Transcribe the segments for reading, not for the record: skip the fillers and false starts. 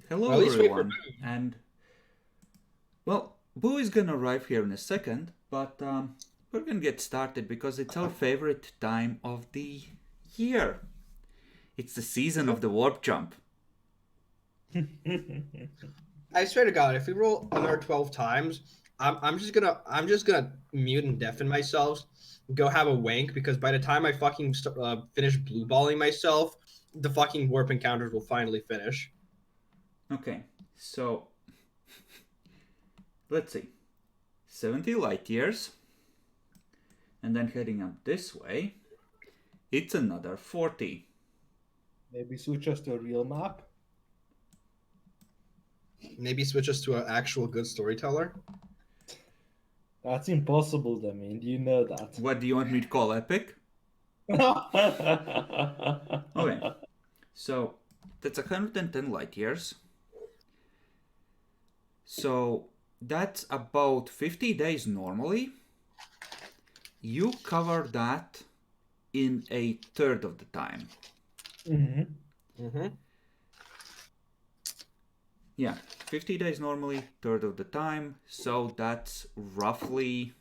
Hello, Or at least wait for everyone. And, well, Boo is gonna arrive here in a second, but we're gonna get started because it's our favorite time of the year. It's the season of the warp jump. I swear to God, if we roll another 12 times, I'm just gonna mute and deafen myself, go have a wank because by the time I fucking finish blue balling myself, the fucking warp encounters will finally finish. Okay, so let's see. 70 light years, and then heading up this way, it's another 40. Maybe switch us to a real map. Maybe switch us to an actual good storyteller. That's impossible, Damien. You know that. What do you want me to call epic? Okay, so that's 110 light years. So that's about 50 days normally. You cover that in a third of the time. Yeah, 50 days normally, third of the time. So that's roughly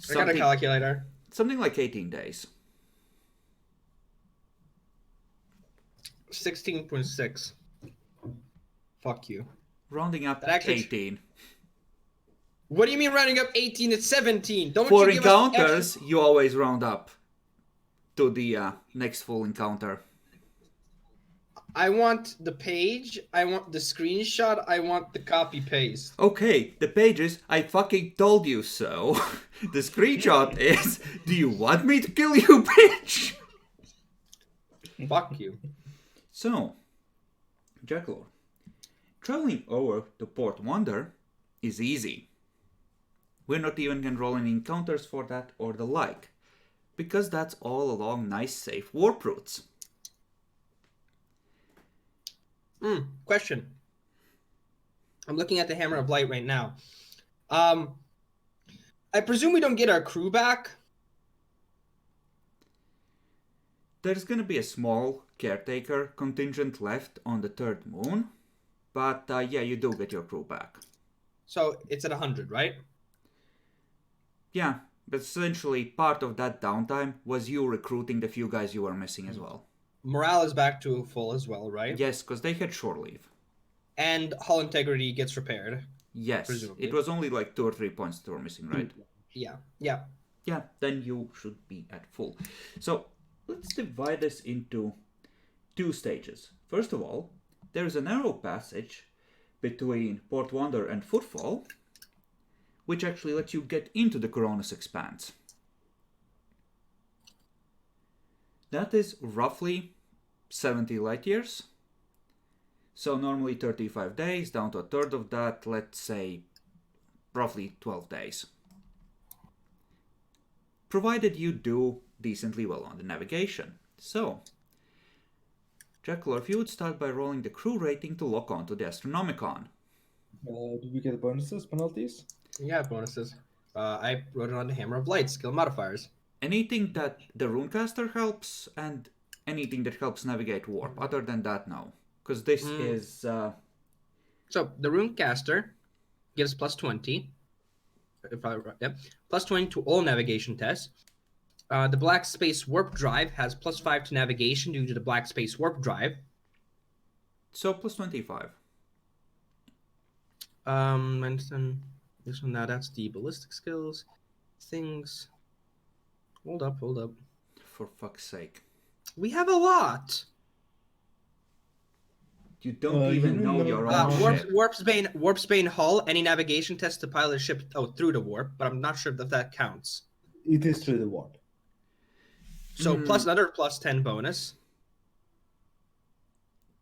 I got a calculator. something like 18 days. 16.6. Fuck you. Rounding up That actually- 18. What do you mean rounding up 18? It's 17. Don't For you give us encounters, you always round up to the next full encounter. I want the page, I want the screenshot, I want the copy paste. Okay, the pages, I fucking told you so. The screenshot is, do you want me to kill you, bitch? Fuck you. So, Jacklor, traveling over to Port Wonder is easy. We're not even gonna roll any encounters for that or the like, because that's all along nice safe warp routes. Question. I'm looking at the Hammer of Light right now. I presume we don't get our crew back. There's gonna be a small caretaker contingent left on the third moon, but yeah, you do get your crew back. So it's at 100, right? Yeah, but essentially part of that downtime was you recruiting the few guys you were missing as well. Morale is back to full as well, right? Yes, because they had shore leave. And hull integrity gets repaired. Yes, Presumably. it was only like 2 or 3 points that were missing, right? Yeah. Yeah, then you should be at full. So let's divide this into 2 stages. First of all, there is a narrow passage between Port Wonder and Footfall, which actually lets you get into the Coronis Expanse. That is roughly 70 light years. So normally 35 days, down to a third of that, let's say roughly 12 days. Provided you do decently well on the navigation. So, Jacklor, if you would start by rolling the crew rating to lock onto the Astronomicon. Do we get bonuses, penalties? Yeah, bonuses. I wrote it on the Hammer of Light, skill modifiers. Anything that the Runecaster helps, and anything that helps navigate warp. Other than that, no. Because this is... So the Runecaster gives plus 20. If I plus 20 to all navigation tests. The Black Space Warp Drive has plus 5 to navigation due to the Black Space Warp Drive. So plus 25. And then this one now, that's the ballistic skills. Things. Hold up. For fuck's sake. We have a lot. You don't even you know know- your own ship. Warpsbane Hull, any navigation test to pilot a ship through the warp, but I'm not sure if that counts. It is through the warp. So plus another plus 10 bonus.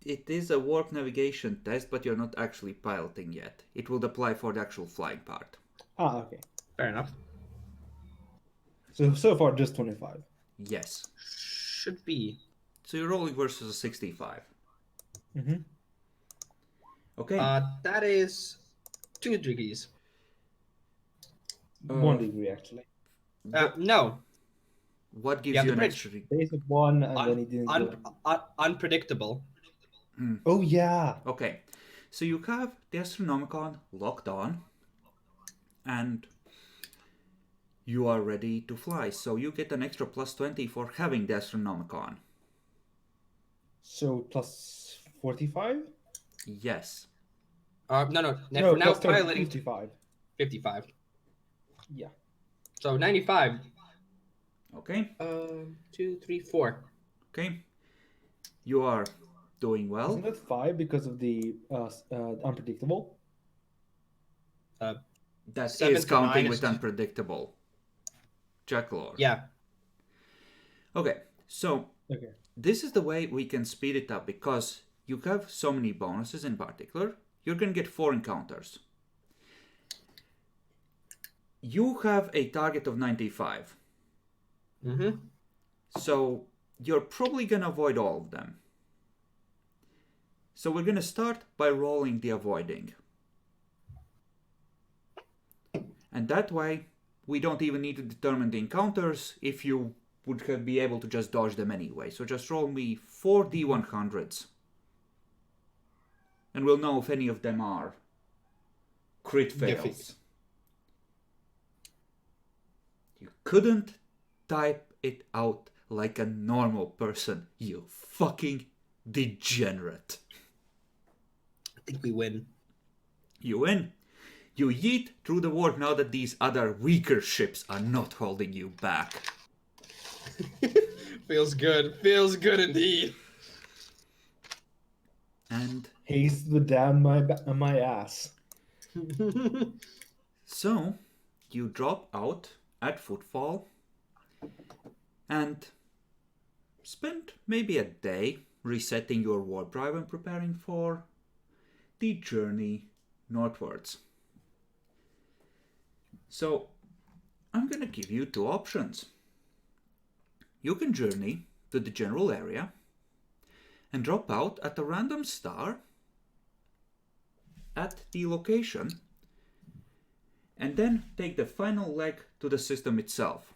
It is a warp navigation test, but you're not actually piloting yet. It will apply for the actual flying part. Ah, okay. Fair enough. So far just 25. Yes. Should be. So you're rolling versus a 65. Mm-hmm. Okay. That is 2 degrees. 1 degree, actually. No. What gives yeah, you the an bridge. extra... Base of 1, and then it didn't go. Unpredictable. Oh yeah. Okay, so you have the Astronomicon locked on, and you are ready to fly. So you get an extra plus 20 for having the Astronomicon. So plus 45? Yes. No, No, for now, plus 30, piloting 55. 55. Yeah. So 95. Okay. 2, 3, 4. Okay. You are doing well. Isn't that 5 because of the unpredictable? That 7 is to 9 counting is with unpredictable. Jacklore. Yeah. Okay, so Okay. this is the way we can speed it up because you have so many bonuses in particular. You're going to get 4 encounters. You have a target of 95. Mm-hmm. So you're probably going to avoid all of them. So we're going to start by rolling the avoiding. And that way, we don't even need to determine the encounters if you would be able to just dodge them anyway. So just roll me 4 D100s. And we'll know if any of them are crit fails. You couldn't type it out like a normal person, you fucking degenerate. I think we win. You win. You yeet through the warp now that these other weaker ships are not holding you back. Feels good. Feels good indeed. And Haste would down my ass. so you drop out at footfall and spend maybe a day resetting your warp drive and preparing for the journey northwards. So I'm going to give you 2 options. You can journey to the general area and drop out at a random star at the location and then take the final leg to the system itself,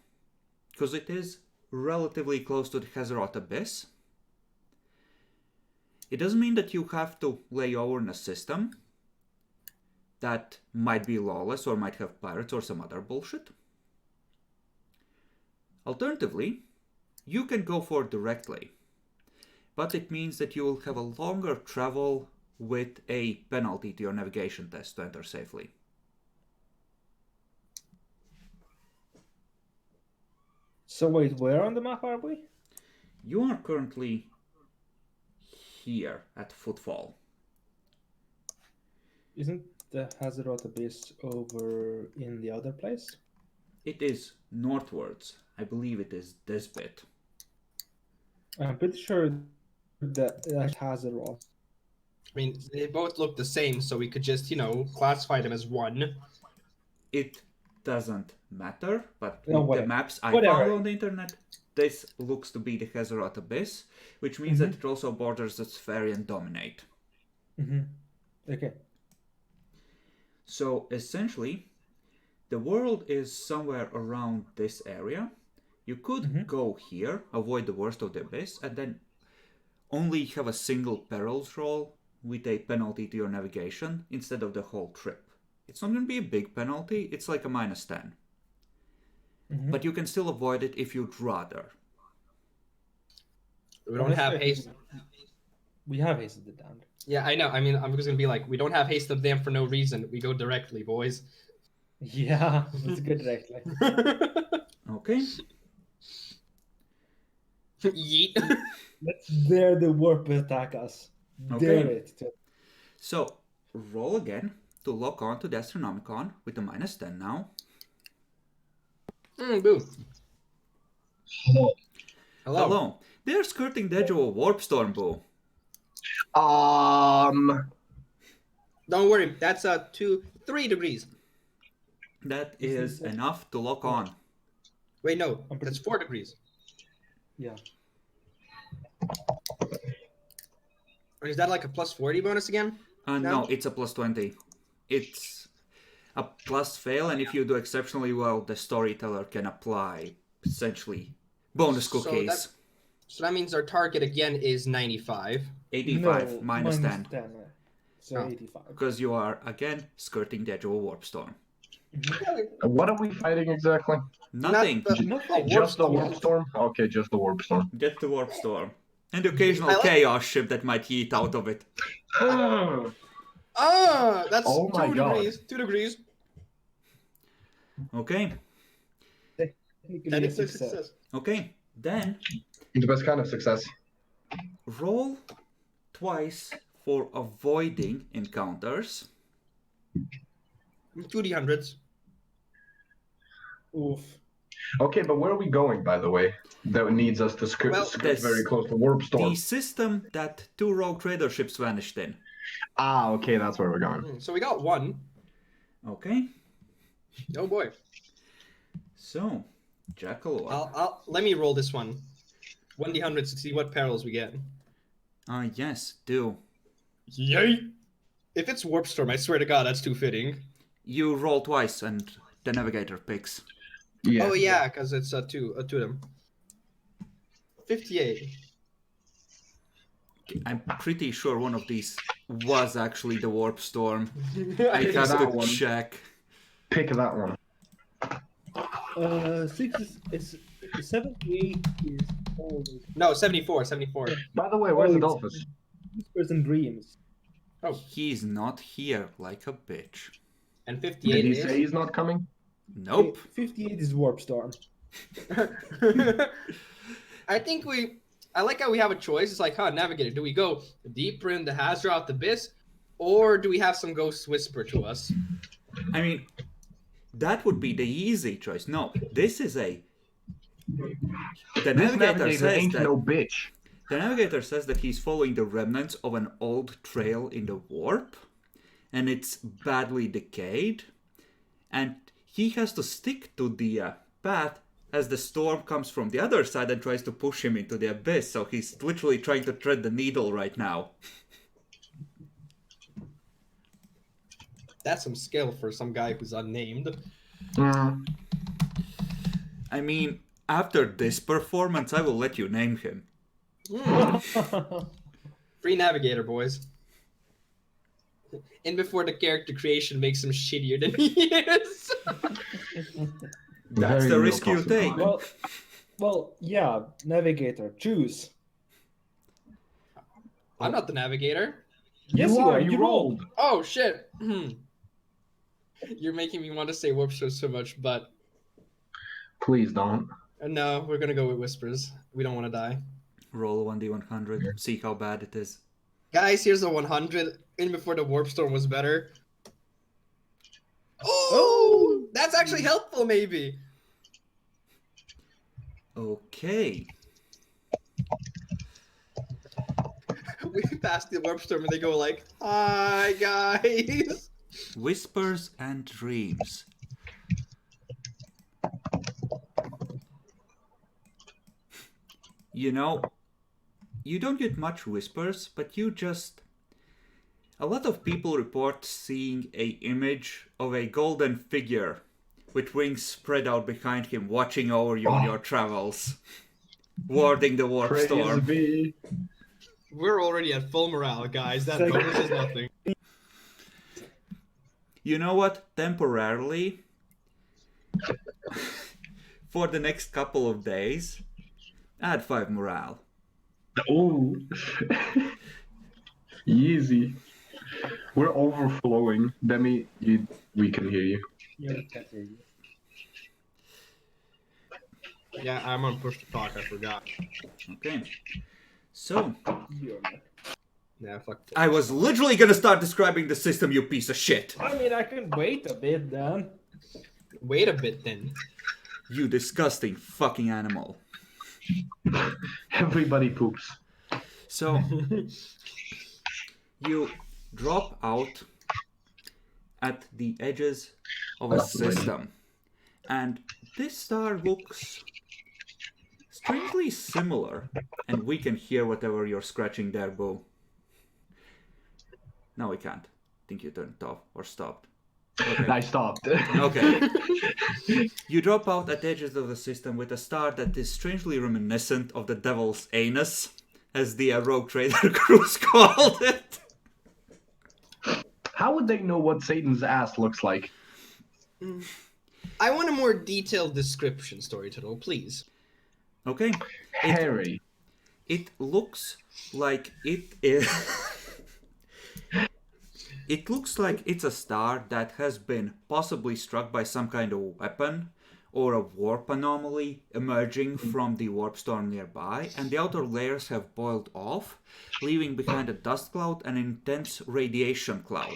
because it is relatively close to the Hazeroth Abyss. It doesn't mean that you have to lay over in a system that might be lawless or might have pirates or some other bullshit. Alternatively, you can go for it directly, but it means that you will have a longer travel with a penalty to your navigation test to enter safely. So wait, where on the map are we? You are currently here at Footfall. Isn't the Hazeroth Abyss over in the other place? It is northwards. I believe it is this bit. I'm pretty sure that Hazeroth. I mean, they both look the same, so we could just, classify them as one. It doesn't matter, but No, with the whatever. maps I Whatever. found on the internet, this looks to be the Hazeroth Abyss, which means that it also borders the Spherian Dominate. Okay. So essentially, the world is somewhere around this area. You could go here, avoid the worst of the abyss, and then only have a single perils roll with a penalty to your navigation instead of the whole trip. It's not going to be a big penalty, it's like a -10. But you can still avoid it if you'd rather. We don't have haste. We have Haste of the Damned. Yeah, I know. I mean, I'm just gonna be like, we don't have haste of them for no reason. We go directly, boys. Yeah, let's go directly. Okay? Yeet. Let's dare the warp attack us. Okay. Dare it. So, roll again to lock on to the Astronomicon with a -10 now. Boo. Hello. Hello. They're skirting the edge of a warp storm, Boo. Don't worry. That's 3 degrees. That is enough to lock on. Wait, no. That's 4 degrees. Yeah. Or is that like a +40 bonus again? No, it's a +20. It's a plus fail, and if you do exceptionally well, the storyteller can apply essentially bonus cookies. So that means our target again is 95. 85 No, minus 10. So Oh. 85. Because you are, again, skirting the edge of a warp storm. What are we fighting exactly? Nothing. Nothing. Just the warp storm? Okay, just the warp storm. Just the warp storm. And the occasional I like- chaos ship that might yeet out of it. That's Oh my 2 God. degrees. 2 degrees. Okay. Technically a Technically success. success. Okay. Then The best kind of success. roll twice for avoiding encounters. 2d100s. Oof. Okay, but where are we going, by the way? That needs us to skirt this- very close to warp storm. The system that 2 rogue trader ships vanished in. Ah, okay, that's where we're going. So we got 1. Okay. Oh boy. So, Jackal. I'll let me roll this one. 1d100s to see what perils we get. Yes, do. Yay! If it's warp storm, I swear to God, that's too fitting. You roll twice and the navigator picks. Yeah. Oh yeah, because it's two of them. 58. I'm pretty sure one of these was actually the warp storm. I I have that to one. check. Pick that one. 78 is always No, 74. 74. By the way, where's Oh, Adolphus? whispers and dreams. He's not here like a bitch. And Did 58 he is. say he's not coming? Nope. 58 is warp storm. I think I like how we have a choice. It's like, navigator. Do we go deeper in the Hazroth abyss, or do we have some ghosts whisper to us? I mean, that would be the easy choice. No, this is a. The This navigator navigator says ain't that no bitch. the navigator says that he's following the remnants of an old trail in the warp, and it's badly decayed, and he has to stick to the path as the storm comes from the other side and tries to push him into the abyss. So he's literally trying to thread the needle right now. That's some skill for some guy who's unnamed. Mm. I mean, after this performance, I will let you name him. Free navigator, boys. And before the character creation makes him shittier than he is. That's Very the real risk you take. possibility. Well, yeah, navigator, choose. I'm not the navigator. Yes, you are. You rolled. Oh shit. You're making me want to say warp show so much, but Please don't. no, we're gonna go with whispers. We don't want to die. Roll 1d100, see how bad it is. Guys, here's a 100. In before the warp storm was better. Oh, that's actually helpful, maybe. Okay. We passed the warp storm and they go like, "Hi guys." Whispers and dreams. You know, you don't get much whispers, but you just... A lot of people report seeing a image of a golden figure with wings spread out behind him, watching over you on your travels, warding the warp Praise storm. be. We're already at full morale, guys. That bonus is nothing. You know what? Temporarily, for the next couple of days, add 5 morale. Oh. Easy. We're overflowing. Demi, we can hear you. Yeah, I can't hear you. Yeah, I'm on push to talk. I forgot. Okay. So, You're not. Yeah, fuck. I was literally gonna start describing the system, you piece of shit. I mean, I can wait a bit then. Wait a bit then. You disgusting fucking animal. Everybody poops. So, you drop out at the edges of a system. And this star looks strangely similar. And we can hear whatever you're scratching there, Boo. No, we can't. I think you turned it off or stopped. Okay. I stopped. Okay. You drop out at the edges of the system with a star that is strangely reminiscent of the Devil's Anus, as the Rogue Trader crews called it. How would they know what Satan's ass looks like? I want a more detailed description, Storyteller, please. Okay. Hairy. It looks like it is. It looks like it's a star that has been possibly struck by some kind of weapon or a warp anomaly emerging from the warp storm nearby, and the outer layers have boiled off, leaving behind a dust cloud and an intense radiation cloud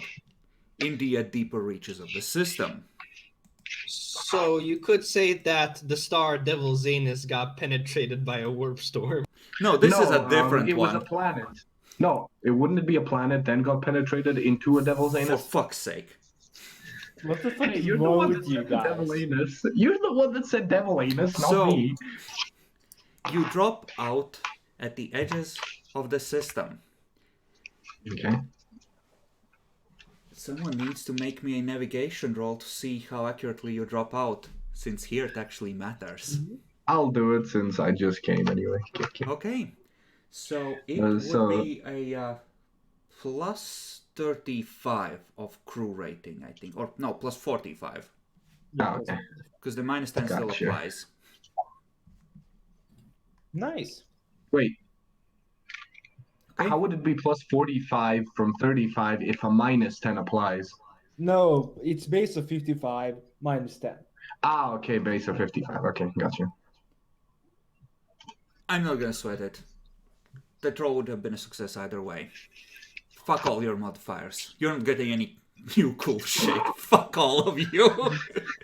in the deeper reaches of the system. So you could say that the star Devil Zanus got penetrated by a warp storm. No, this is a different it was one. a planet. No, it wouldn't be a planet, then got penetrated into a Devil's For Anus. fuck's sake. What the fuck Hey, is you're the wrong one with that you said guys? Devil Anus. You're the one that said Devil Anus, not So- me. You drop out at the edges of the system. Okay. Someone needs to make me a navigation roll to see how accurately you drop out, since here it actually matters. I'll do it since I just came anyway. Okay, so it So- would be a plus 35 of crew rating, I think. Or no, plus 45, Oh, okay. because the minus 10 still Gotcha. applies. Nice. Wait, Okay. how would it be plus 45 from 35 if a minus 10 applies? No, it's base of 55 minus 10. Ah, okay, base of 55. Okay, gotcha. I'm not gonna sweat it. That roll would have been a success either way. Fuck all your modifiers. You're not getting any new cool shit. Fuck all of you.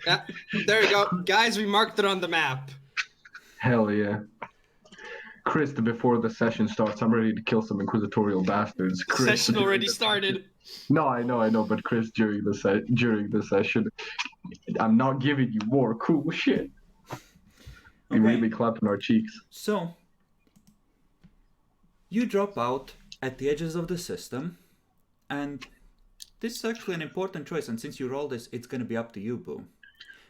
Yeah, there you go. Guys, we marked it on the map. Hell yeah. Chris, before the session starts, I'm ready to kill some inquisitorial bastards. Chris, Session during already the- started. No, I know, but Chris, during the session, I'm not giving you more cool shit. We Okay. really clapping our cheeks. So, you drop out at the edges of the system, and this is actually an important choice, and since you roll this, it's going to be up to you, Boo.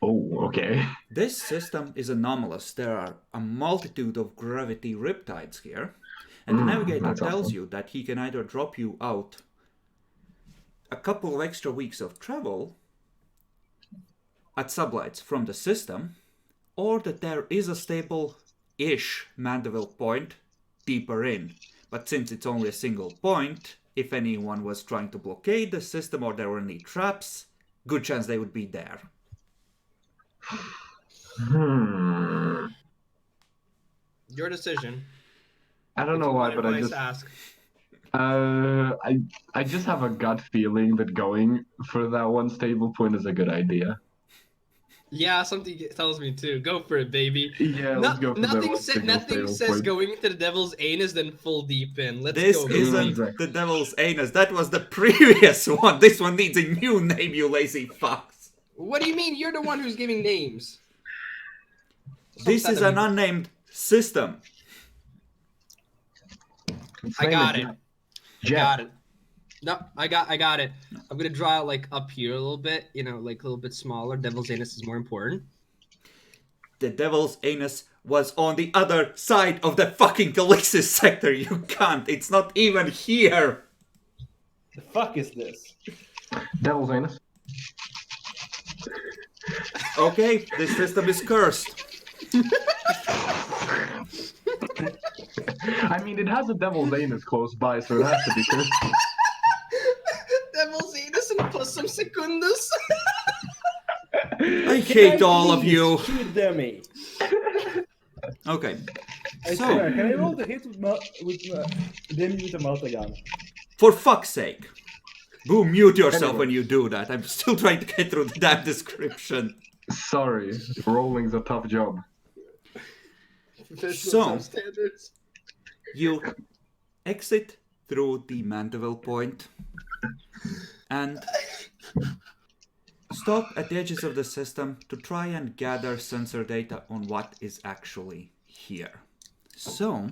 Oh, okay. This system is anomalous. There are a multitude of gravity riptides here, and the navigator that's tells awesome. you that he can either drop you out a couple of extra weeks of travel at sublights from the system, or that there is a stable-ish Mandeville point deeper in. But since it's only a single point, if anyone was trying to blockade the system or there were any traps, good chance they would be there. Your decision. I don't know If you why, want but I advice, just ask. I just have a gut feeling that going for that one stable point is a good idea. Yeah, something tells me too. Go for it, baby. Yeah, let's go for that nothing one single nothing stable says point. going into the Devil's Anus then full deep in. Let's This go. isn't Exactly. the Devil's Anus. That was the previous one. This one needs a new name, you lazy fucks. What do you mean? You're the one who's giving names. This is an unnamed system. Its I name got is it. Jeff. Got it. No, I got it. I'm gonna draw it like up here a little bit, like a little bit smaller. Devil's Anus is more important. The Devil's Anus was on the other side of the fucking Calixis sector. You can't. It's not even here. The fuck is this? Devil's Anus. Okay, this system is cursed. I mean, it has a Devil's Anus close by, so it has to be cursed. Devil's Anus and plus some secundus. I hate all of Please you. Shoot dummy. Okay, I So- swear, can I roll the hit with Demi with a multigun? for fuck's sake. Boom, mute yourself when you do that. I'm still trying to get through the damn description. Sorry, rolling's a tough job. So- standards. You exit through the Mandeville point and stop at the edges of the system to try and gather sensor data on what is actually here. So,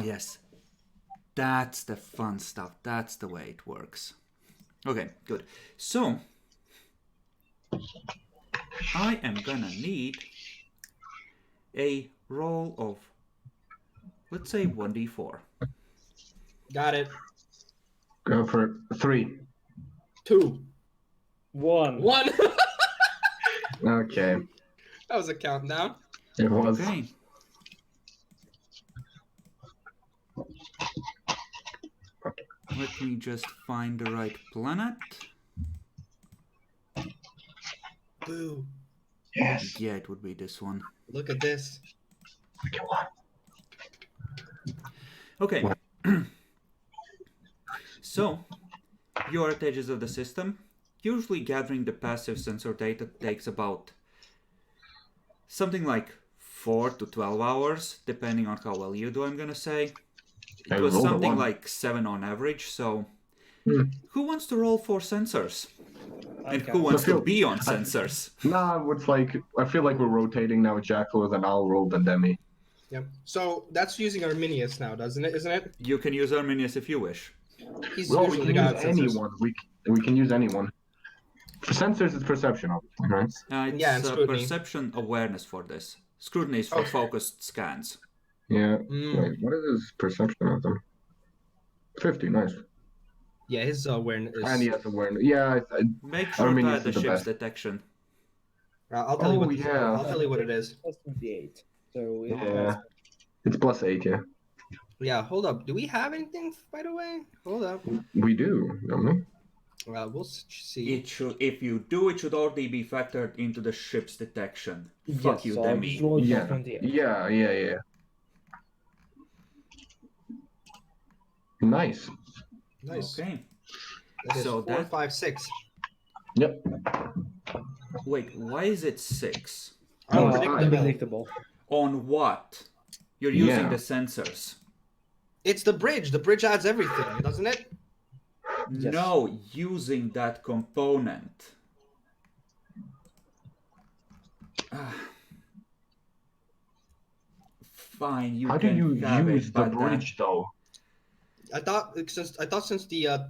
yes, that's the fun stuff. That's the way it works. Okay, good. So, I am gonna need a roll of, let's say, 1d4. Got it. Go for 3. 2. 1. 1. Okay, That was a countdown. it was. Okay. Let me just find the right planet. Boo. Yes. Yeah, it would be this one. Look at this. Which one? Okay. What? So, you're at edges of the system. Usually gathering the passive sensor data takes about something like 4 to 12 hours, depending on how well you do, I'm gonna say. I It was rolled a something 1. like 7 on average, so... Hmm. Who wants to roll for sensors? I And can. who wants I feel- to be on sensors? Nah, it's like I feel like we're rotating now. Jack goes and I'll roll the demi. Yep. So that's using Arminius now, doesn't it? Isn't it? You can use Arminius if you wish. He's Well, we usually can the guy use with sensors. anyone. We can use anyone. For sensors, it's perception, obviously, right? It's Yeah, and scrutiny. perception awareness for this. Scrutiny is for Okay. focused scans. Yeah. Mm. Wait, what is his perception of them? 50, nice. Yeah, his awareness is. And he has awareness. Yeah, Make sure to Arminius add the is the ship's best. detection. I'll tell you Oh, what. yeah. I'll tell you what it is. Plus 28. So it Yeah. has It's +8, yeah. Yeah, hold up. Do we have anything, by the way? Hold up. We do, don't we? We'll see. It should, if you do, it should already be factored into the ship's detection. Fuck yes, you, so I'll Demi. just roll plus Yeah. 28. Yeah. Nice. Nice. Okay. That is So 4, that- 5, 6. Yep. Wait, why is it 6? Oh, Unpredictable. Unpredictable. On what? You're using Yeah. the sensors. It's the bridge. The bridge adds everything, doesn't it? Yes. No, using that component. Ah. Fine, you How do can you have use it, the but bridge, though? I thought since the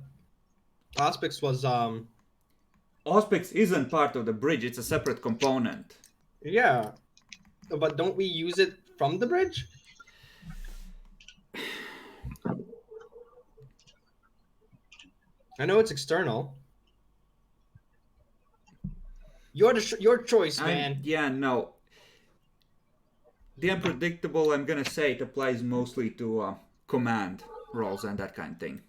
Aspects was Auspex isn't part of the bridge, it's a separate component. yeah, but don't we use it from the bridge? I know it's external. Your choice, man. Yeah, no. The unpredictable, I'm gonna say it applies mostly to command roles and that kind of thing.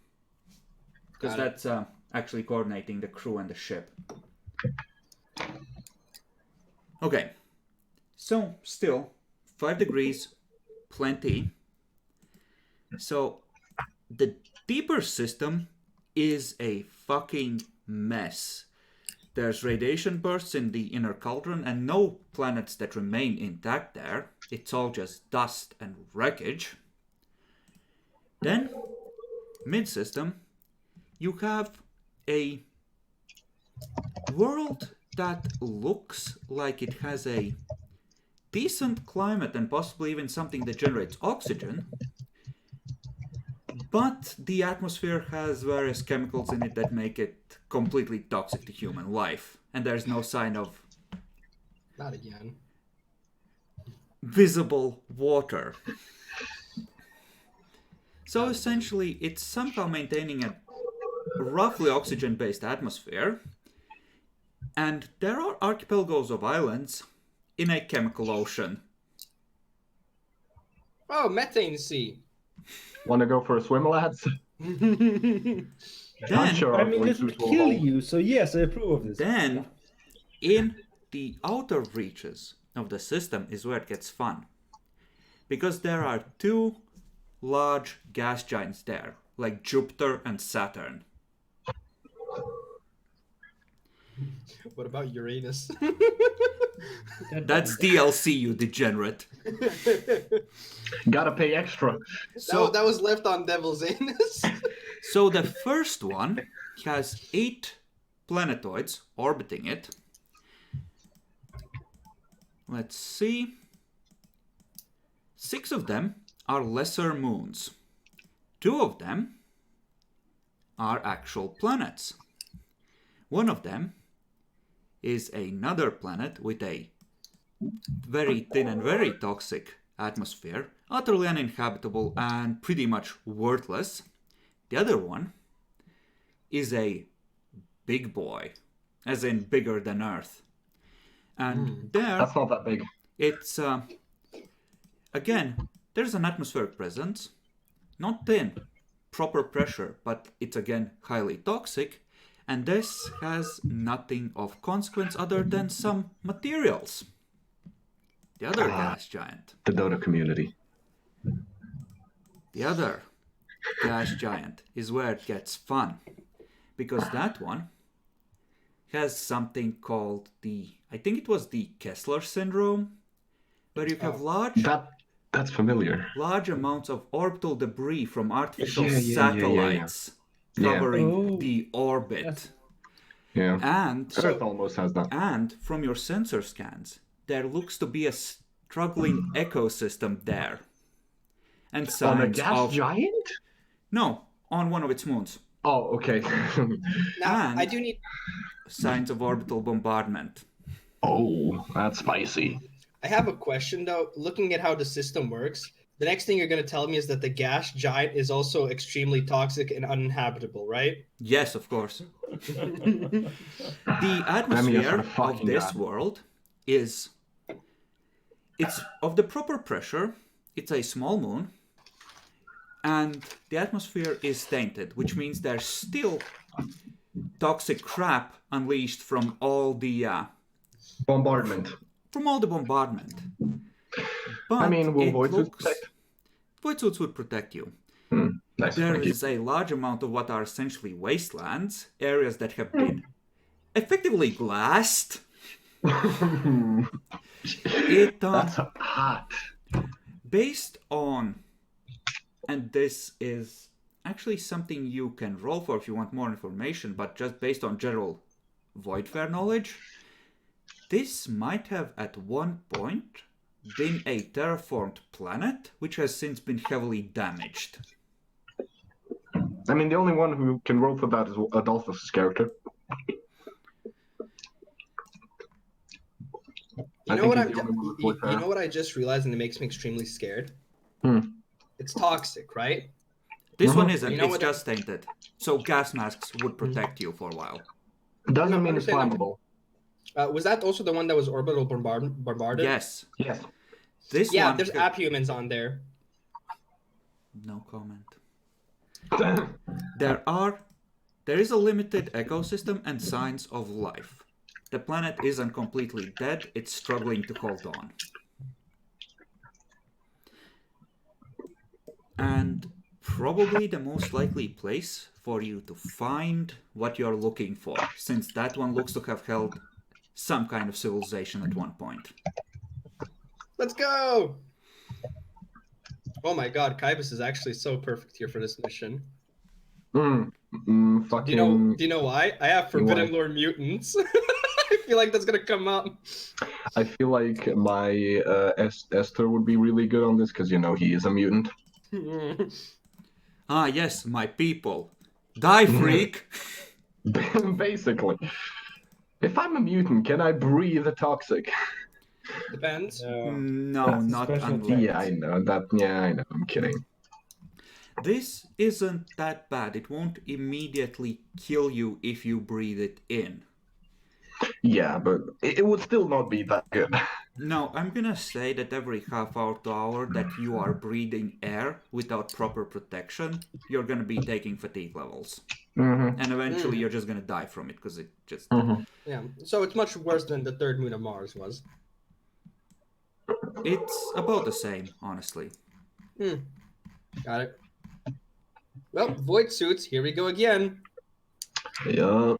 Because Got it. that's actually coordinating the crew and the ship. Okay. So, still, 5 degrees, plenty. So, the deeper system is a fucking mess. There's radiation bursts in the inner cauldron and no planets that remain intact there. It's all just dust and wreckage. Then, mid-system, you have a world that looks like it has a decent climate and possibly even something that generates oxygen. But the atmosphere has various chemicals in it that make it completely toxic to human life. And there's no sign of Not again. visible water. So essentially, it's somehow maintaining a roughly oxygen-based atmosphere. And there are archipelagos of islands in a chemical ocean. Oh, methane sea. Want to go for a swim, lads? Then, I'm sure I our mean, this voices would will kill hold. you, so yes, I approve of this. Then, in the outer reaches of the system is where it gets fun. Because there are 2 large gas giants there, like Jupiter and Saturn. What about Uranus? That's DLC, you degenerate. Gotta pay extra. So, that was left on Devil's Anus. so the first one has 8 planetoids orbiting it. Let's see. 6 of them are lesser moons. 2 of them are actual planets. One of them is another planet with a very thin and very toxic atmosphere, utterly uninhabitable and pretty much worthless. The other one is a big boy, as in bigger than Earth. And there, That's not that big. it's, again, there's an atmospheric presence, not thin, proper pressure, but it's again highly toxic. And this has nothing of consequence other than some materials. The other gas giant. The Dota community. The other gas giant is where it gets fun. Because that one has something called I think it was the Kessler syndrome, where you have That's familiar. large amounts of orbital debris from artificial Yeah. satellites covering Oh. the orbit. Yes. Yeah. And Earth almost has that. And from your sensor scans, there looks to be a struggling ecosystem there. And On a signs gas of... giant? No, on one of its moons. Oh, okay. Now, And- I do need. Signs of orbital bombardment. Oh, that's spicy. I have a question though. Looking at how the system works, the next thing you're going to tell me is that the gas giant is also extremely toxic and uninhabitable, right? Yes, of course. The I atmosphere swear to of fucking this God. world is... It's of the proper pressure. It's a small moon. And the atmosphere is tainted, which means there's still toxic crap unleashed from all the Bombardment. bombardment. But I mean, will it void suits looks- protect? void suits would protect you. Nice. There Thank you. is a large amount of what are essentially wastelands, areas that have been effectively glassed. It That's hot. based on, and this is actually something you can roll for if you want more information, but just based on general void fair knowledge, this might have at one point been a terraformed planet, which has since been heavily damaged. I mean, the only one who can roll for that is Adolphus' character. You I know think what he's the only one with you void fair. know what I just realized, and it makes me extremely scared. Hmm. It's toxic, right? This Mhm. one isn't, You know it's what- just tainted. So gas masks would protect you for a while. Doesn't No, mean it's understand that. flammable. Was that also the one that was orbital bombarded? Yes. Yes. This Yeah, one... there's abhumans on there. No comment. There is a limited ecosystem and signs of life. The planet isn't completely dead, it's struggling to hold on. And probably the most likely place for you to find what you're looking for, since that one looks to have held some kind of civilization at one point. Let's go! Oh my god, Kybus is actually so perfect here for this mission. Fucking. Do you know why? I have Forbidden Why? Lore mutants. I feel like that's gonna come up. I feel like my Esther would be really good on this because he is a mutant. Ah, yes, my people. Die, freak! Basically, if I'm a mutant, can I breathe toxic? Depends. No, That's a not special unless. effect. Yeah, I know that. Yeah, I know. I'm kidding. This isn't that bad. It won't immediately kill you if you breathe it in. Yeah, but it would still not be that good. No, I'm gonna say that every half hour to hour that you are breathing air without proper protection, you're gonna be taking fatigue levels. Mm-hmm. And eventually you're just gonna die from it, because it just... Yeah. So it's much worse than the third moon of Mars was. It's about the same, honestly. Got it. Well, void suits, here we go again. Yeah.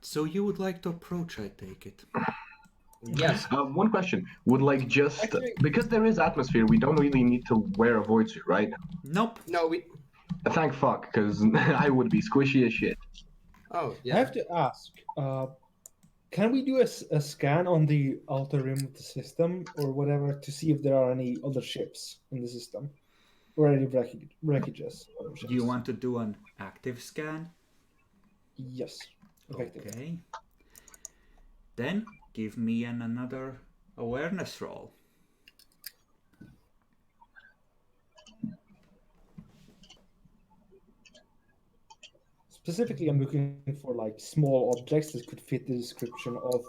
So you would like to approach, I take it. Yes. One question: would just Actually- because there is atmosphere, we don't really need to wear a void suit, right? Nope. No, we. Thank fuck, because I would be squishy as shit. Oh, I yeah. have to ask, can we do a scan on the outer rim of the system or whatever to see if there are any other ships in the system or any wreckages? Do you want to do an active scan? Yes. Effectively. Okay. Then give me another awareness roll. Specifically, I'm looking for like small objects that could fit the description of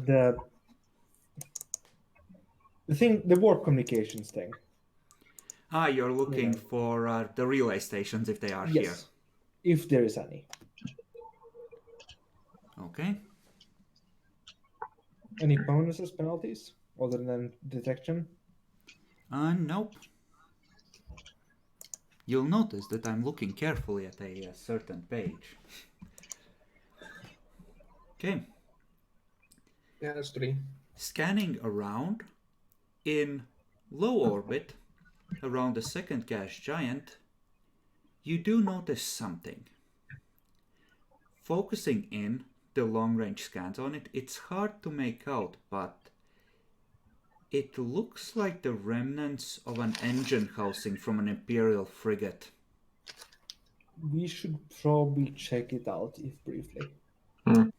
the thing, the warp communications thing. Ah, you're looking Yeah. for the relay stations if they are Yes, here. if there is any. Okay. Any bonuses, penalties, other than detection? Nope. You'll notice that I'm looking carefully at a certain page. Okay. Yeah, that's 3. Scanning around in low orbit around the second gas giant, you do notice something. Focusing in the long-range scans on it, it's hard to make out, but it looks like the remnants of an engine housing from an Imperial frigate. We should probably check it out, if briefly. Hmm.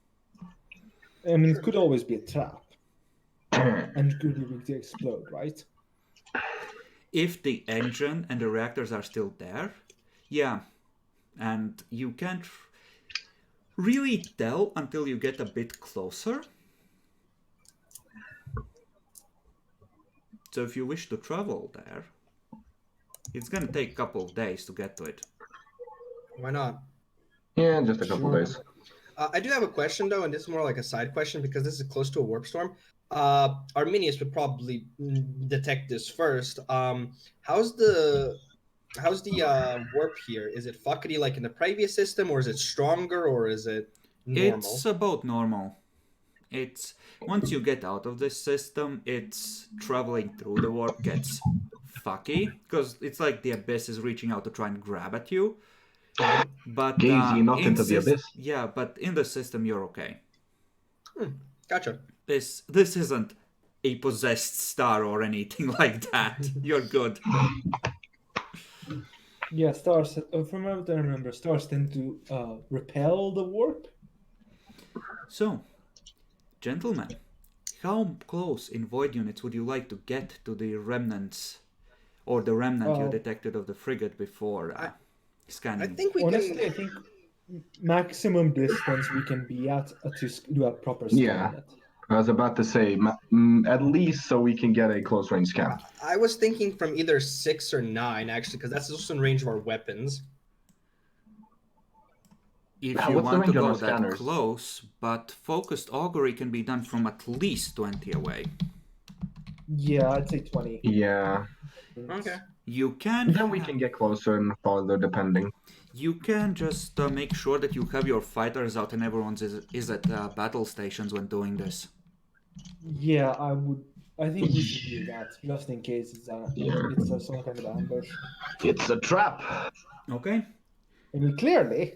I mean, it could always be a trap, and it could be big to explode, right? If the engine and the reactors are still there, yeah, and you can't really tell until you get a bit closer. So if you wish to travel there, it's gonna take a couple of days to get to it. Why not? Yeah, just a couple Sure. days. I do have a question though, and this is more like a side question because this is close to a warp storm. Arminius would probably detect this first. How's the warp here? Is it fuckety like in the previous system, or is it stronger, or is it normal? It's about normal. It's once you get out of this system, it's traveling through the warp gets fucky because it's like the abyss is reaching out to try and grab at you. But Gazy, not into the abyss. Yeah, but in the system you're okay. Gotcha. This isn't a possessed star or anything like that. You're good. Yeah, stars. From what I remember, stars tend to repel the warp. So, gentlemen, how close in void units would you like to get to the remnants, or the remnant you detected of the frigate before scanning? I think we Honestly, can. I think maximum distance we can be at to do a proper scan Yeah. on it. I was about to say, at least so we can get a close range scan. I was thinking from either 6 or 9 actually, because that's also in range of our weapons. If Yeah, you what's the want to range of go our that scanners? close, but focused augury can be done from at least 20 away. Yeah, I'd say 20. Yeah. Okay. You can. Then we can get closer and farther, depending. You can just make sure that you have your fighters out and everyone is at battle stations when doing this. Yeah, I would. I think we should do that just in case it's some kind of ambush. It's a trap. Okay. I mean, clearly.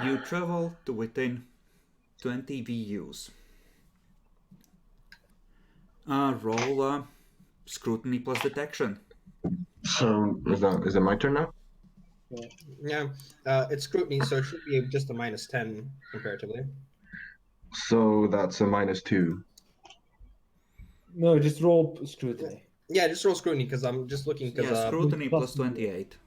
You travel to within 20 VUs. Roll scrutiny plus detection. So is it my turn now? Yeah. It's scrutiny, so it should be just a -10 comparatively. So that's a -2. No, just roll scrutiny. Yeah, just roll scrutiny because I'm just looking. Yeah, scrutiny plus plus 28.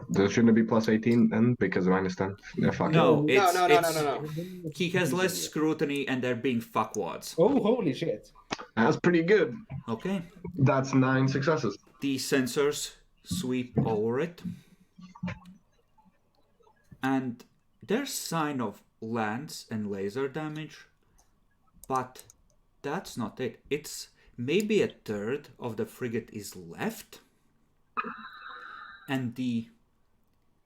There shouldn't be plus 18 then because of -10. Yeah, fuck No, it. it's, no. He has less scrutiny and they're being fuckwads. Oh, holy shit. That's pretty good. Okay. That's 9 successes. The sensors sweep over it. And there's sign of lance and laser damage. But that's not it. It's maybe a third of the frigate is left. And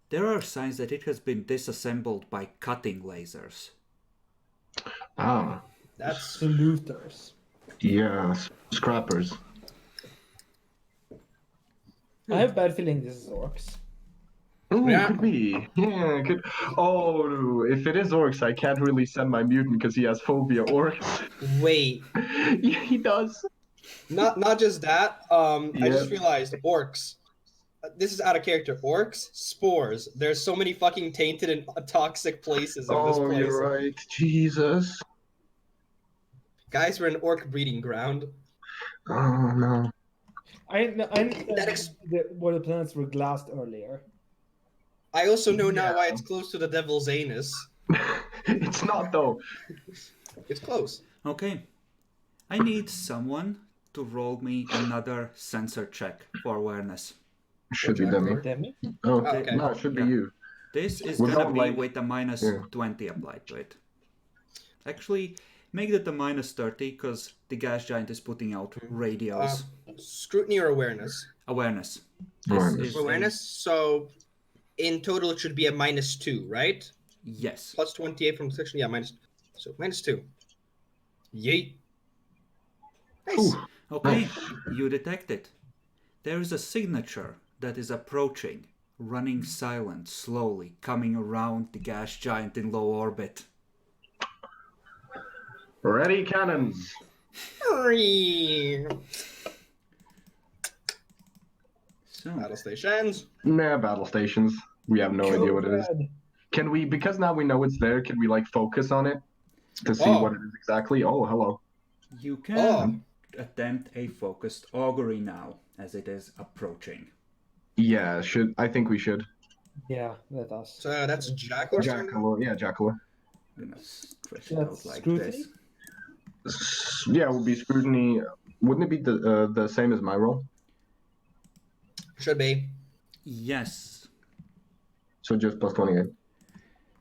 there are signs that it has been disassembled by cutting lasers. Ah, That's Saluters. yeah, scrappers. I have a bad feeling this is orcs. Ooh, Yeah. could be. Yeah, it could. Oh, if it is orcs, I can't really send my mutant because he has phobia orcs. wait. Yeah, he does. Not just that. I just Yeah. realized orcs. this is out of character. Orcs, spores. There's so many fucking tainted and toxic places in this Oh, place. you're right. Jesus. Guys, we're an orc breeding ground. Oh no. I know That where the planets were glassed earlier. I also know now Yeah. why it's close to the devil's anus. It's not though. It's close. Okay. I need someone to roll me another sensor check for awareness. Should be Jack Demi. Lord. Demi? Oh, Okay. no, it should be Yeah. you. This is Without, gonna be like- with a minus yeah. 20 applied to it. Actually, make it a minus 30 because the gas giant is putting out radios. Scrutiny or awareness? Awareness. Awareness. Is a- Awareness. So, in total, it should be a -2, right? yes. Plus 28 from section. Yeah, minus. So -2. Yeet. Nice. Ooh. Okay, you detect it. There is a signature that is approaching, running silent, slowly, coming around the gas giant in low orbit. Ready cannons. So, Battle stations. Nah, battle stations. We have no idea what it is. Red. Can we, because now we know it's there, can we like focus on it to see Oh. what it is exactly? Oh, hello. you can Oh. attempt a focused augury now, as it is approaching. Yeah, I think we should. Yeah, let us. So that's Jackal's turn. Jackalour, yeah, Jackalour. I'm gonna stretch it out That's like scrutiny? this. Yeah, it would be scrutiny. Wouldn't it be the same as my roll? Should be. Yes. So just plus 28.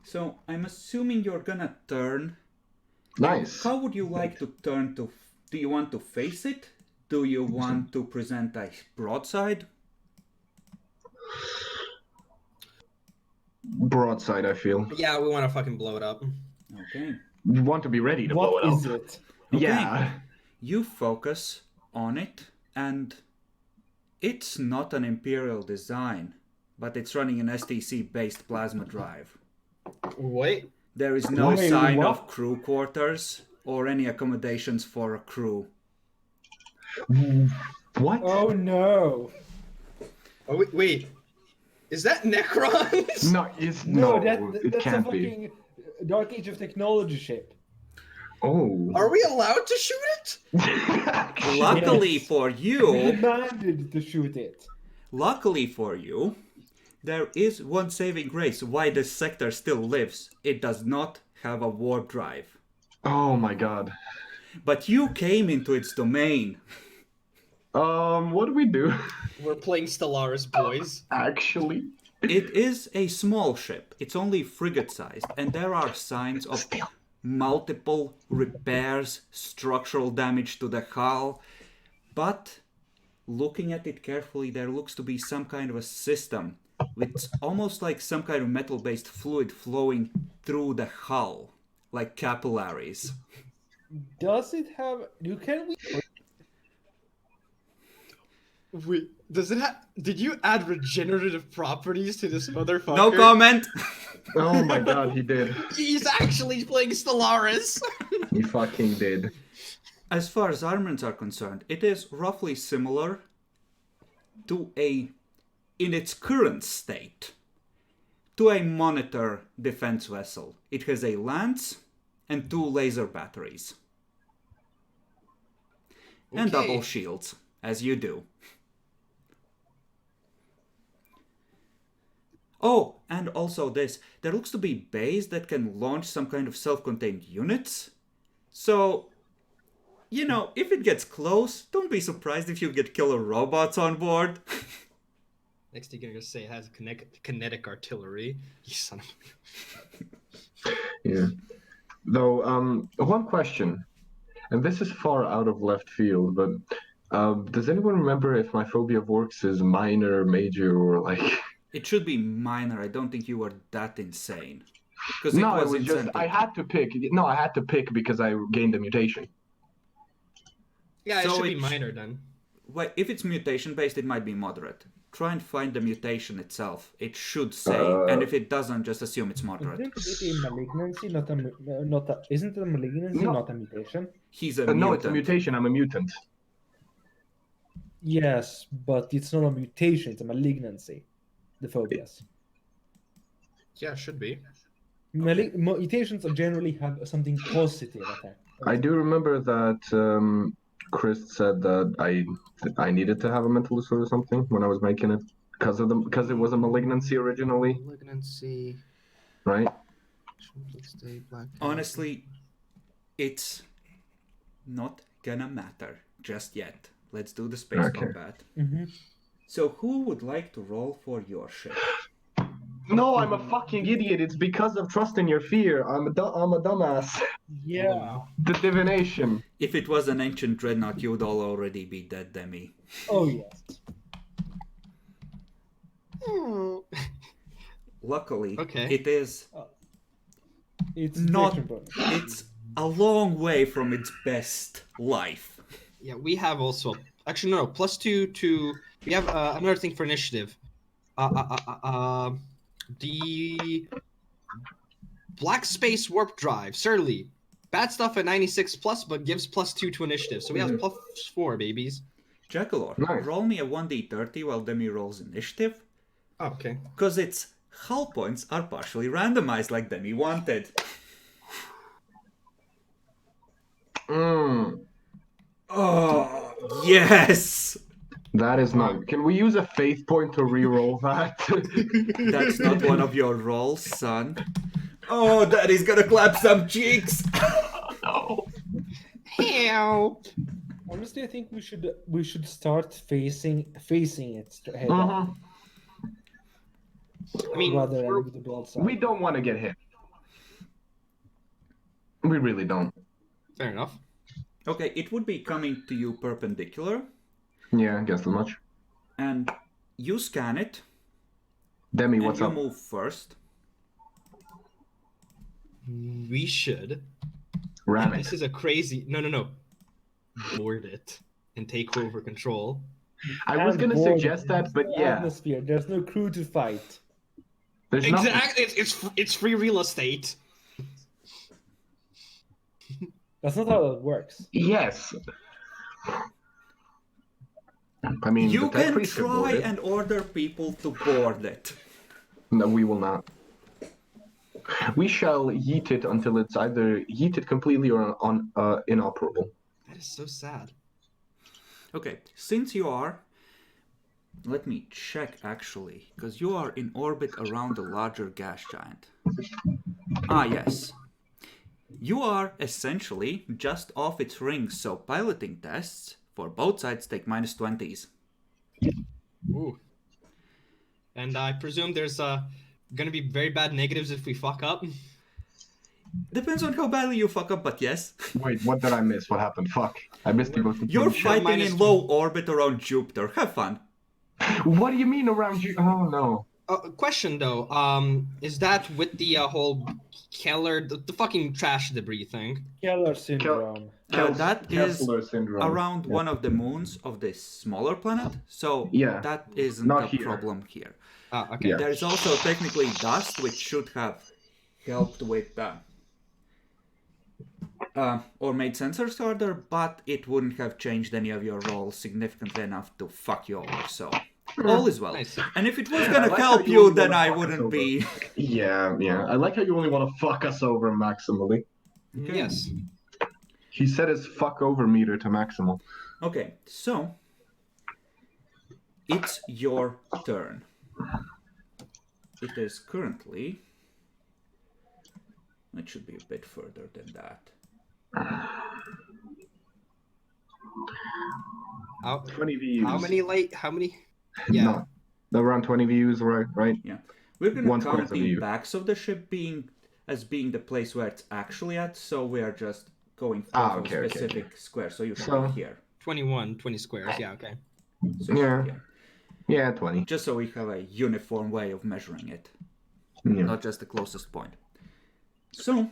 So I'm assuming you're gonna turn. Nice. How would you like to turn to? Do you want to face it? Do you want to present a broadside? Broadside, I feel. Yeah, we want to fucking blow it up. Okay. You want to be ready to blow What it is up. it? Yeah. You focus on it, and it's not an Imperial design, but it's running an STC-based plasma drive. Wait. There is no Wait, sign what? of crew quarters or any accommodations for a crew. What? Oh no! Oh, wait. Is that Necrons? No, it's No, no. that, It that's a can't be. fucking Dark Age of Technology ship. Oh. Are we allowed to shoot it? Luckily Yes. for We you, demanded to shoot it. luckily for you, there is one saving grace why this sector still lives. It does not have a warp drive. Oh my god. But you came into its domain. What do we do? We're playing Stellaris, boys. Actually. It is a small ship. It's only frigate-sized, and there are signs of multiple repairs, structural damage to the hull. But looking at it carefully, there looks to be some kind of a system with almost like some kind of metal-based fluid flowing through the hull, like capillaries. Does it have? Can we? Wait, does it have? Did you add regenerative properties to this motherfucker? No comment! Oh my god, he did. He's actually playing Stellaris. He fucking did. As far as armaments are concerned, it is roughly similar to in its current state, to a monitor defense vessel. It has a lance and 2 laser batteries. And Okay. double shields, as you do. Oh, and also this. There looks to be bays that can launch some kind of self-contained units. So, you know, if it gets close, don't be surprised if you get killer robots on board. Next, you're gonna say it has kinetic artillery. You son of. Yeah. Though, one question, and this is far out of left field, but does anyone remember if my phobia of orcs is minor, major, or like? It should be minor. I don't think you were that insane. Because No, it it was was just incentive. I had to pick. No, I had to pick because I gained a mutation. Yeah, it So should be it- minor then. Well, if it's mutation based, it might be moderate. Try and find the mutation itself. It should say, and if it doesn't, just assume it's moderate. Isn't it a malignancy, not a? Isn't it a malignancy, No. not a mutation? He's a No, mutant. it's a mutation. I'm a mutant. Yes, but it's not a mutation; it's a malignancy. The phobias. Yeah, should be. Mutations generally have something positive attack. I do remember that Chris said that I needed to have a mental disorder or something when I was making it because it was a malignancy originally, Malignancy. right? Honestly, it's not gonna matter just yet. Let's do the space Okay. combat. Mm-hmm. So who would like to roll for your ship? No, I'm a fucking idiot. It's because of trust in your fear. I'm a dumbass. Yeah. The divination. If it was an ancient dreadnought, you'd all already be dead, Demi. Oh yes. Luckily, Okay. it is It's not. detection bonus. It's a long way from its best life. Yeah, we have also actually no +2 to. We have another thing for initiative. The Black Space Warp Drive, Surly. Bad stuff at 96 plus, but gives +2 to initiative. So we have +4 babies. Jackalor, Nice. roll me a 1d30 while Demi rolls initiative. Oh, okay. Because its hull points are partially randomized like Demi wanted. Mm, Oh, yes! that is not. Can we use a faith point to re-roll that? That's not one of your rolls, son. Oh, Daddy's gonna clap some cheeks! No. Help! Honestly, I think we should start facing it head Mhm. on I mean, rather than with the build side. We don't want to get hit. We really don't. fair enough. Okay, it would be coming to you perpendicular, Yeah, I guess as much. and you scan it, Demi, and what's you up? move first. We should. Ram This it. is a crazy. No. Board it and take over control. I was And gonna board suggest that, the but yeah, atmosphere. There's no crew to fight. there's nothing. Exactly. It's free real estate. That's not how that works. Yes. I mean, You the tech can priest could board try it. and order people to board it. No, we will not. We shall yeet it until it's either yeeted completely or inoperable. That is so sad. Okay, since you are... Let me check, actually, because you are in orbit around the larger gas giant. Ah, yes. You are essentially just off its rings, so piloting tests for both sides take -20s. Ooh. And I presume there's gonna be very bad negatives if we fuck up. Depends on how badly you fuck up, but yes. Wait, what did I miss? What happened? Fuck. I missed the most You're important shit. fighting in low orbit around Jupiter. Have fun. What do you mean around you? Oh no. Question though, is that with the whole Keller, the fucking trash debris thing? Keller syndrome. That is Kessler syndrome. around one of the moons of this smaller planet, so Yeah, that isn't not a here. problem here. Ah, okay. Yeah. There's also technically dust, which should have helped with or made sensors harder, but it wouldn't have changed any of your rolls significantly enough to fuck you over, so all is well. Nice. And if it was I gonna like help how you you, only then wanna I fuck us wouldn't over. be... Yeah. I like how you only want to fuck us over maximally. Okay. Yes. He set his fuck over meter to maximal. Okay, so it's your turn. It is currently... It should be a bit further than that. How, 20 views. how many? Yeah. No, around 20 views, right? Yeah. We're gonna One count square the view. backs of the ship being the place where it's actually at, so we are just going for a Okay. specific square. So you should So- be here. 20 squares. Yeah. Okay. So you should be Yeah. here. Yeah, 20. Just so we have a uniform way of measuring it, Yeah. not just the closest point. So,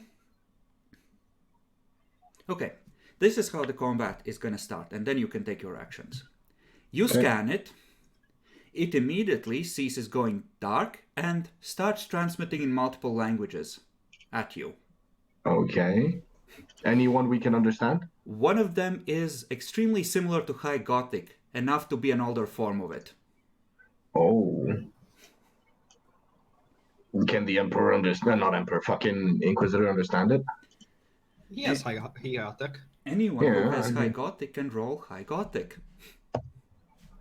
okay, this is how the combat is gonna start, and then you can take your actions. You scan it. It immediately ceases going dark and starts transmitting in multiple languages at you. Okay. Anyone we can understand? One of them is extremely similar to High Gothic, enough to be an older form of it. Oh. Can the Emperor understand? Not Emperor, fucking Inquisitor understand it? He has high Gothic. Anyone who Yeah, has I High mean- Gothic can roll High Gothic.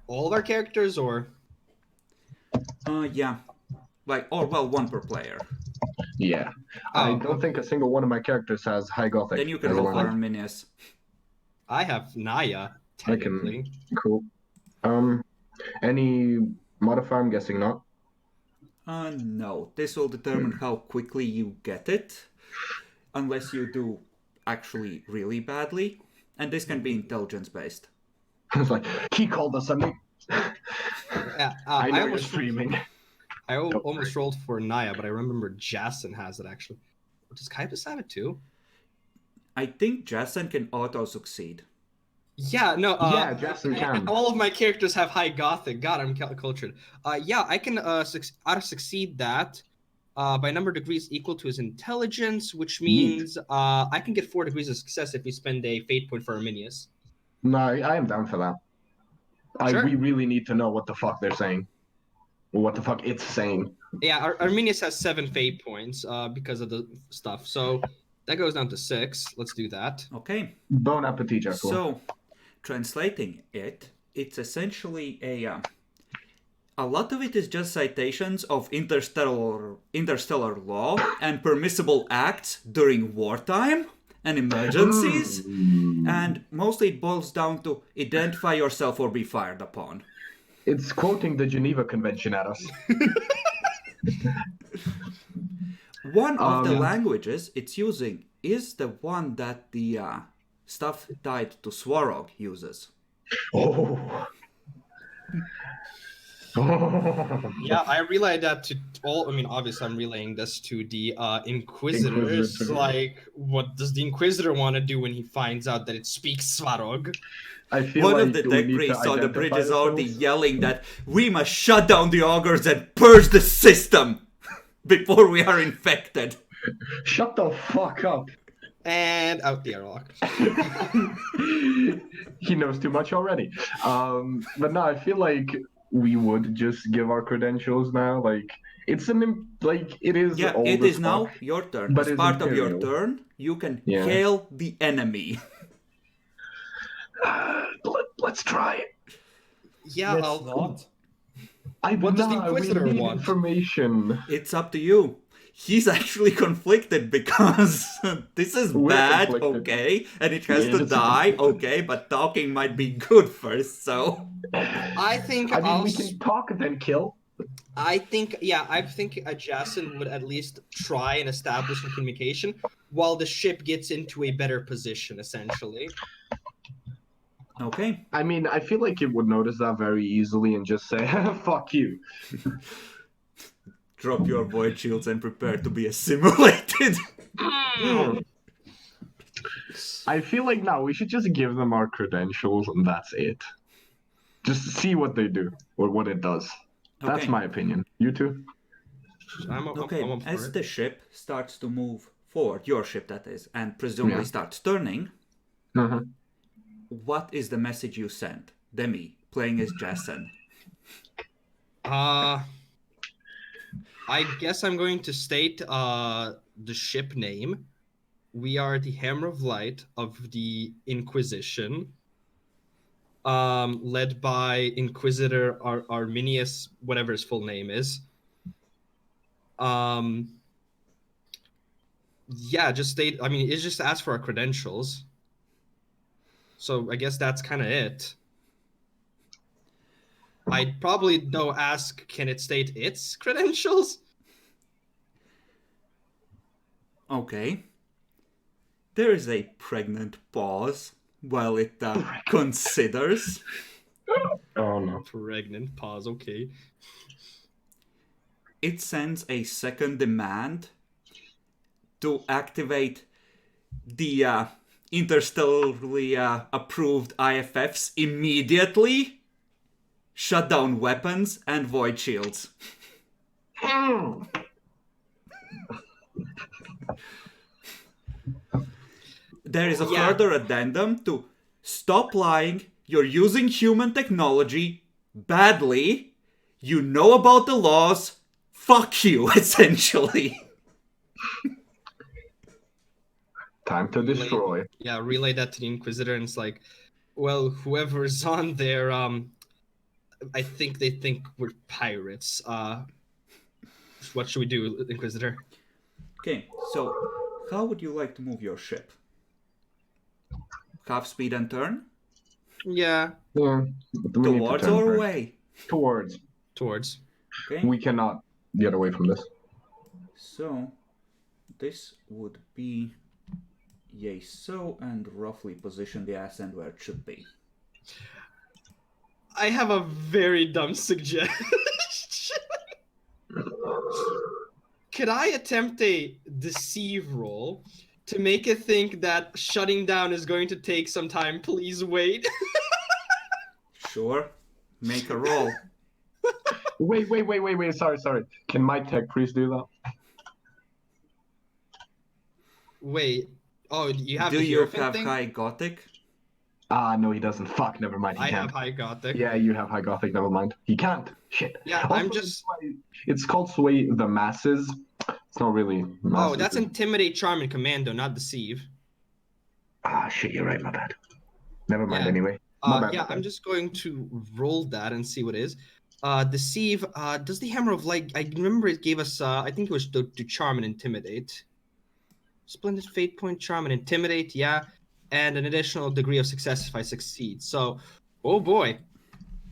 All of our characters, or Yeah. One per player. Yeah. Oh, I don't okay. think a single one of my characters has High Gothic. Then you can as a roll for language. Arminius. I have Naya technically. Cool. Any modifier? I'm guessing not. No. This will determine how quickly you get it. Unless you do actually really badly. And this can be intelligence based. It's like, he called us a name. Yeah, I know you're almost streaming. almost rolled for Naya, but I remember Jason has it actually. Does Kaipas have it too? I think Jason can auto succeed. Yeah, no. Yeah, Jason can. All of my characters have high Gothic. God, I'm cultured. Yeah, I can auto succeed that by number of degrees equal to his intelligence, which means I can get 4 degrees of success if we spend a fate point for Arminius. No, I am down for that. Sure. We really need to know what the fuck they're saying. Or what the fuck it's saying. Yeah, Arminius has 7 fate points because of the stuff. So that goes down to 6. Let's do that. Okay. Bon appetit, Jackal. So, translating it, it's essentially a lot of it is just citations of interstellar law and permissible acts during wartime and emergencies, and mostly it boils down to identify yourself or be fired upon. It's quoting the Geneva Convention at us. One of the languages it's using is the one that the stuff tied to Swarog uses. Oh. Yeah, I relayed that to all. I mean, obviously, I'm relaying this to the Inquisitors. Inquisitor. Like, what does the Inquisitor want to do when he finds out that it speaks Svarog? I feel One like of the we deck need to priests on the identify bridge is already ourselves. yelling that we must shut down the augurs and purge the system before we are infected. Shut the fuck up. And out the airlock. He knows too much already. But no, I feel like we would just give our credentials now. Like it is. Yeah, old it as is now fuck, your turn. but As it's part of your imperial. turn, you can Yeah. hail the enemy. Let's try it. Yeah, Let's I'll. not. What does the Inquisitor we need want? information. It's up to you. He's actually conflicted because this is We're bad, conflicted. okay, and it has Yeah, to it's die, conflicted. okay, but talking might be good first, so... I think I mean, I'll. we can talk then kill. I think Jason would at least try and establish some communication while the ship gets into a better position, essentially. Okay. I mean, I feel like it would notice that very easily and just say, "Fuck you." Drop your void shields and prepare to be assimilated. I feel like now we should just give them our credentials and that's it. Just see what they do or what it does. That's Okay. my opinion. You too? Okay, I'm up for as it. the ship starts to move forward, your ship that is, and presumably Yeah. starts turning, Uh-huh. what is the message you send? Demi, playing as Jason. I guess I'm going to state the ship name. We are the Hammer of Light of the Inquisition, led by Inquisitor Arminius, whatever his full name is. Yeah, just state. I mean, it just asks for our credentials. So I guess that's kind of it. I'd probably though ask, can it state its credentials? Okay. There is a pregnant pause while it considers. Oh no. Pregnant pause. Okay. It sends a second demand to activate the interstellarly approved IFFs immediately. Shut down weapons and void shields. There is a Yeah. further addendum to stop lying, You're using human technology badly. You know about the laws. Fuck you, essentially. Time to destroy. Yeah, relay that to the Inquisitor, and it's like, well, whoever's on there, I think they think we're pirates. What should we do, Inquisitor? Okay, so how would you like to move your ship? Half speed and turn? Yeah, Yeah. We need to Towards turn or first. away? Towards. towards. Okay, We cannot get away from this. so this would be yay so, and roughly position the ascent where it should be. I have a very dumb suggestion. Could I attempt a deceive roll to make it think that shutting down is going to take some time? Please wait. Sure, make a roll. Wait. Sorry. Can my tech priest do that? Wait. Oh, you have Do the you Hierophant have thing? high Gothic? No, he doesn't. Fuck, never mind. He I can't. have High Gothic. Yeah, you have high gothic. Never mind. He can't. Shit. Yeah, Also, I'm just. It's called sway the masses. It's not really. Masses. Oh, that's Intimidate, Charm, and Commando, not Deceive. Ah, shit. You're right. My bad. Never mind. Yeah. Anyway. My bad, Yeah, my bad. I'm just going to roll that and see what it is. Deceive. Does the Hammer of Light? I remember it gave us. I think it was to Charm and Intimidate. Splendid Fate Point, Charm, and Intimidate. Yeah, and an additional degree of success if I succeed. So, oh boy,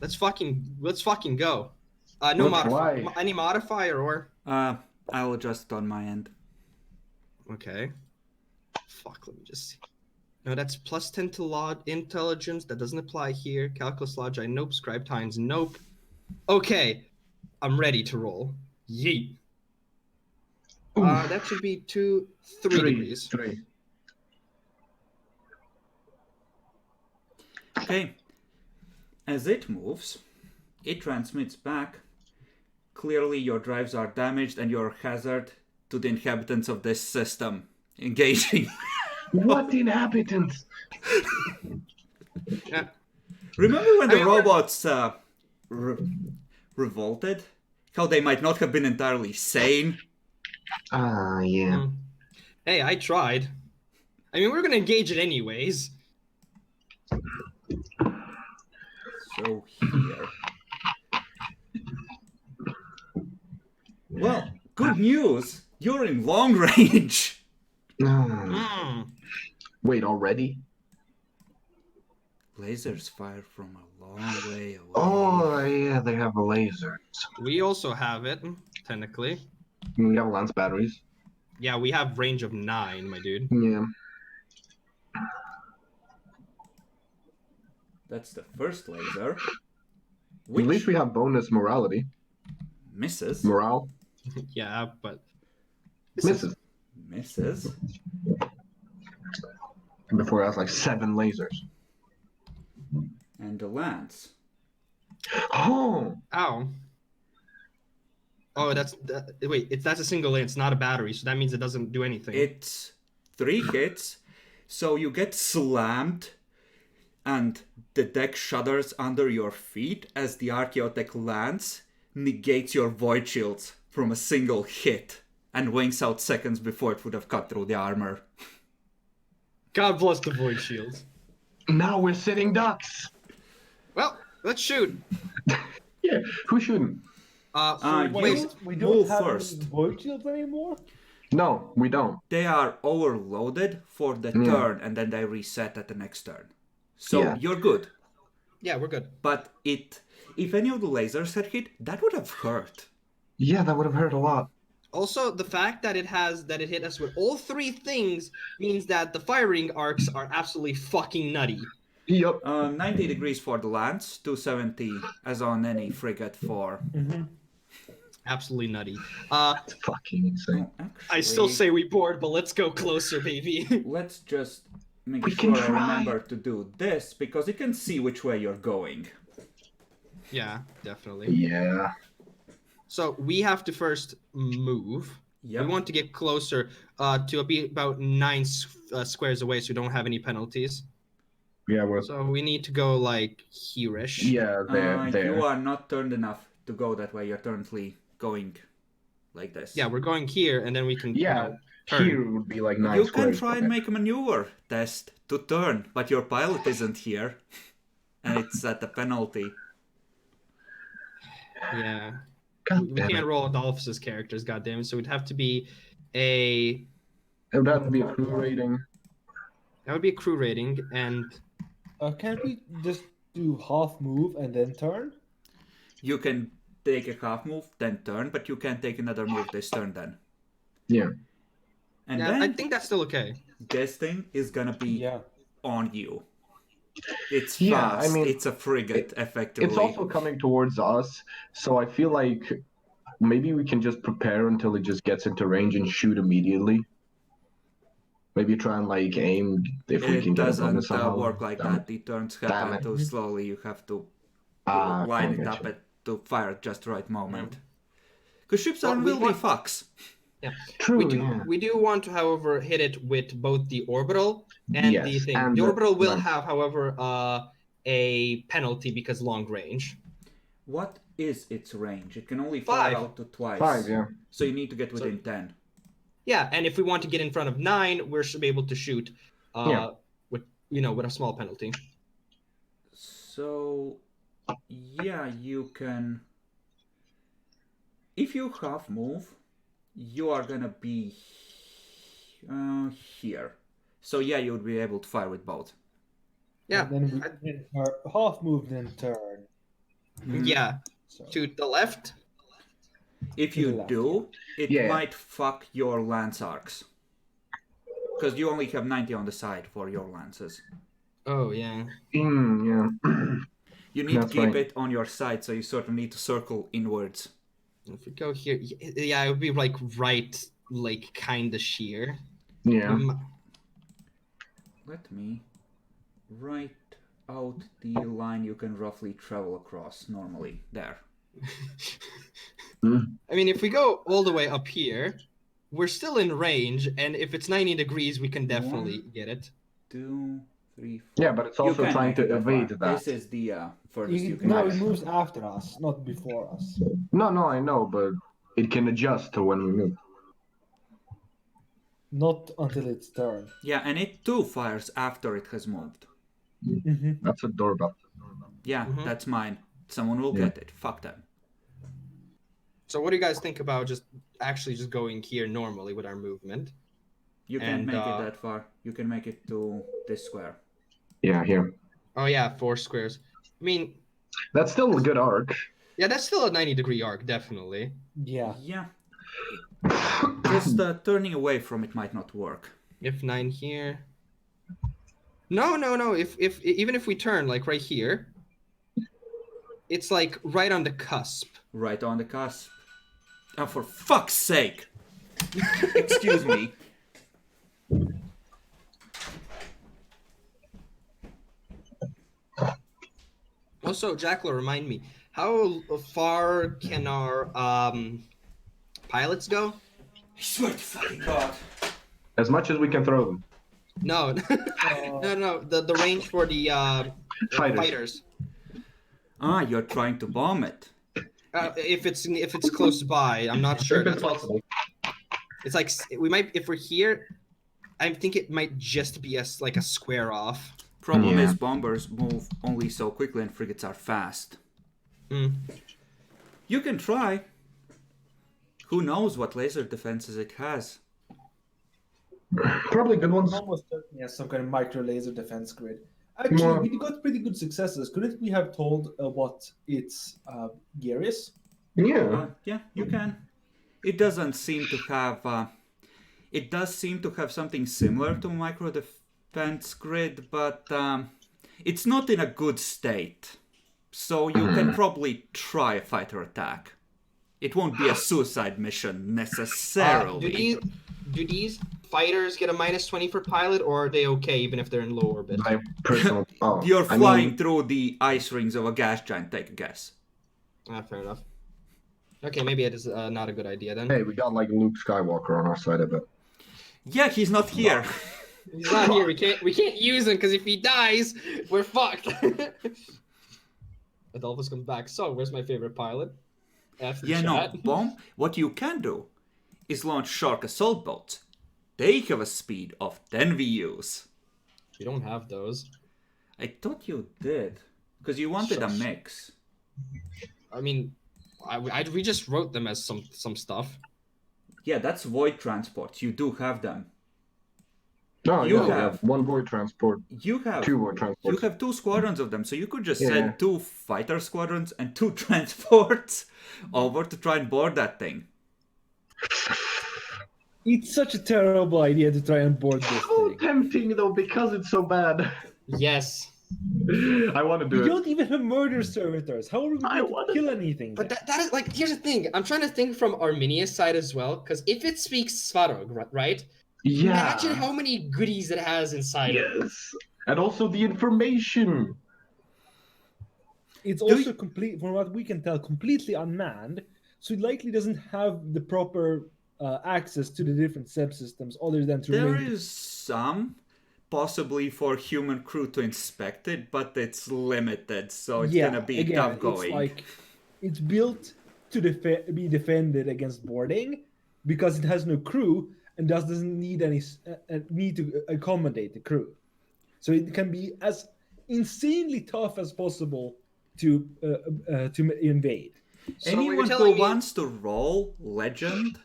let's fucking go. No Let's modifier. fly. Any modifier or? I'll adjust on my end. Okay. Fuck. Let me just see. No, that's plus 10 to intelligence. That doesn't apply here. Calculus Logi, nope. Scribe Tines, nope. Okay. I'm ready to roll. Yeet. That should be 3 degrees. 3. Okay. As it moves, it transmits back. Clearly your drives are damaged and you're a hazard to the inhabitants of this system. Engaging. What inhabitants? Yeah. Remember when the I mean, robots revolted? How they might not have been entirely sane? Ah, yeah. Hey, I tried. I mean, we're gonna engage it anyways. So here. Well, good news. You're in long range. Mm. Wait, already? Lasers fire from a long way away. Oh, yeah, they have lasers. We also have it, technically. We have lance batteries. Yeah, we have range of 9, my dude. Yeah. That's the first laser. At Which least we have bonus morality. misses. Morale. Yeah, but Misses. Misses. Before I was like 7 lasers. And the lance. Oh! ow. Oh, that's a single lance, not a battery, so that means it doesn't do anything. It's 3 hits, so you get slammed, and the deck shudders under your feet as the Archaeotech lance negates your void shields from a single hit and winks out seconds before it would have cut through the armor. God bless the void shields. Now we're sitting ducks! Well, let's shoot. Yeah, who shouldn't? Wait, We Move don't have first. any void shields anymore? No, we don't. They are overloaded for the turn, and then they reset at the next turn. So Yeah. you're good. yeah, we're good. But if any of the lasers had hit, that would have hurt. Yeah, that would have hurt a lot. Also, the fact that it hit us with all 3 things means that the firing arcs are absolutely fucking nutty. Yup. 90 degrees for the lance, 270 as on any frigate for... Absolutely nutty. That's fucking insane. Oh, I still actually, say we board, but let's go closer, baby. let's just make We sure can I try. remember to do this, because you can see which way you're going. Yeah, definitely. Yeah. So we have to first move. Yep. We want to get closer to be about 9 squares away so we don't have any penalties. Yeah, we're So we need to go like here-ish. yeah there. You are not turned enough to go that way. You're currently going like this. Yeah, we're going here, and then we can Yeah, turn. here would be like 9 You can squares. try and make a maneuver test to turn, but your pilot isn't here, and it's at the penalty. Yeah. God We damn can't it. roll Adolphus's characters, goddammit. So it'd have to be a. It would have to be a crew rating. That would be a crew rating, and Can't we just do half move and then turn? You can take a half move, then turn, but you can't take another move this turn then. Yeah. And yeah, then I think that's still okay. this thing is gonna be Yeah. on you. It's Yeah, fast. I mean, it's a frigate, effectively. It's also coming towards us, so I feel like maybe we can just prepare until it just gets into range and shoot immediately. Maybe try and like aim if we can It get a bonus doesn't somehow. work like Damn that. The turns happen it. too slowly. You have to Ah, line okay, it up gotcha. to fire at just the right moment. Because ships Well, are we really want- fucks. True, We do, yeah. we do want to, however, hit it with both the orbital and the Yes, thing. and The the- orbital will right. have, however, a penalty because long range. What is its range? It can only fire 5. out to twice. 5, yeah. So you need to get within 10. Yeah, and if we want to get in front of 9, we should be able to shoot Yeah. with with a small penalty. So, yeah, you can. If you half move, you are gonna be here. So, yeah, you would be able to fire with both. Yeah, And then we can half move, then turn. yeah. So To the left. If To you the left, do, it Yeah. might fuck your lance arcs. Because you only have 90 on the side for your lances. Oh yeah. Yeah. You need That's to keep right. it on your side, so you sort of need to circle inwards. If we go here, yeah, it would be like right, like kind of sheer. Yeah. Let me write out the line you can roughly travel across normally. There. I mean, if we go all the way up here, we're still in range, and if it's 90 degrees, we can definitely get it. 2, 3, 4. Yeah, but it's You also can trying make to it that evade far. that. This is the furthest you can no, make. it moves after us, not before us. No, I know, but it can adjust to when we move. Not until its turn. Yeah, and it too fires after it has moved. Mm-hmm. That's a doorbell. Yeah, Mhm. that's mine. Someone will Yeah. get it. Fuck them. So, what do you guys think about just actually just going here normally with our movement? You can't And, make it that far. You can make it to this square. Yeah, here. Oh yeah, 4 squares. I mean, That's still a good arc. yeah, that's still a 90-degree arc, definitely. Yeah. Yeah. Just turning away from it might not work. If 9 here. No. If even if we turn like right here, it's like right on the cusp. Right on the cusp. Oh, for fuck's sake! Excuse me. Also, Jackal, remind me, how far can our pilots go? I swear to fucking God. As much as we can throw them. No, no. The range for the Fighters. fighters. Ah, you're trying to bomb it. If it's close by, I'm not sure. If it's That's why possible. it's like we might, if we're here, I think it might just be like a square off. Problem Yeah. is, bombers move only so quickly and frigates are fast. Mm. You can try. Who knows what laser defenses it has? Probably good ones. Almost certainly has some kind of micro laser defense grid. Actually, we got pretty good successes. Couldn't we have told what its gear is? Yeah. Yeah, you can. It doesn't seem to have. It does seem to have something similar to micro defense grid, but it's not in a good state. So you can probably try a fighter attack. It won't be a suicide mission necessarily. Do these fighters get a -20 for pilot, or are they okay even if they're in low orbit? My personal. Oh, You're I flying mean, through the ice rings of a gas giant. Take a guess. Fair enough. Okay, maybe it is not a good idea then. hey, we got like Luke Skywalker on our side of it. Yeah, he's not here. He's not here. We can't use him because if he dies, we're fucked. Adolphus comes back. So, where's my favorite pilot? F in Yeah, chat. no, Bomb, what you can do is launch Shark assault boats. They have a speed of 10 VUs. We don't have those. I thought you did, because you wanted a Shush. mix. I mean, we just wrote them as some stuff. Yeah, that's void transports. You do have them. Oh, You yeah, we have- have one void transport, You have 2 void transports. You have 2 squadrons of them, so you could just Yeah. send 2 fighter squadrons and 2 transports over to try and board that thing. It's such a terrible idea to try and board this So thing. tempting though because it's so bad. Yes. I want to do We it. don't even have murder servitors. How are we I going wanna- to kill anything? But then? that is like, here's the thing. I'm trying to think from Arminia's side as well, because if it speaks Svarog, right? Yeah. Imagine how many goodies it has inside it. Yes. And also the information. It's Do also you- complete, from what we can tell, completely unmanned. So it likely doesn't have the proper access to the different subsystems, other than to There remain. is some, possibly for human crew to inspect it, but it's limited, so it's gonna be again, tough going. It's like it's built to be defended against boarding because it has no crew and thus doesn't need any need to accommodate the crew. So it can be as insanely tough as possible to invade. So what you're Anyone telling who me- wants to roll Legend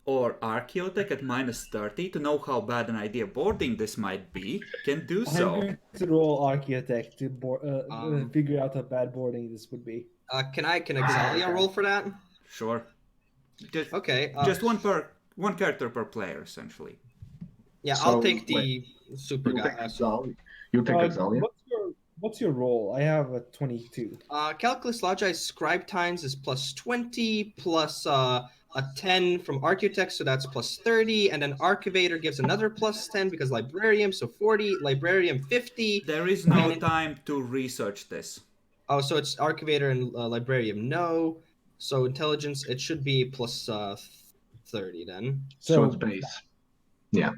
or Archaeotech at -30 to know how bad an idea boarding this might be, can do I'm so. going to roll Archaeotech to figure out how bad boarding this would be. Can Exalia roll for that? Sure. Just, Okay. just one character per player, essentially. Yeah, So, I'll take the super You guy. take Exalia. You take Exalia. What's your roll? I have a 22. Calculus Logi Scribe Times is plus 20, plus a 10 from Architect, so that's plus 30, and then Archivator gives another plus 10 because Librarium, so 40, Librarium 50. There is no And- time to research this. Oh, so it's Archivator and Librarium, no. So Intelligence, it should be plus 30 then. So it's base. Yeah.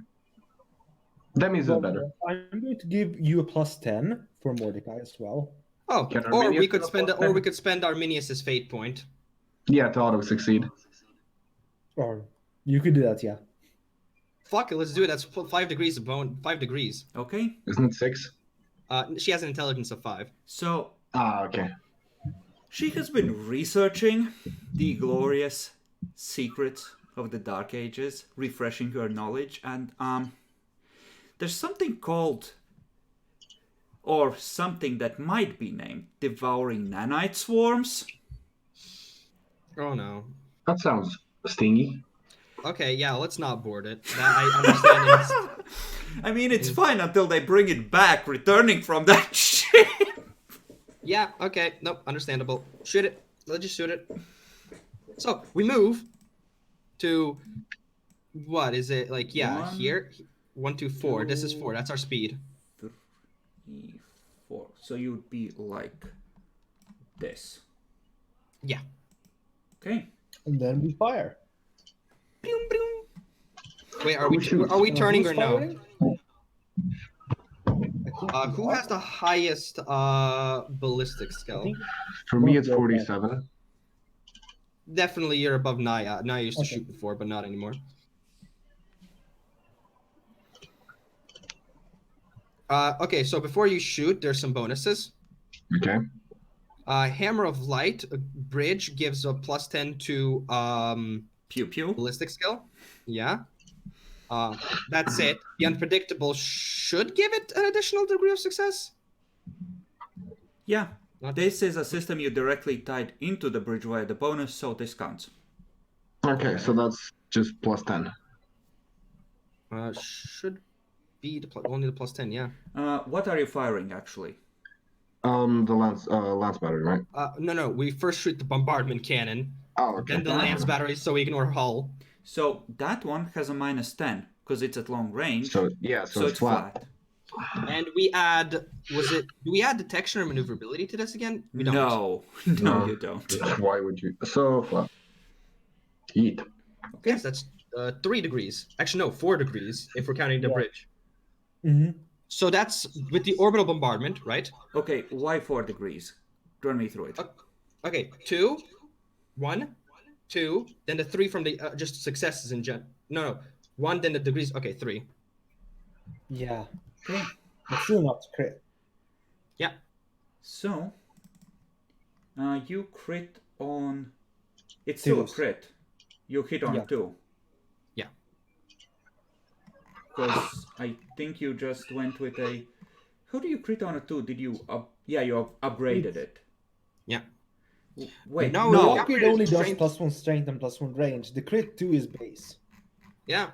Demis is better. I'm going to give you a plus 10 for Mordecai as well. Oh, Can or we Arminius could get a spend plus or 10? we could spend Arminius's fate point. Yeah, to auto succeed. Or you could do that, yeah. Fuck it, let's do it. That's 5 degrees of bone. 5 degrees. Okay? Isn't it 6? She has an intelligence of 5. So, Ah, okay. she has been researching the glorious secrets of the Dark Ages, refreshing her knowledge, and there's something called, or something that might be named, devouring nanite swarms. Oh no. That sounds stingy. Okay, yeah, let's not board it. That, I understand. I mean, it's fine until they bring it back, returning from that shit. Yeah, okay, nope, understandable. Shoot it. Let's just shoot it. So we move to what is it like? Yeah, One, here. 1, 2, 4. This is 4. That's our speed. 3, 4. So you'd be like this. Yeah. Okay. And then we fire. Boom, boom. Wait, Who shoots? are we turning Who's or no? firing? Who has the highest ballistic I skill? think For me, Well, it's well, 47. Definitely you're above Naya. Naya used to Okay. shoot before, but not anymore. Okay, so before you shoot, there's some bonuses. Okay. Hammer of Light Bridge gives a plus 10 to Pew pew. ballistic skill. Yeah. That's it. The Unpredictable should give it an additional degree of success. Yeah. Not- This is a system you directly tied into the bridge via the bonus, so this counts. Okay, so that's just plus 10. Should be only the plus 10, yeah. What are you firing, actually? The lance battery, right? No, we first shoot the bombardment cannon, Oh, okay. then the lance battery so we ignore hull. So that one has a -10, because it's at long range, So yeah, so, it's flat. And we add, do we add detection or maneuverability to this again? We don't. No, no, you don't. Why would you? So flat. Eat. Yes, that's 3 degrees. Actually, no, 4 degrees if we're counting the Yeah. bridge. Hmm. So that's with the orbital bombardment, right? Okay, why 4 degrees? Run me through it. Okay, 2, 1, 2, then the 3 from the just successes in gen. No, 1, then the degrees. Okay, 3. Yeah, Okay, but still not crit. Yeah. so you crit on. It's still a Twos. crit. You hit on Yeah. 2. Yeah. Because I think you just went with a. How do you crit on a 2? Did you Yeah, you upgraded it. Yeah. Wait, No, The you no. rocket upgraded only does strength. +1 strength and +1 range. The crit 2 is base. Yeah.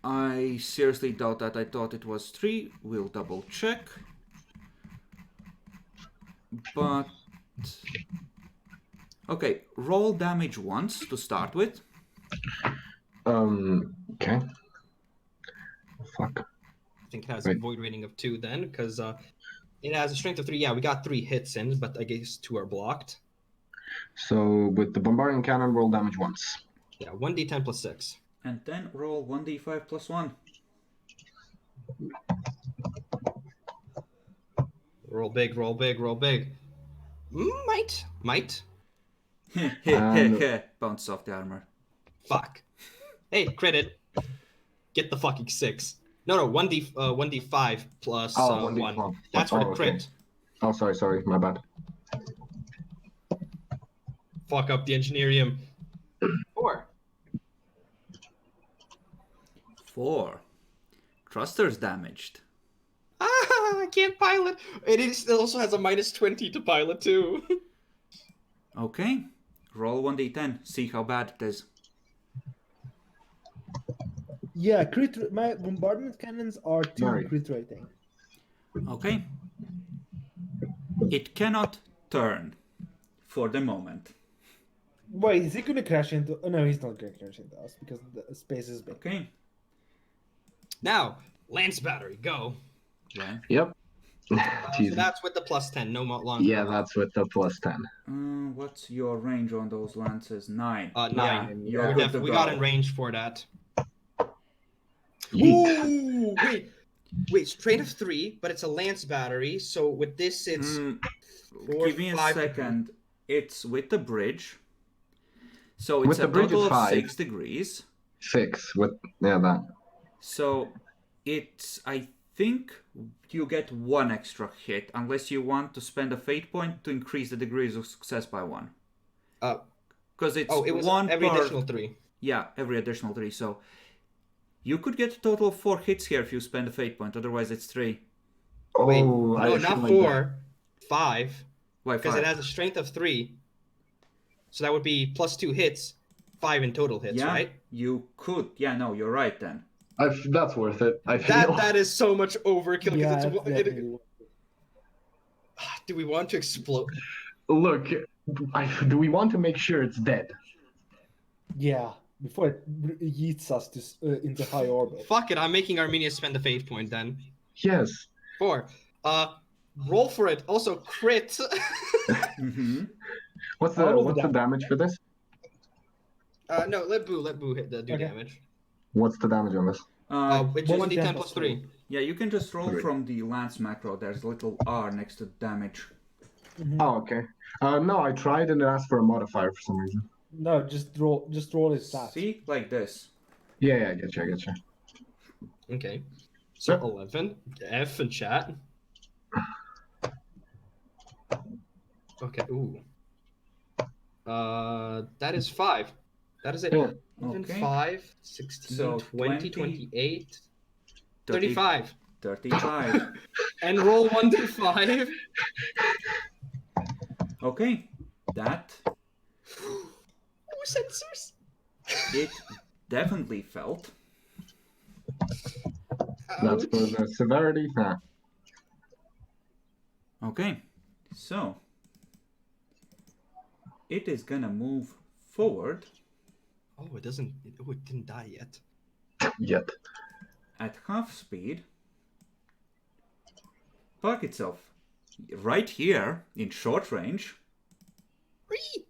I seriously doubt that. I thought it was 3. We'll double check. But okay, roll damage once to start with. Okay. Fuck. I think it has Right. a void rating of 2 then, because it has a strength of 3. Yeah, we got 3 hits in, but I guess 2 are blocked. So with the bombarding cannon, roll damage once. Yeah, 1d10 plus 6. And then roll 1d5 plus 1. Roll big, roll big, roll big. Might. And Bounce off the armor. Fuck. Hey, credit. Get the fucking 6. No, 1d5 plus 1d5. 1. That's for the okay. crit. Oh, sorry, my bad. Fuck up the engineerium. 4. 4. Thruster's damaged. I can't pilot. It also has a minus 20 to pilot too. Okay. Roll 1d10. See how bad it is. Yeah, my bombardment cannons are 2 Right. crit rating. Okay. It cannot turn for the moment. Wait, is he gonna crash into? Oh no, he's not gonna crash into us because the space is big. Okay. Now, Lance Battery, go. Right. Yep. So Jeez. that's with the plus 10, no longer. Yeah, that's with the plus 10. What's your range on those lances? 9. 9. Yeah, you're good to We go. got in range for that. Yeet. Ooh, wait, straight of 3, but it's a Lance Battery. So with this, it's 4, Give me a 5 second. It's with the bridge. So it's With a the bridge, total it's of 5. 6 degrees. 6 with that. So it's, I think you get 1 extra hit unless you want to spend a fate point to increase the degrees of success by 1. Because it's it was 1 every per... additional 3. Yeah, every additional 3. So you could get a total of 4 hits here if you spend a fate point. Otherwise it's 3. Wait, Oh, no, I not feel like 4, 5. Why Because 5? it has a strength of 3. So that would be plus 2 hits, 5 in total hits, Yeah, right? you could. Yeah, no, you're right then. that's worth it. I feel. That is so much overkill. Yeah, Because that's definitely. do we want to explode? Look, do we want to make sure it's dead? Yeah, before it yeets us to into high orbit. Fuck it, I'm making Armenia spend a fate point then. Yes. 4. Roll for it. Also crit. Mm-hmm. What's All the of that. damage for this? No, let Boo hit do Okay. damage. What's the damage on this? It's 1d10 plus 3. Yeah, you can just roll Great. from the lance macro. There's a little R next to damage. Oh, okay. No, I tried and it asked for a modifier for some reason. No, just roll it flat. See? Like this. Yeah, I get you. Okay. So Yep. 11. F in chat. Okay, ooh. That is 5. That is it. Yeah. 11, Okay. 5, 16, So 20, 20, 28, 30, 35. 35. And roll 1d5. Okay. That, Ooh, sensors. it definitely felt. That's for the severity. Nah. Okay. So, it is gonna move forward Oh, it doesn't. Oh, it didn't die yet. Yet. at half speed. Park itself right here in short range. Whee!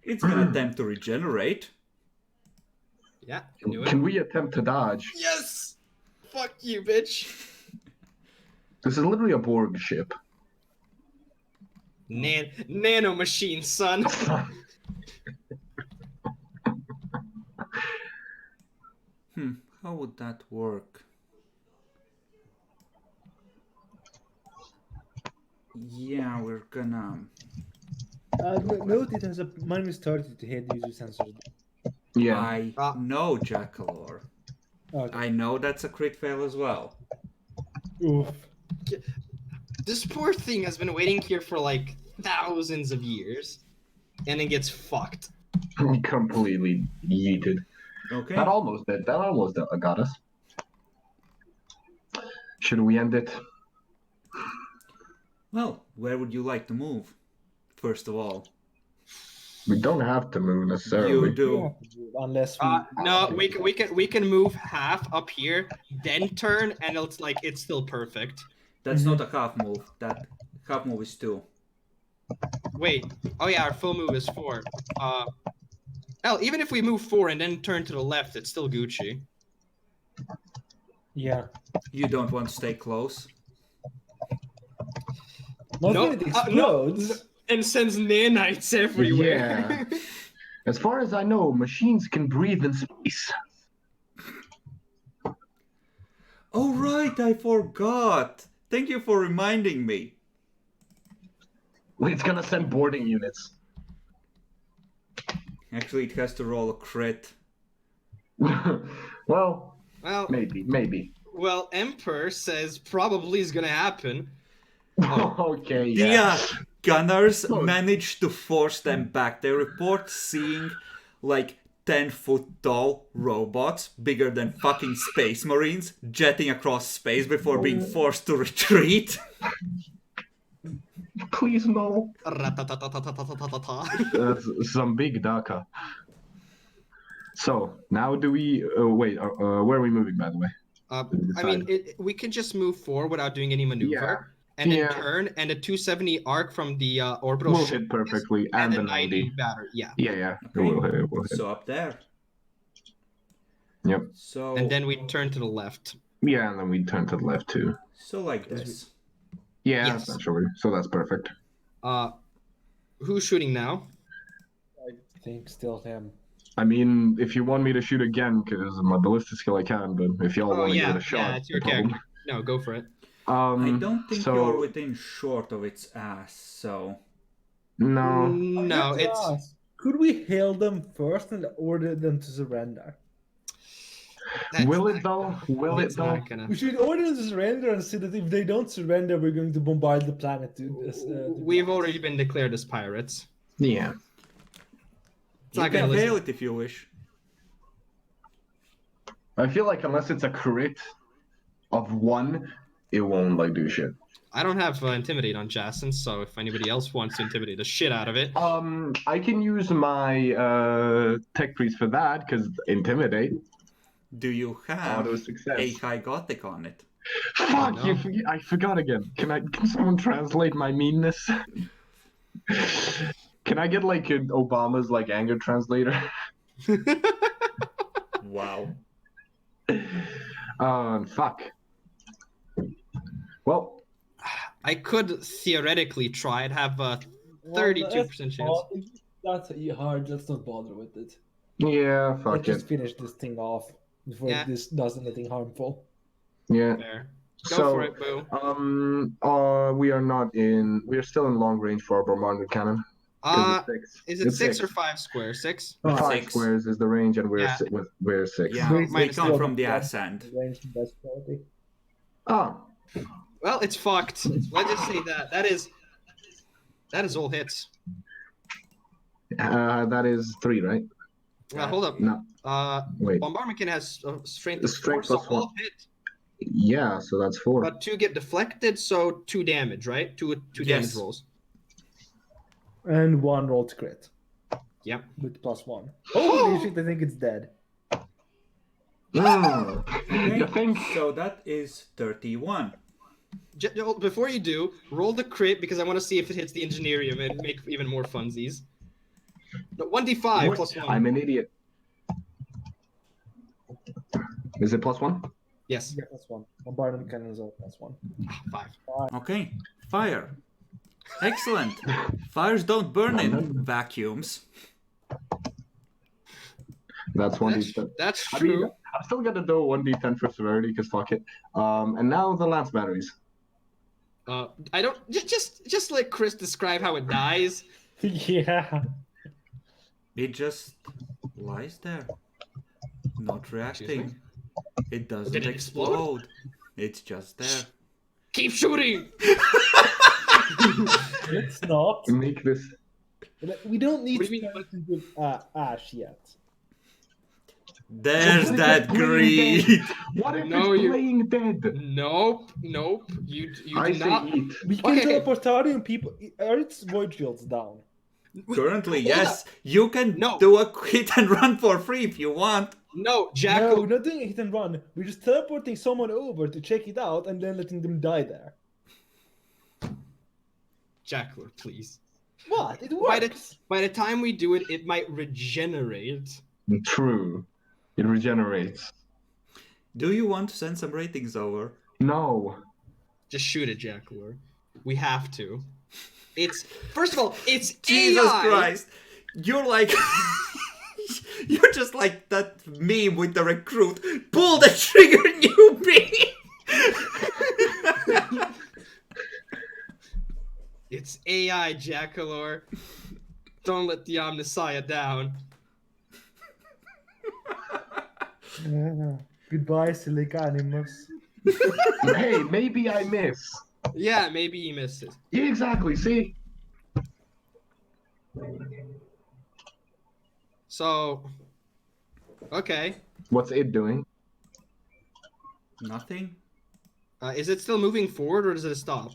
It's gonna attempt to regenerate. Yeah, knew it. Can we attempt to dodge? Yes. Fuck you, bitch. This is literally a Borg ship. Nano machine, son. How would that work? Yeah, we're gonna... Note it has a -30 to hit user sensors. Yeah. I know, Jackalor. Okay. I know that's a crit fail as well. Oof. This poor thing has been waiting here for like thousands of years, and it gets fucked. Completely yeeted. Okay. That almost did. That almost got us. Should we end it? Well, where would you like to move? First of all. We don't have to move necessarily. You do. Unless we. No, we can move half up here, then turn, and it's still perfect. That's not a half move. That half move is 2. Wait. Oh yeah, our full move is 4. Hell, even if we move 4 and then turn to the left, it's still Gucci. Yeah. You don't want to stay close. Not No, when it no. explodes. And sends nanites everywhere. Yeah. As far as I know, machines can breathe in space. Oh right, I forgot. Thank you for reminding me. It's gonna send boarding units. Actually, it has to roll a crit. Well, Well, maybe. well, Emperor says probably is gonna happen. Okay, yeah. Yeah, gunners Oh. managed to force them back. They report seeing like 10-foot tall robots, bigger than fucking space marines, jetting across space before being forced to retreat. Please no. Ratatatatatatatata. That's some big daka. So now do we? Wait. Where are we moving, by the way? I mean, we can just move forward without doing any maneuver, and then Yeah. turn, and a 270 arc from the orbital We'll ship hit perfectly, and the 90. battery. Yeah. Yeah. Okay. We'll hit. So up there. Yep. So And then we turn to the left. Yeah, and then we turn to the left too. so like this. Yeah, Yes. essentially. So that's perfect. Who's shooting now? I think still him. I mean, if you want me to shoot again, because my ballista skill I can, but if y'all want to give it a shot, yeah, it's your no problem. character. No, go for it. I don't think so, you're within short of its ass, so No. No, it's Could we hail them first and order them to surrender? Will it though? Will it it's though? not gonna. We should order them to surrender and say that if they don't surrender, we're going to bombard the planet. We've already been declared as pirates. Yeah. It's you not gonna can listen. fail it if you wish. I feel like unless it's a crit of 1, it won't like do shit. I don't have intimidate on Jason, so if anybody else wants to intimidate the shit out of it, I can use my tech priest for that because intimidate. Do you have Auto success. a high gothic on it? Fuck no. you! I forgot again. Can someone translate my meanness? Can I get like an Obama's like anger translator? Wow. Fuck. Well, I could theoretically try. I'd have a 32% chance. That's hard. Let's not bother with it. yeah, Let's fuck just it. finish this thing off before Yeah. this does anything harmful. Yeah. There. Go So, for it, Boo. we are not in. We are still in long range for our bombardment cannon. 'Cause it's 6. Is it It's 6 or 5 squares? 6? 5 6. squares is the range, and we're Yeah. we're 6. Yeah, Wait, they minus come 10. from the ass end. Range and best quality. Oh, Well, it's fucked. Let's just say that. That is all hits. that is 3, right? Hold up. No, wait. Bombardment can has strength The of 4, strength so plus one. all hit. Yeah, so that's 4. But 2 get deflected, so 2 damage, right? 2 Yes. damage rolls. And 1 roll to crit. Yep. With +1. Holy shit, I think it's dead. Okay, You think? so that is 31. Before you do, roll the crit because I want to see if it hits the engineerium and make even more funsies. No, 1d5 What? plus 1. I'm an idiot. Is it +1? Yes. Yeah, that's one. Bombardment cannons are that's one. 5. Okay, fire. Excellent. Fires don't burn in vacuums. That's 1d10. That's I mean, true. I'm still gonna do 1d10 for severity because fuck it. And now the lance batteries. I don't just let Chris describe how it dies. Yeah. It just lies there, not Excuse me? reacting. It doesn't Did it explode? explode. It's just there. Keep shooting. It's not. Make this. We don't need What do to you mean? turn it into ash yet. There's What if that it's playing greed. dead? What if No, it's you- playing dead? Nope. You I do say not. eat. We can Okay. teleport Tarian people. Earth's void shields down. Currently, Hold yes. You can No. do a hit and run for free if you want. No, No, Jackal. we're not doing a hit and run. We're just teleporting someone over to check it out and then letting them die there. Jackal, please. What? It By works. the time we do it, it might regenerate. True. It regenerates. Do you want to send some ratings over? No. Just shoot it, Jackal. We have to. It's first of all, it's Jesus AI. Christ. You're like... You're just like that meme with the recruit. Pull the trigger, newbie! It's AI, Jackalor. Don't let the Omnissiah down. Goodbye, silica animals. Hey, maybe I miss. Yeah, maybe he misses. Yeah, exactly. See? So, okay. What's it doing? Nothing? Is it still moving forward or does it stop?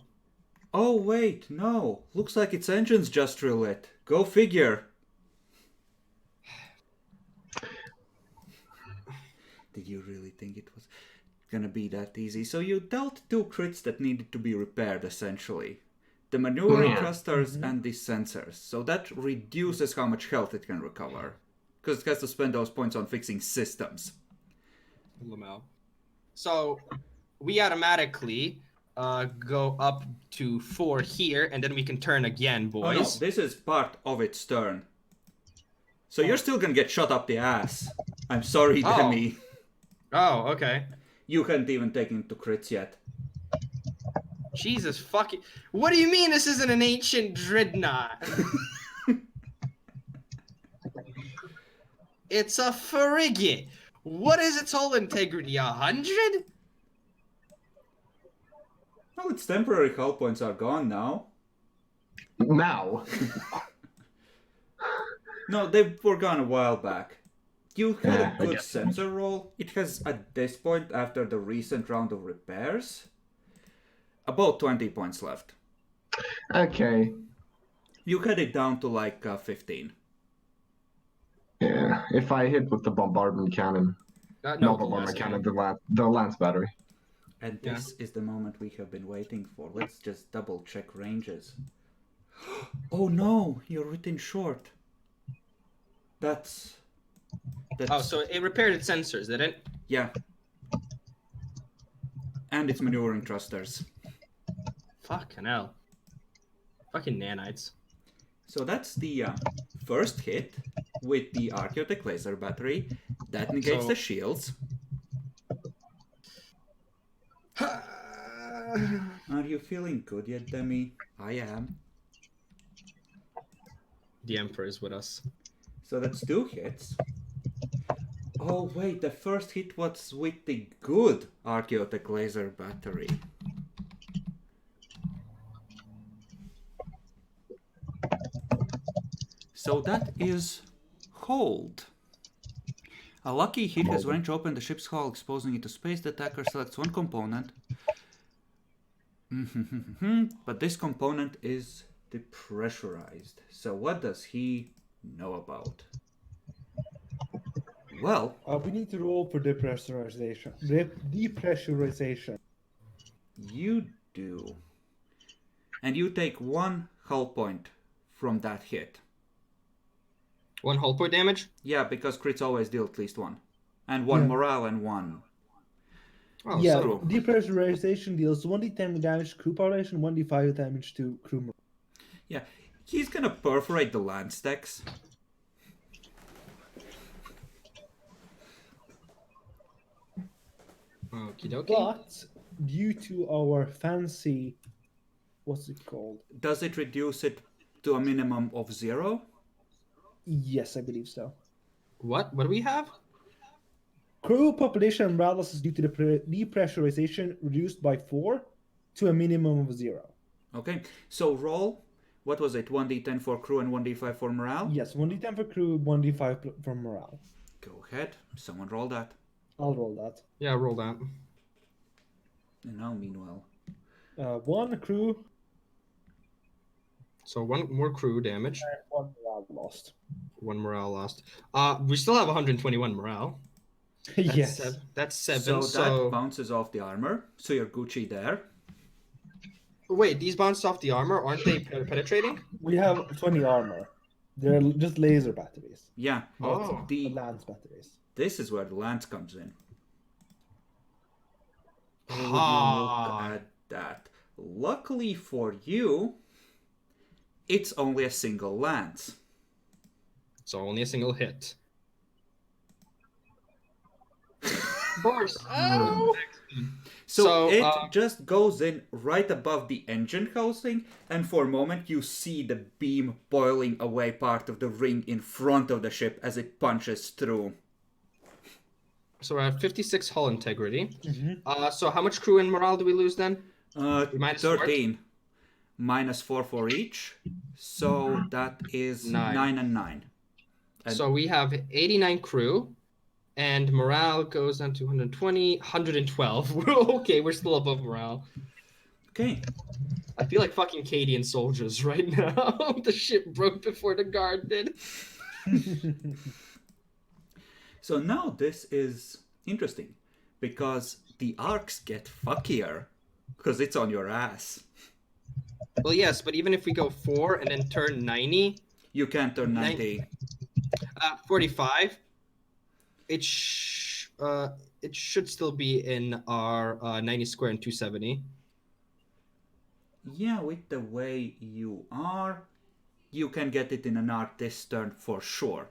Oh, wait, no. Looks like its engine's just relit. Go figure. Did you really think it was gonna be that easy? So you dealt 2 crits that needed to be repaired, essentially. The manuring Yeah. thrusters and the sensors. So that reduces how much health it can recover. Because it has to spend those points on fixing systems. Lamel. So, we automatically go up to 4 here, and then we can turn again, Oh no, boys. this is part of its turn. So you're still gonna get shot up the ass. I'm sorry, Oh. Demi. Oh, okay. You haven't even taken 2 crits yet. Jesus fucking... What do you mean this isn't an ancient dreadnought? It's a frigate. What is its hull integrity? 100? Well, its temporary hull points are gone now. Now. No, they were gone a while back. You had Yeah, a I good guess. sensor roll. It has, at this point, after the recent round of repairs, about 20 points left. Okay. You had it down to like 15. Yeah. If I hit with the bombardment cannon. No, No, the bombardment last cannon. one. The lance battery. And this is the moment we have been waiting for. Let's just double check ranges. Oh no, you're written short. That's... Oh, so it repaired its sensors, did it? Yeah. And its maneuvering thrusters. Fucking hell. Fucking nanites. So that's the first hit with the Archaeotech laser battery. That negates So- the shields. Are you feeling good yet, Demi? I am. The Emperor is with us. So that's 2 hits. Oh wait, the first hit was with the good Archaeotech laser battery. So that is hold. A lucky hit has wrenched open the ship's hull, exposing it to space. The attacker selects one component. But this component is depressurized. So what does he know about? Well, We need to roll for depressurization. Depressurization. you do. And you take 1 hull point from that hit. 1 hull point damage? Yeah, because crits always deal at least 1. And 1 Yeah. morale and 1. Oh, yeah, so depressurization deals 1d10 damage to crew population, 1d5 damage to crew morale. Yeah, he's gonna perforate the land stacks. okie dokie. But due to our fancy, what's it called? Does it reduce it to a minimum of 0? Yes, I believe so. What do we have? Crew population and morale loss is due to the depressurization reduced by 4 to a minimum of 0. Okay, so roll. What was it? 1d10 for crew and 1d5 for morale? Yes, 1d10 for crew, 1d5 for morale. Go ahead. Someone roll that. I'll roll that. Yeah, roll that. And now, meanwhile. 1 crew So 1 more crew damage, and 1 morale lost. 1 morale lost. We still have 121 morale. That's Yes. That's 7. So So that bounces off the armor. So you're Gucci there. wait, these bounce off the armor, aren't they penetrating? We have 20 armor. They're just laser batteries. Yeah. Oh. Lance batteries. This is where the lance comes in. Ah. Look at that. Luckily for you, it's only a single lance. So only a single hit. Of course. Oh. So it So, just goes in right above the engine housing, and for a moment you see the beam boiling away part of the ring in front of the ship as it punches through. So we're at 56 hull integrity. Mm-hmm. So how much crew and morale do we lose then? Minus 13. Minus 4 for each. So that is 9. 9 and 9. And- So we have 89 crew, and morale goes down to 120, 112. Okay, we're still above morale. Okay. I feel like fucking Cadian soldiers right now. The ship broke before the guard did. So now this is interesting because the arcs get fuckier because it's on your ass. Well, yes, but even if we go 4 and then turn 90, You can't turn 90. 45, it should still be in our 90 square and 270. Yeah, with the way you are, you can get it in an arc this turn for sure.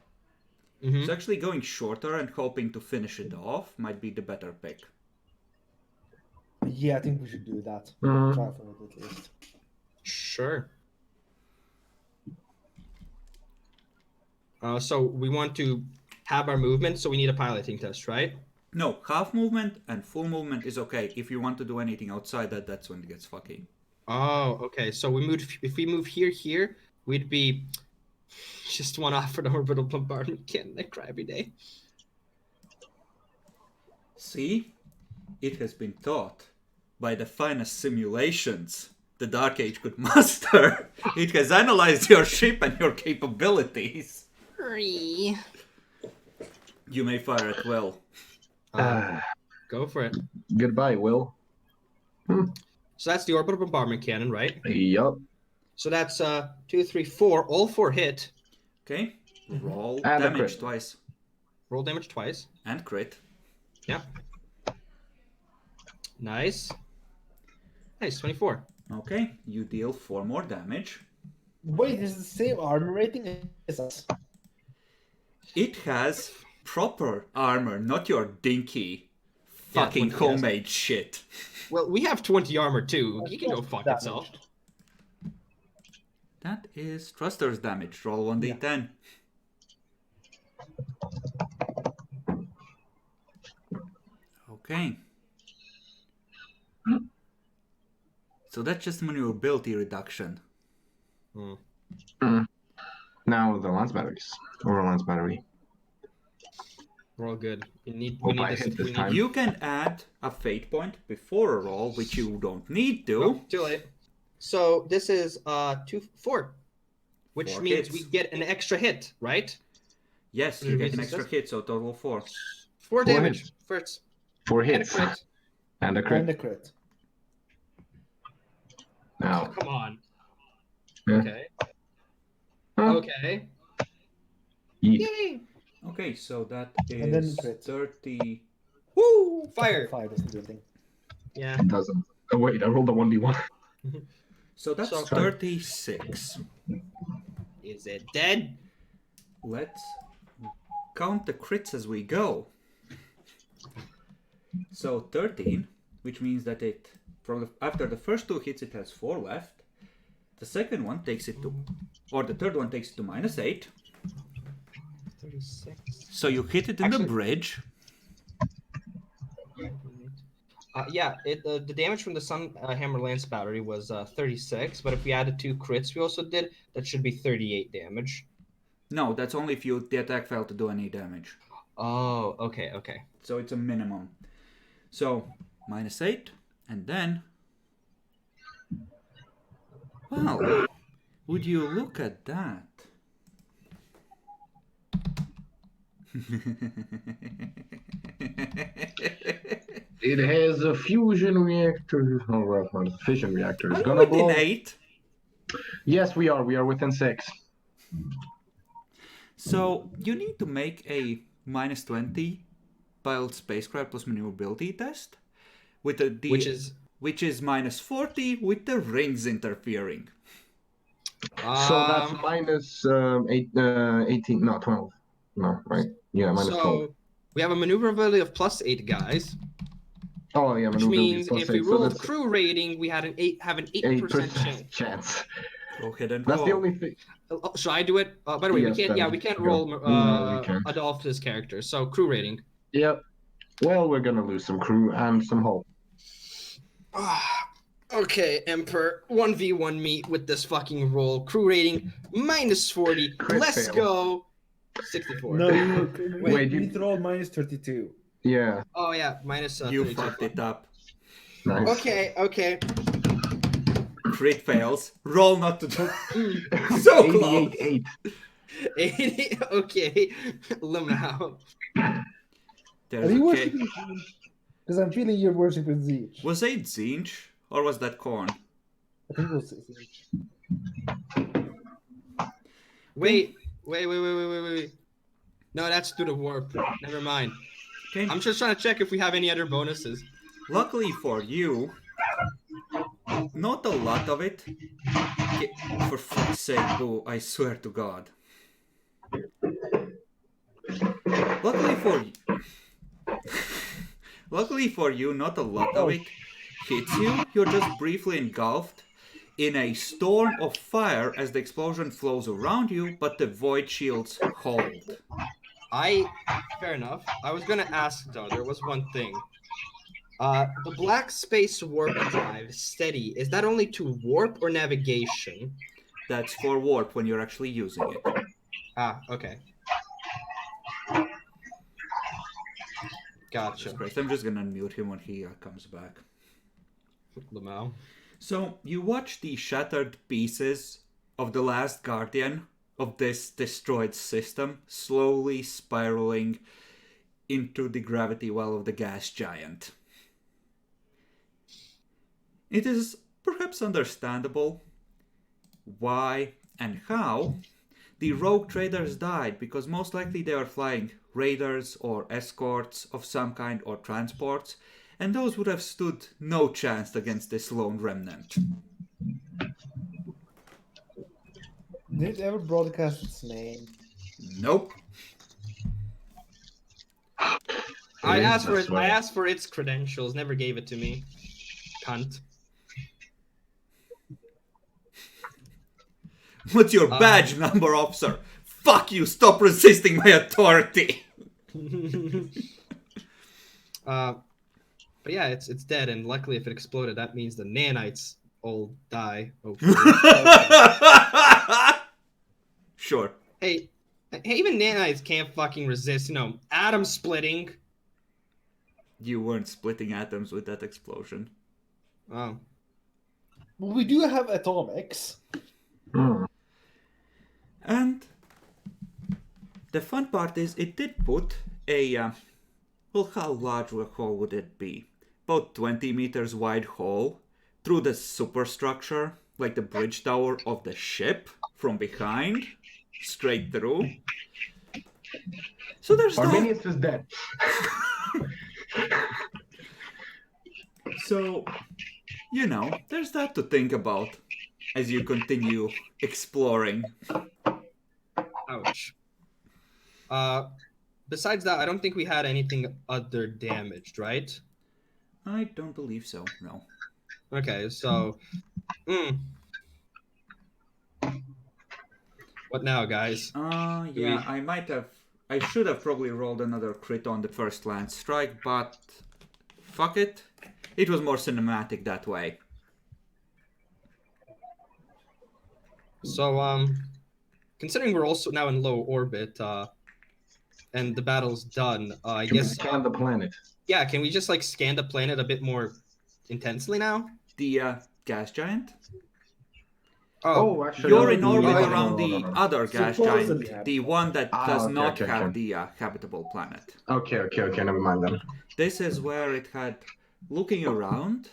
Mhm. So actually going shorter and hoping to finish it off might be the better pick. Yeah, I think we should do that. Mhm. Try for it at least. Sure. So we want to have our movement, so we need a piloting test, right? No, half movement and full movement is okay. If you want to do anything outside that, that's when it gets fucky. Oh, okay. So if we move here, we'd be just one off for the orbital bombardment cannon. I cry every day. See? It has been taught by the finest simulations the Dark Age could muster. It has analyzed your ship and your capabilities. You may fire at will. Go for it. Goodbye, Will. So that's the orbital bombardment cannon, right? Yup. So that's 2, 3, 4. All 4 hit. Okay? Roll And a damage crit. twice. Roll damage twice. And crit. Yep. Nice. Nice, 24. Okay, you deal 4 more damage. Wait, is it the same armor rating as us? It has proper armor, not your dinky Yeah, fucking 20, yes. homemade shit. Well, we have 20 armor too. He can go fuck Damaged. itself. That is Thruster's damage. Roll 1d10. Okay. So that's just maneuverability reduction. Now the lance batteries. Or lance battery. We're all good. We Hope need I this. hit this We time. need You can add a fate point before a roll, which you don't need to. Oh, too late. So this is 4, which 4 means hits. we get an extra hit, right? Yes, you get an Resistance? extra hit, so total 4. 4 damage hits. first. 4 And a hits. crit. And a And crit. a crit. Now. Come on. Yeah. Okay. Huh? Okay. Yeet. Yay. Okay, so that And then is crit. 30 Woo! Fire. 5 doesn't do anything. Yeah. It doesn't. Oh wait, I rolled a 1d1. So that's So- 36. Is it dead? Let's count the crits as we go. So 13, which means that after the first 2 hits, it has 4 left. The second one takes it to, or the third one takes it to -8. 36. So you hit it in the Actually- bridge. Yeah, the damage from the Sun Hammer Lance battery was 36, but if we added 2 crits we also did, that should be 38 damage. No, that's only if the attack failed to do any damage. Oh, okay. So it's a minimum. So -8, and then, well, would you look at that? It has a fusion reactor. Oh, well, not a fission reactor. It's Are you gonna within blow. 8? Yes, we are. We are within 6. So you need to make a -20 pilot spacecraft plus maneuverability test with a Which is -40 with the rings interfering. So that's minus 18. No, 12. No, right? Yeah, minus 12. so we have a maneuverability of +8, guys. Oh, yeah, Which maneuverability means plus if we 8, so rolled that's crew rating, we had an 8% chance. chance. Go ahead and That's roll. the only thing. Oh, should I do it? By the way, Yes, we can't. Yeah, Ben, we can't go. roll No, we can't. Adolph's character. So crew rating. Yep. Well, we're gonna lose some crew and some hull. Okay, Emperor, 1v1 me with this fucking roll. Crew rating -40. Crit Let's fail. go. 64. No, Wait, you- you rolled -32. Yeah. Oh yeah, minus You 32. fucked it up. Nice. Okay. Crit fails. Roll not to do. So close. 88. 80. Okay. Lamau. There's Are you a K. worshipping? Because I'm feeling you're worshipping Zeech. Was it Zinch or was that corn? I think it was Zeech. Wait. No, that's through the warp. Never mind. Okay. I'm just trying to check if we have any other bonuses. Luckily for you, not a lot of it. For fuck's sake, Boo, I swear to God. Luckily for you, not a lot of it hits you. You're just briefly engulfed in a storm of fire as the explosion flows around you, but the void shields hold. Fair enough. I was gonna ask though, there was one thing. The black space warp drive steady, is that only to warp or navigation? That's for warp when you're actually using it. Okay. Gotcha. Jesus Christ, I'm just gonna unmute him when he comes back. Lamau. So, you watch the shattered pieces of the last guardian of this destroyed system slowly spiraling into the gravity well of the gas giant. It is perhaps understandable why and how the rogue traders died, because most likely they were flying raiders or escorts of some kind or transports, and those would have stood no chance against this lone remnant. Did it ever broadcast its name? Nope. I is asked for this it. way. I asked for its credentials. Never gave it to me. Cunt. What's your badge number, officer? Fuck you, stop resisting my authority! But yeah, it's dead, and luckily, if it exploded, that means the nanites all die. Sure. Hey, even nanites can't fucking resist. Atom splitting. You weren't splitting atoms with that explosion. Oh. Well, we do have atomics. Hmm. And the fun part is it did put a, well, how large a hole would it be? About 20 meters wide hole through the superstructure, like the bridge tower of the ship from behind, straight through. So there's no... Arminius is dead. So, you know, there's that to think about as you continue exploring. Ouch. Besides that, I don't think we had anything other damaged, right? I don't believe so, no. Okay, so, what now, guys? Yeah, I should have probably rolled another crit on the first land strike, but fuck it. It was more cinematic that way. So, considering we're also now in low orbit, and the battle's done, I Can we guess, scan the planet? yeah, can we just like scan the planet a bit more intensely now? The gas giant? Oh, Actually, You're no, in orbit no, around the other gas Supposedly giant, the one that does okay, not okay, have okay. the habitable planet. Okay, never mind then. This is where it had, looking around,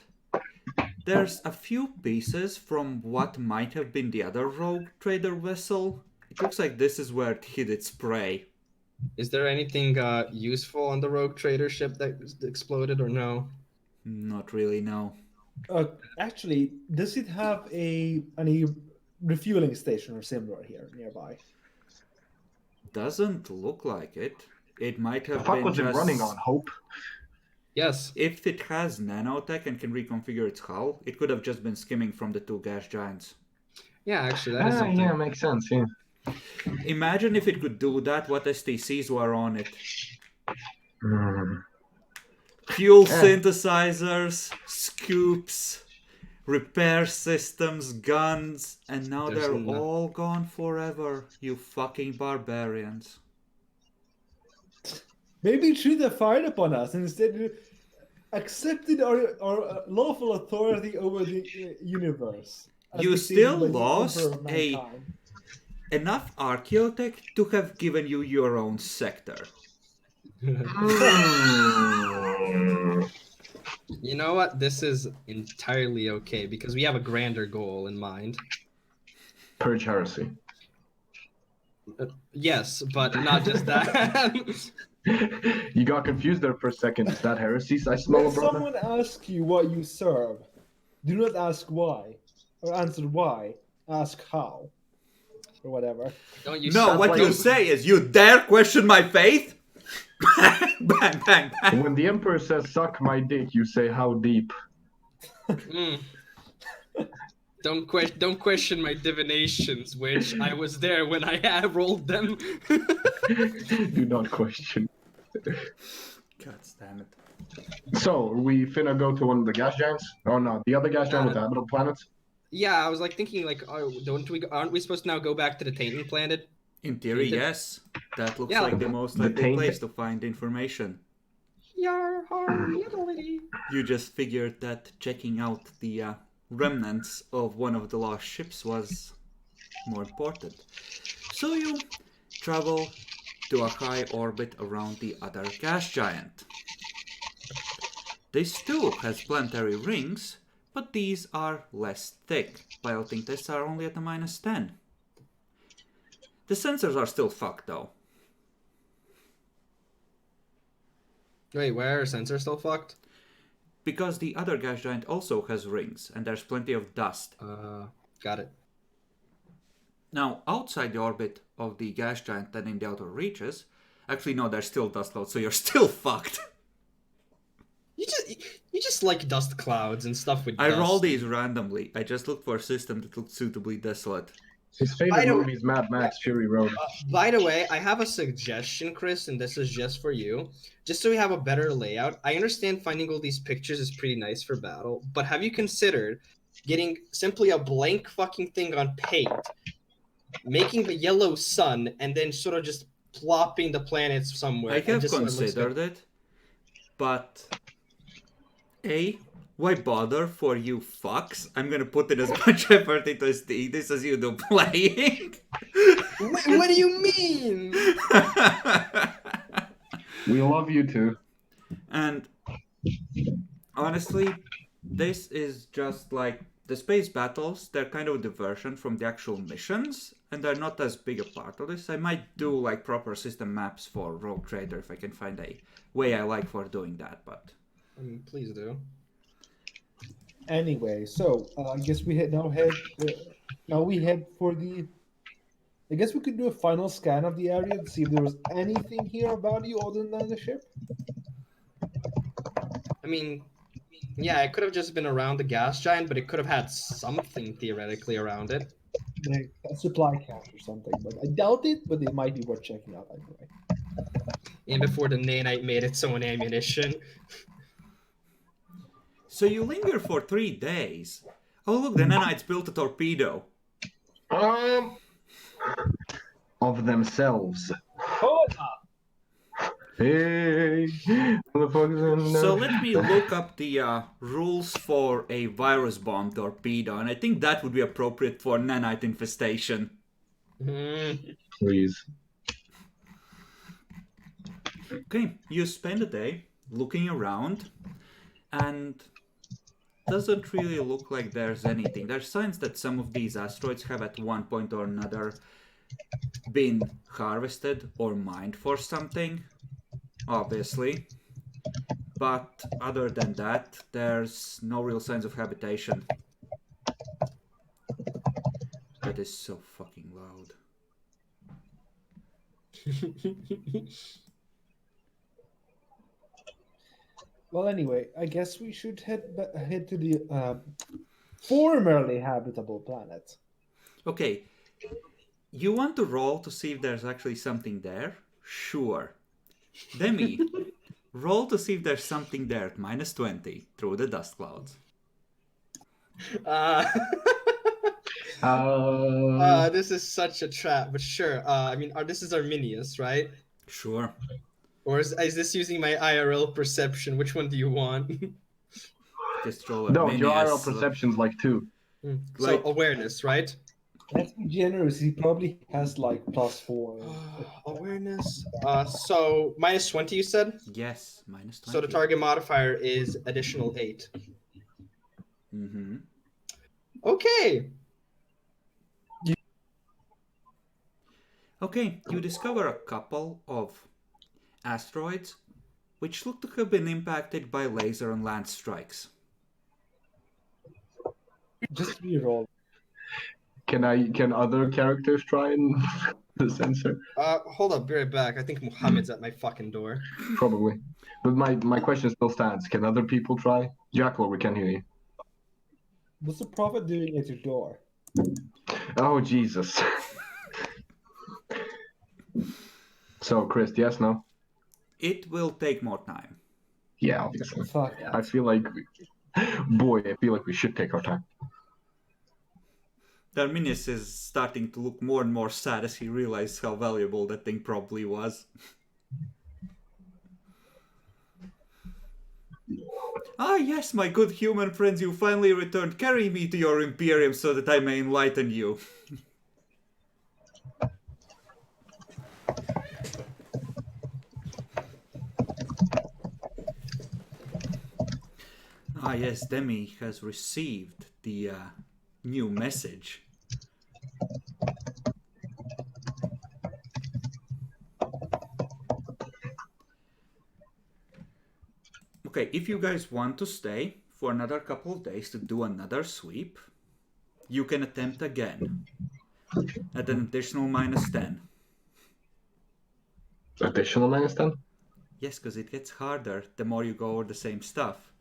there's a few pieces from what might have been the other rogue trader vessel. It looks like this is where it hid its prey. is there anything useful on the rogue trader ship that exploded or no? Not really, no. Actually, does it have any refueling station or similar here nearby? Doesn't look like it. It might The have fuck been was it just... running on? Hope? Yes. If it has nanotech and can reconfigure its hull, it could have just been skimming from the two gas giants. Yeah, actually, that is something. Yeah, makes sense, yeah. Imagine if it could do that, what STCs were on it. Fuel synthesizers, scoops, repair systems, guns, and now There's they're no- all gone forever, you fucking barbarians. Maybe it should have fired upon us and instead accepted our lawful authority over the universe. as You dictated still by the lost Emperor of Mankind. enough archaeotech to have given you your own sector. You know what? This is entirely okay because we have a grander goal in mind. Purge heresy. Yes, but not just that. You got confused there for a second. Is that heresy I smell, When brother? someone asks you what you serve, do not ask why, or answer why. Ask how, or whatever. Don't you No, stop what like- you say is, you dare question my faith? Bang, bang, bang. When the Emperor says, suck my dick, you say, how deep? Mm. Don't question my divinations, which I was there when I have rolled them. Do not question. God damn it. So, we finna go to one of the gas giants? Oh no, the other gas giant with the habitable planets? Yeah, I was like thinking, like, oh, aren't we supposed to now go back to the Tainton planet? In theory, Tainted? yes. That looks Yeah. like the most The likely tainted- place to find information. Yar har ability. You just figured that checking out the remnants of one of the lost ships was more important. So you travel to a high orbit around the other gas giant. This too has planetary rings, but these are less thick. Piloting tests are only at a -10. The sensors are still fucked though. Wait, where are sensors still fucked? Because the other gas giant also has rings, and there's plenty of dust. Got it. Now, outside the orbit of the gas giant and in the outer reaches, actually no, there's still dust clouds, so you're still fucked. You just like dust clouds and stuff with I dust. roll these randomly. I just looked for a system that looked suitably desolate. His I favorite don't- movie is Mad Max Fury Road. By the way, I have a suggestion, Chris, and this is just for you. Just so we have a better layout. I understand finding all these pictures is pretty nice for battle, but have you considered getting simply a blank fucking thing on paint, making the yellow sun, and then sort of just plopping the planets somewhere? I and have just so it looks considered good? it, but why bother for you fucks? I'm gonna put in as much effort into this as you do playing. What do you mean? We love you too. And honestly, this is just like the space battles. They're kind of a diversion from the actual missions, and they're not as big a part of this. I might do like proper system maps for Rogue Trader if I can find a way I like for doing that, but I mean, please do. Anyway, so I guess we now we head for the. I guess we could do a final scan of the area to see if there was anything here of value other than the ship. I mean, yeah, it could have just been around the gas giant, but it could have had something theoretically around it. Like a supply cache or something, but I doubt it. But it might be worth checking out anyway. And before the nanite made its own ammunition. So you linger for 3 days. Oh look, the nanites built a torpedo. Of themselves. Oh, Hey, motherfuckers in So let me look up the rules for a virus bomb torpedo, and I think that would be appropriate for nanite infestation. Please. Okay, you spend a day looking around, and doesn't really look like there's anything. There's signs that some of these asteroids have at one point or another been harvested or mined for something, obviously. But other than that, there's no real signs of habitation. That is so fucking loud. well, anyway, I guess we should head to the formerly habitable planet. Okay, you want to roll to see if there's actually something there? Sure. Demi, roll to see if there's something there at -20 through the dust clouds. This is such a trap, but sure. I mean, this is Arminius, right? Sure. Or is this using my IRL perception? Which one do you want? Just roll a No, mini your IRL as- perception's like 2. So Like- awareness, right? Let's be generous. He probably has like +4. Awareness. So -20, you said. Yes, -20. So the target modifier is additional 8. Mm-hmm. Okay. Okay, you discover a couple of asteroids which look to have been impacted by laser and land strikes. Just reroll. Can other characters try and the sensor? Hold up, be right back. I think Muhammad's at my fucking door. Probably. But my question still stands. Can other people try? Jackal, we can hear you. What's the prophet doing at your door? Oh Jesus. So Chris, yes, no? It will take more time. Yeah, obviously. Fuck that. I feel like we should take our time. Darminius is starting to look more and more sad as he realizes how valuable that thing probably was. Ah, yes, my good human friends, you finally returned. Carry me to your Imperium so that I may enlighten you. Ah, yes, Demi has received the new message. Okay, if you guys want to stay for another couple of days to do another sweep, you can attempt again at an additional -10. Additional -10? Yes, because it gets harder the more you go over the same stuff.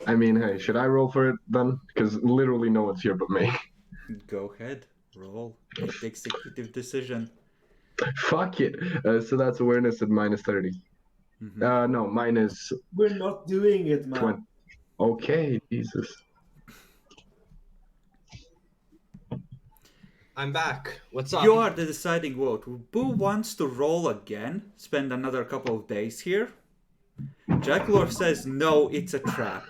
I mean, hey, should I roll for it then? Because literally no one's here but me. Go ahead, roll. Make the executive decision. Fuck it. So that's awareness at -30. No, minus We're not doing it, man. 20. Okay, Jesus. I'm back. What's up? You are the deciding vote. Boo wants to roll again, spend another couple of days here. Jacklor says no, it's a trap.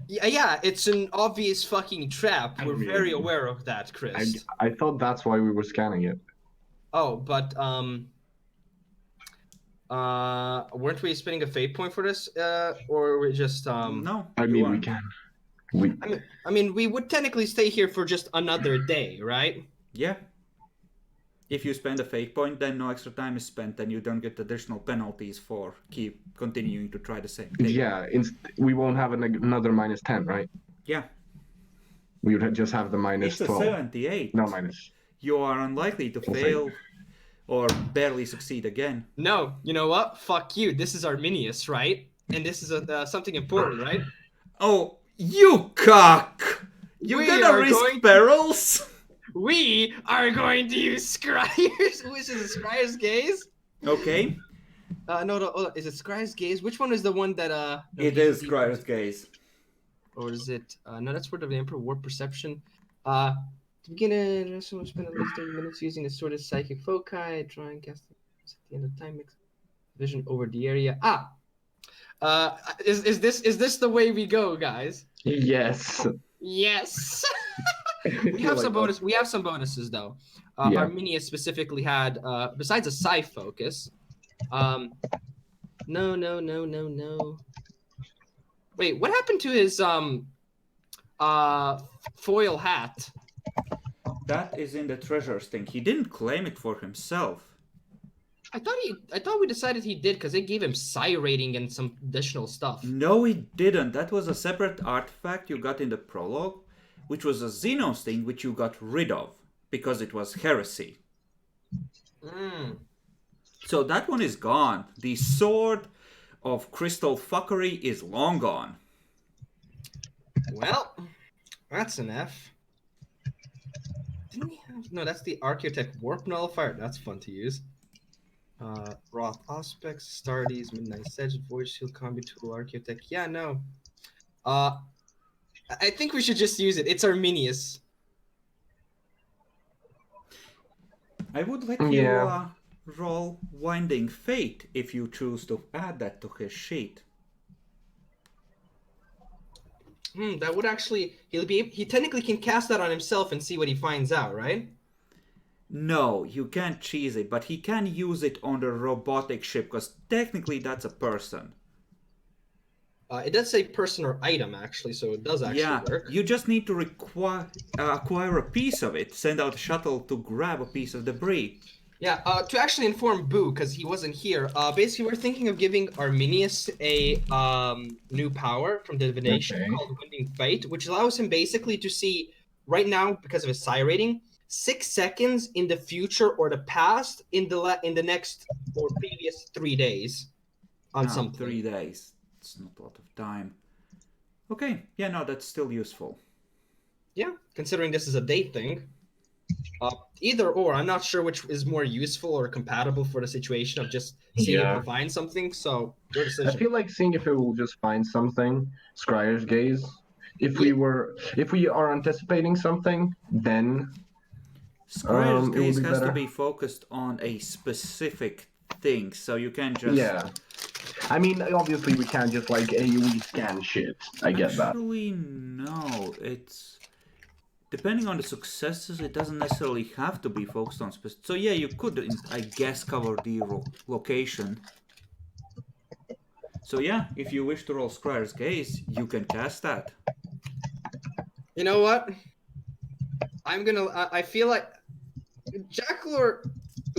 Yeah, it's an obvious fucking trap. We're mean- very aware of that, Chris. I thought that's why we were scanning it. Oh, but weren't we spending a fate point for this? Or we just No, I you mean, we aren't. can. I mean, we would technically stay here for just another day, right? Yeah. If you spend a fate point, then no extra time is spent, and you don't get additional penalties for keep continuing to try the same thing. Yeah, we won't have another minus 10, right? Yeah. We would just have the minus It's a 12. 78. No, minus. You are unlikely to fail or barely succeed again. No, you know what? Fuck you. This is Arminius, right? And this is something important, right? Oh, you cock! You're We gonna are risk going- perils? We are going to use Scryer's, which is Scryer's Gaze. Okay. No, hold on. Is it Scryer's Gaze? Which one is the one that no, It is Scryer's Gaze. Or is it? No, that's Word of the Emperor. Warp Perception. To begin a someone spend at least 30 minutes using a sort of psychic foci, try and cast at the end of time, mix vision over the area. Is this the way we go, guys? Yes. Yes. We have some bonus. We have some bonuses though. Yeah. Arminius specifically had besides a psi focus. No. Wait, what happened to his foil hat? That is in the treasures thing. He didn't claim it for himself. I thought we decided he did because they gave him psi rating and some additional stuff. No, he didn't. That was a separate artifact you got in the prologue, which was a Xenos thing which you got rid of because it was Heresy. So that one is gone. The sword of crystal fuckery is long gone. Well, that's an F. Didn't he have... No, that's the Architect Warp Nullifier. That's fun to use. Roth Aspects, Stardies, Midnight Sedge, Void Shield, Combi Tool, Architect. Yeah, no. I think we should just use it. It's Arminius. I would let you roll Winding Fate if you choose to add that to his sheet. That would actually... He technically can cast that on himself and see what he finds out, right? No, you can't cheese it, but he can use it on the robotic ship, because technically that's a person. It does say person or item, actually, so it does actually work. You just need to acquire a piece of it, send out a shuttle to grab a piece of debris. Yeah, to actually inform Boo, because he wasn't here, basically we're thinking of giving Arminius a new power from divination called Winding Fate, which allows him basically to see, right now, because of his psi rating, 6 seconds in the future or the past in the next or previous 3 days on something. 3 days. It's not a lot of time. Okay, yeah, no, that's still useful. Yeah, considering this is a date thing. Either or, I'm not sure which is more useful or compatible for the situation of just seeing if we'll find something, so your decision. I feel like seeing if it will just find something, Scryer's Gaze. If we are anticipating something, then Scryer's Gaze be has to better. be focused on a specific thing, so you can't just... Yeah. I mean, obviously we can't just like AoE scan shit. I get that. Actually, no. It's... Depending on the successes, it doesn't necessarily have to be focused on specific... So yeah, you could, I guess, cover the location. So yeah, if you wish to roll Scryer's Gaze, you can cast that. You know what? I feel like Jackalor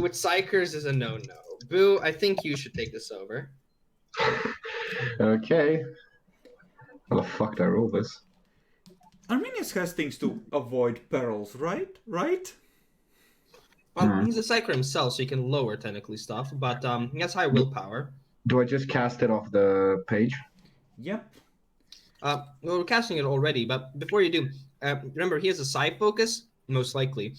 with Psychers is a no-no. Boo, I think you should take this over. Okay. How the fuck did I roll this? Arminius has things to avoid perils, right? Right? Well, he's a Psyker himself, so he can lower technically stuff, but he has high willpower. Do I just cast it off the page? Yep. Well, we're casting it already, but before you do, remember he has a psi focus, most likely.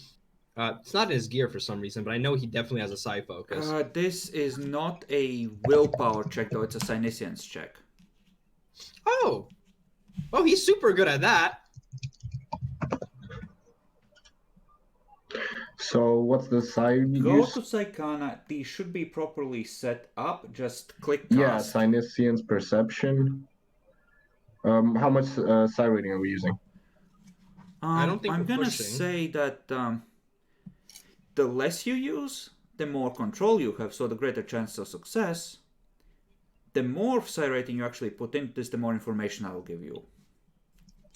It's not in his gear for some reason, but I know he definitely has a psi focus. This is not a willpower check, though. It's a Psyniscience check. Oh, he's super good at that. So what's the side you Go use? to Psychana. These should be properly set up. Just click cast. Yeah, Psyniscience Perception. How much psi rating are we using? I don't think I'm we're gonna pushing. say that the less you use, the more control you have, so the greater chance of success. The more psi rating you actually put in this, the more information I will give you.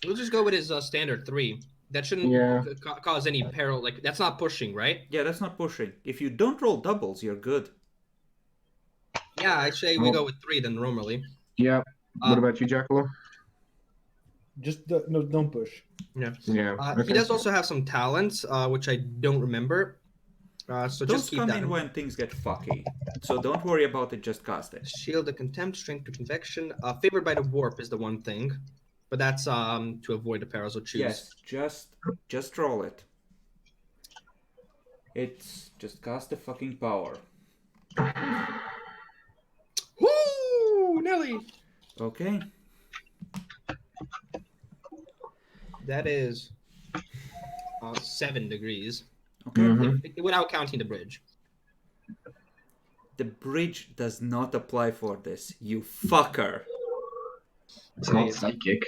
We'll just go with his standard 3. That shouldn't Yeah. cause any peril. Like that's not pushing, right? Yeah, that's not pushing. If you don't roll doubles, you're good. Yeah, I say we go with 3 then normally. Yeah. What about you, Jackalo? Just no, don't push. Yeah. Yeah. He Okay. does also have some talents, which I don't remember. So Those just keep come that. in when things get fucky. So don't worry about it, just cast it. Shield of Contempt, Strength to Convection. Favored by the Warp is the one thing. But that's to avoid the perils, so choose. Yes, just roll it. It's just cast the fucking power. Woo! Nelly! Okay. That is 7 degrees. Okay. Mhm. Without counting the bridge. The bridge does not apply for this, you fucker. It's not psychic.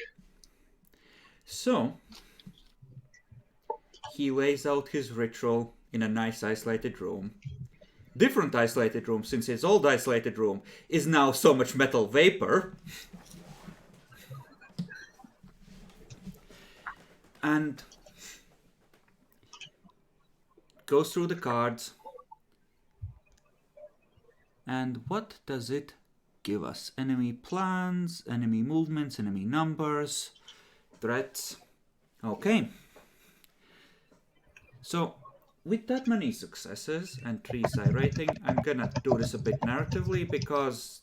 So, he lays out his ritual in a nice isolated room. Different isolated room, since his old isolated room is now so much metal vapor. And goes through the cards. And what does it give us? Enemy plans, enemy movements, enemy numbers, threats. Okay. So, with that many successes and 3 psi rating, I'm gonna do this a bit narratively because,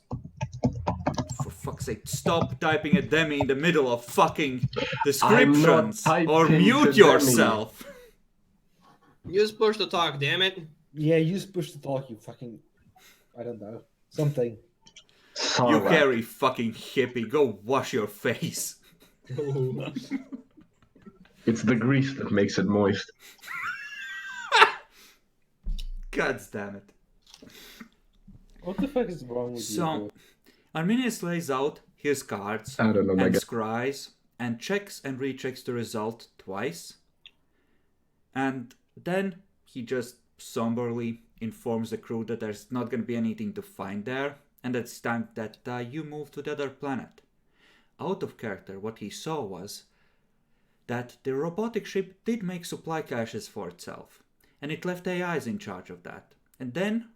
for fuck's sake, stop typing a demi in the middle of fucking descriptions typing or to mute demi. yourself. Use push to talk, damn it. Yeah, use push to talk, you fucking... I don't know. Something. You Sarlacc. hairy fucking hippie, go wash your face. It's the grease that makes it moist. God damn it. What the fuck is wrong with So, Arminius lays out his cards I don't know, my and guy. scries and checks and rechecks the result twice. And then he just somberly informs the crew that there's not going to be anything to find there, and it's time that you move to the other planet. Out of character, what he saw was that the robotic ship did make supply caches for itself, and it left AIs in charge of that. And then,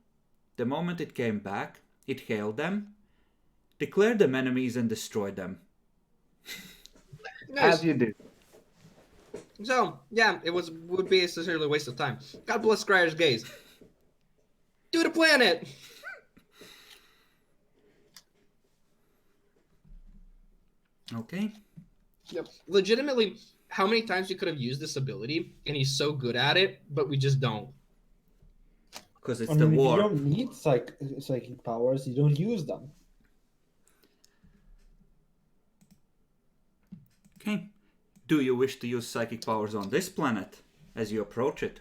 the moment it came back, it hailed them, declared them enemies, and destroyed them. Nice. As you do. So, yeah, would be necessarily a waste of time. God bless Scryer's gaze. Do the planet! Okay? Yep. Legitimately, how many times we could have used this ability, and he's so good at it, but we just don't. Because it's I the mean, if war. you don't need psychic powers, you don't use them. Okay. Do you wish to use psychic powers on this planet as you approach it?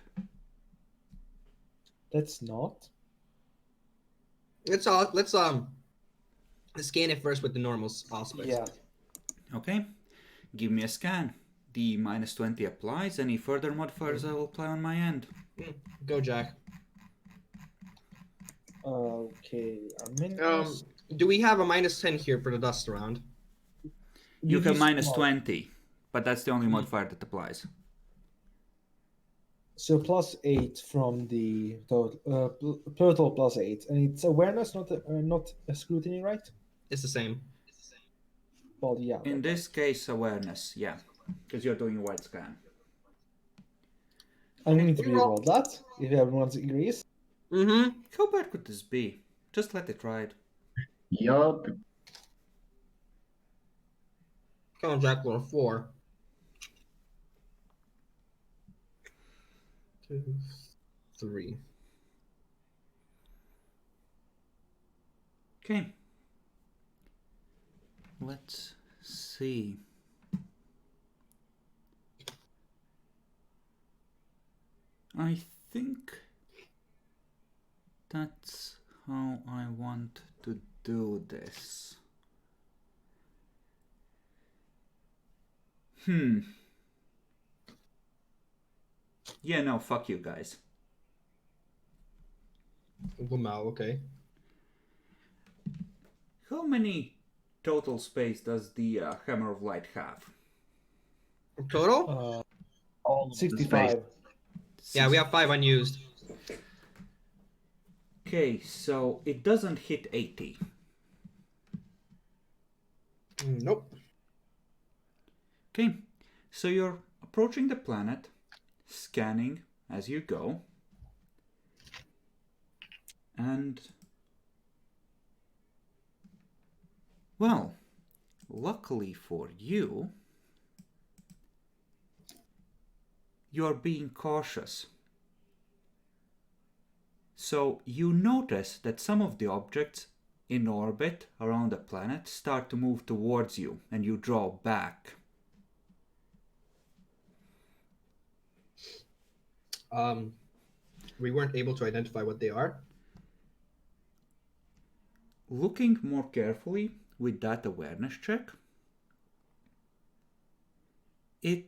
That's not. Let's scan it first with the normal aspects. Yeah. Okay. Give me a scan. The -20 applies. Any further modifiers I will apply on my end. Go, Jack. Okay. Arminius. Do we have a -10 here for the dust around? You have use- -20, but that's the only modifier that applies. So +8 from the total +8, and it's awareness, not a scrutiny, right? It's the same. Well, yeah. In this case, awareness, yeah. Because you're doing a wide scan. I'm going to We roll- reroll that if everyone agrees. Mm-hmm. How bad could this be? Just let it ride. Yup. Come on, Jack, roll 4. 2, 3. Okay. Let's see. I think that's how I want to do this. Yeah, no, fuck you guys. Okay. How many total space does the Hammer of Light have? Total? All of the 65. space. Yeah, we have 5 unused. Okay, so it doesn't hit 80. Nope. Okay, so you're approaching the planet, scanning as you go, and well, luckily for you, you're being cautious. So you notice that some of the objects in orbit around the planet start to move towards you, and you draw back. We weren't able to identify what they are. Looking more carefully with that awareness check, it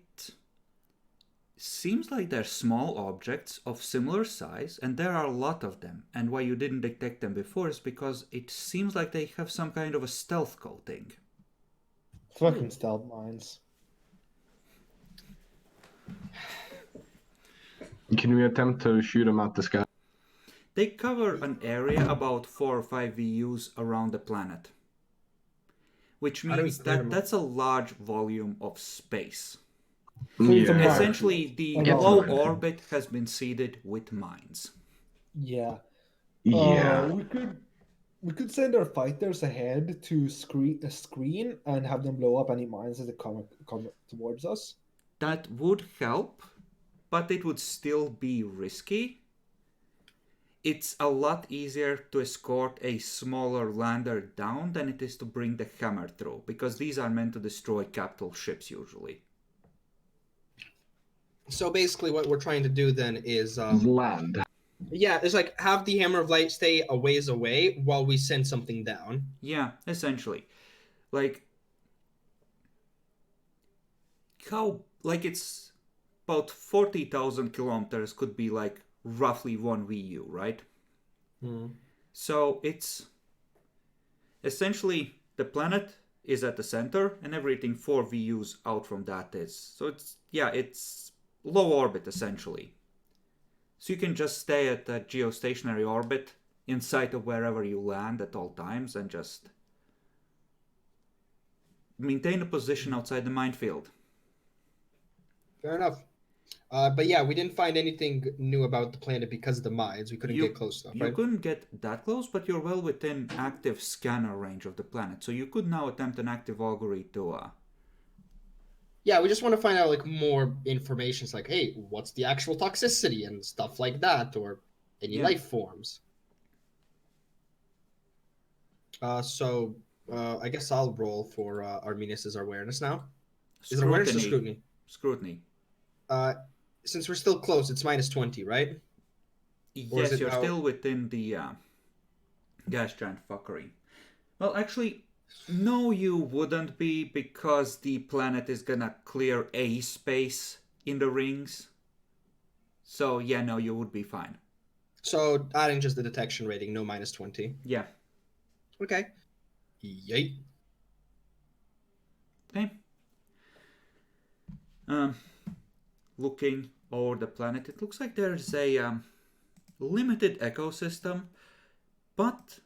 seems like they're small objects of similar size, and there are a lot of them. And why you didn't detect them before is because it seems like they have some kind of a stealth coating. Fucking stealth mines. Can we attempt to shoot them out the sky? They cover an area about 4 or 5 VUs around the planet, which How do we means clear them? that's a large volume of space. So it's a Yeah. mark. Essentially, the Yeah. low orbit has been seeded with mines. Yeah. Yeah. We could send our fighters ahead to screen and have them blow up any mines as they come towards us. That would help, but it would still be risky. It's a lot easier to escort a smaller lander down than it is to bring the hammer through, because these are meant to destroy capital ships usually. So basically, what we're trying to do then is, Land. yeah, it's like have the Hammer of Light stay a ways away while we send something down. Yeah, essentially. Like it's about 40,000 kilometers could be like roughly 1 VU, right? So it's essentially the planet is at the center and everything 4 VUs out from that is. So it's low orbit essentially. So you can just stay at that geostationary orbit in sight of wherever you land at all times and just maintain a position outside the minefield. Fair enough. But yeah, we didn't find anything new about the planet because of the mines. We couldn't get close enough, You right? couldn't get that close, but you're well within active scanner range of the planet. So you could now attempt an active augury to... Yeah, we just want to find out like more information. It's like, hey, what's the actual toxicity and stuff like that, or any Yeah. life forms. I guess I'll roll for Arminus's awareness now. Is it awareness or scrutiny? Scrutiny. Since we're still close, it's minus 20, right? Or is Yes, it you're now- still within the gas giant fuckery. Well, actually, no, you wouldn't be, because the planet is gonna clear a space in the rings. So, yeah, no, you would be fine. So adding just the detection rating, no minus 20. Yeah. Okay. Yay. Okay. Looking over the planet, it looks like there's a limited ecosystem, but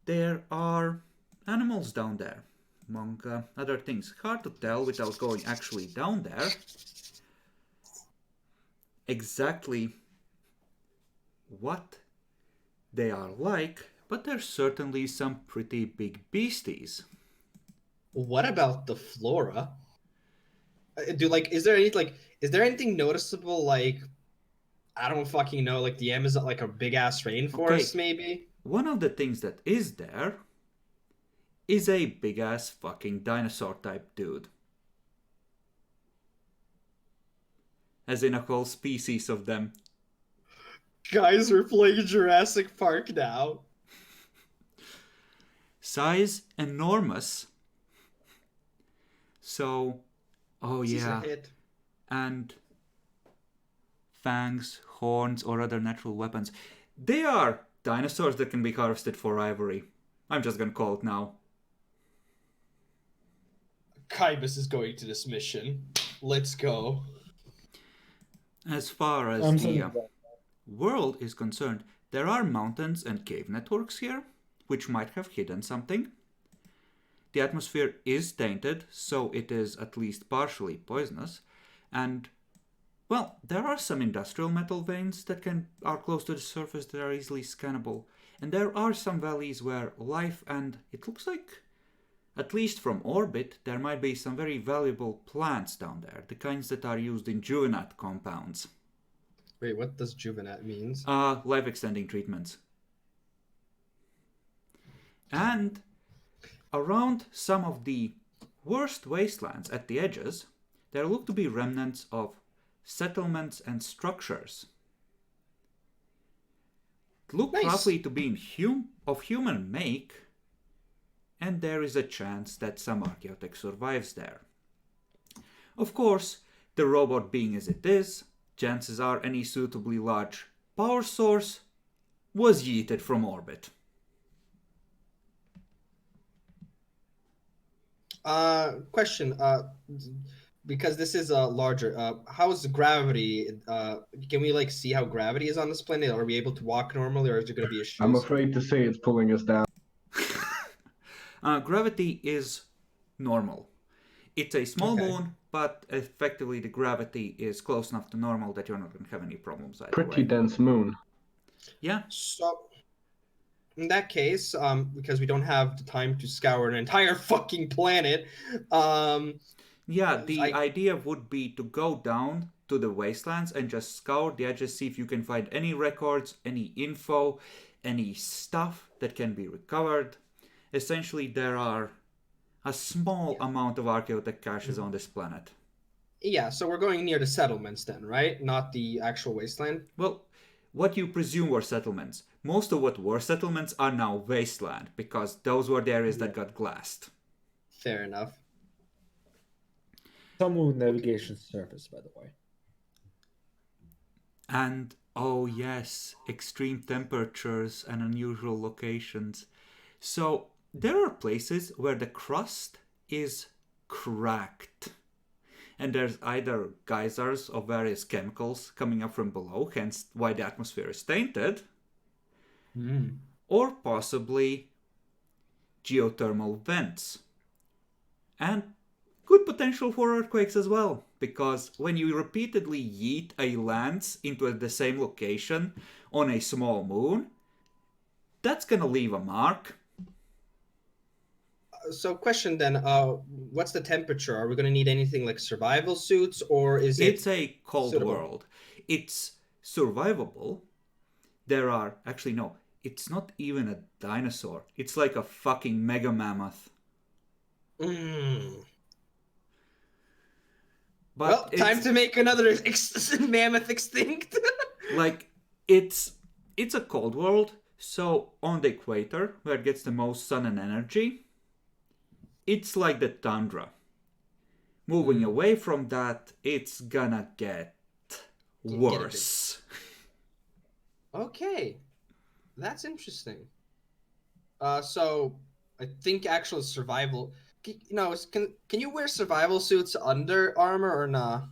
there are animals down there, among other things. Hard to tell without going actually down there exactly what they are like, but there's certainly some pretty big beasties. What about the flora? Is there anything noticeable, like, I don't fucking know, like the Amazon, like a big ass rainforest, Okay. maybe? One of the things that is there is a big ass fucking dinosaur type dude. As in a whole species of them. Guys, we're playing Jurassic Park now. Size enormous. So, oh This is a yeah, hit. and fangs, horns, or other natural weapons. They are dinosaurs that can be harvested for ivory. I'm just gonna call it now. Kybus is going to this mission. Let's go. As far as I'm the sending that. world is concerned, there are mountains and cave networks here, which might have hidden something. The atmosphere is tainted, so it is at least partially poisonous. And, well, there are some industrial metal veins that are close to the surface that are easily scannable. And there are some valleys where life and, it looks like, at least from orbit, there might be some very valuable plants down there, the kinds that are used in Juvenat compounds. Wait, what does Juvenat means? Life extending treatments. And around some of the worst wastelands at the edges, there look to be remnants of settlements and structures. Look Nice. roughly to be of human make, and there is a chance that some archaeotech survives there. Of course, the robot being as it is, chances are any suitably large power source was yeeted from orbit. Question. Because this is larger. How is gravity? Can we like see how gravity is on this planet? Are we able to walk normally, or is there going to be issues? I'm afraid to say it's pulling us down. Gravity is normal. It's a small Okay. moon, but effectively the gravity is close enough to normal that you're not going to have any problems either Pretty way. dense moon. Yeah, So, in that case, because we don't have the time to scour an entire fucking planet, yeah. The I- idea would be to go down to the wastelands and just scour the edges, see if you can find any records, any info, any stuff that can be recovered. Essentially, there are a small amount of archaeotech caches on this planet. yeah. So we're going near the settlements then, right? Not the actual wasteland. Well, what you presume were settlements. Most of what were settlements are now wasteland, because those were the areas that got glassed. Fair enough. Some with navigation surface, by the way. And, oh yes, extreme temperatures and unusual locations. So, there are places where the crust is cracked. And there's either geysers of various chemicals coming up from below, hence why the atmosphere is tainted, or possibly geothermal vents. And good potential for earthquakes as well, because when you repeatedly yeet a lance into the same location on a small moon, that's gonna leave a mark. So, question then: what's the temperature? Are we going to need anything like survival suits, or is it? It's a cold suitable? world. It's survivable. There are actually no. It's not even a dinosaur. It's like a fucking mega mammoth. Mm. But Well, time it's, to make another mammoth extinct. like it's a cold world. So on the equator, where it gets the most sun and energy, it's like the tundra. Moving away from that, it's gonna get worse. Okay, that's interesting. So I think actual survival. Can you wear survival suits under armor or nah?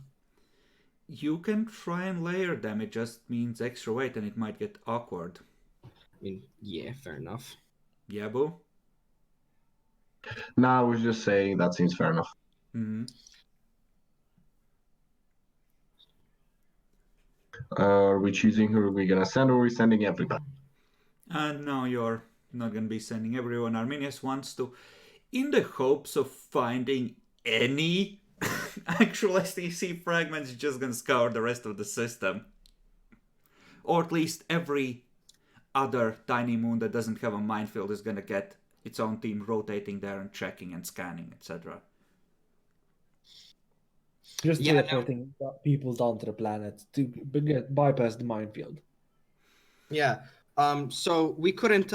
You can try and layer them, it just means extra weight and it might get awkward. I mean, yeah, fair enough. Yeah, boo? No, I was just saying that seems fair enough. Are we choosing who are we gonna send, or are we sending everybody? And no, you're not gonna be sending everyone. Arminius wants to, in the hopes of finding any actual STC fragments, you're just gonna scour the rest of the system. Or at least every other tiny moon that doesn't have a minefield is gonna get its own team rotating there and checking and scanning, etc. Just Yeah, no. teleporting people down to the planet to bypass the minefield. Yeah. So we couldn't.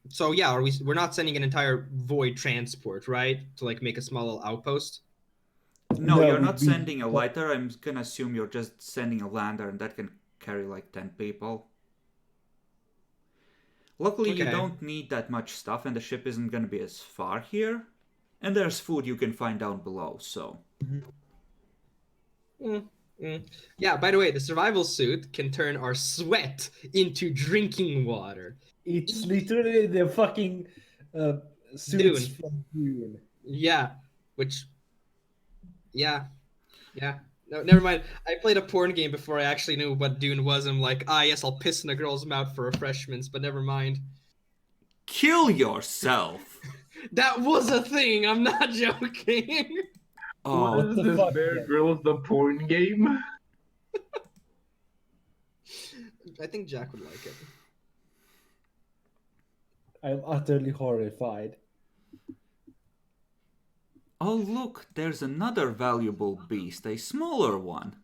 So yeah, we're not sending an entire void transport, right? To like make a small little outpost. No, No, you're not we- sending a lighter. I'm gonna assume you're just sending a lander, and that can carry like 10 people. Luckily, you Okay. don't need that much stuff, and the ship isn't gonna be as far here. And there's food you can find down below, so. Yeah, by the way, the survival suit can turn our sweat into drinking water. It's literally the fucking suits Dune. from Dune. Yeah, which, yeah, yeah. No, never mind. I played a porn game before I actually knew what Dune was. I'm like, yes, I'll piss in a girl's mouth for refreshments, but never mind. Kill yourself. That was a thing. I'm not joking. Oh, What is the this fuck, Bear man? Grylls the porn game? I think Jack would like it. I'm utterly horrified. oh look, there's another valuable beast, a smaller one.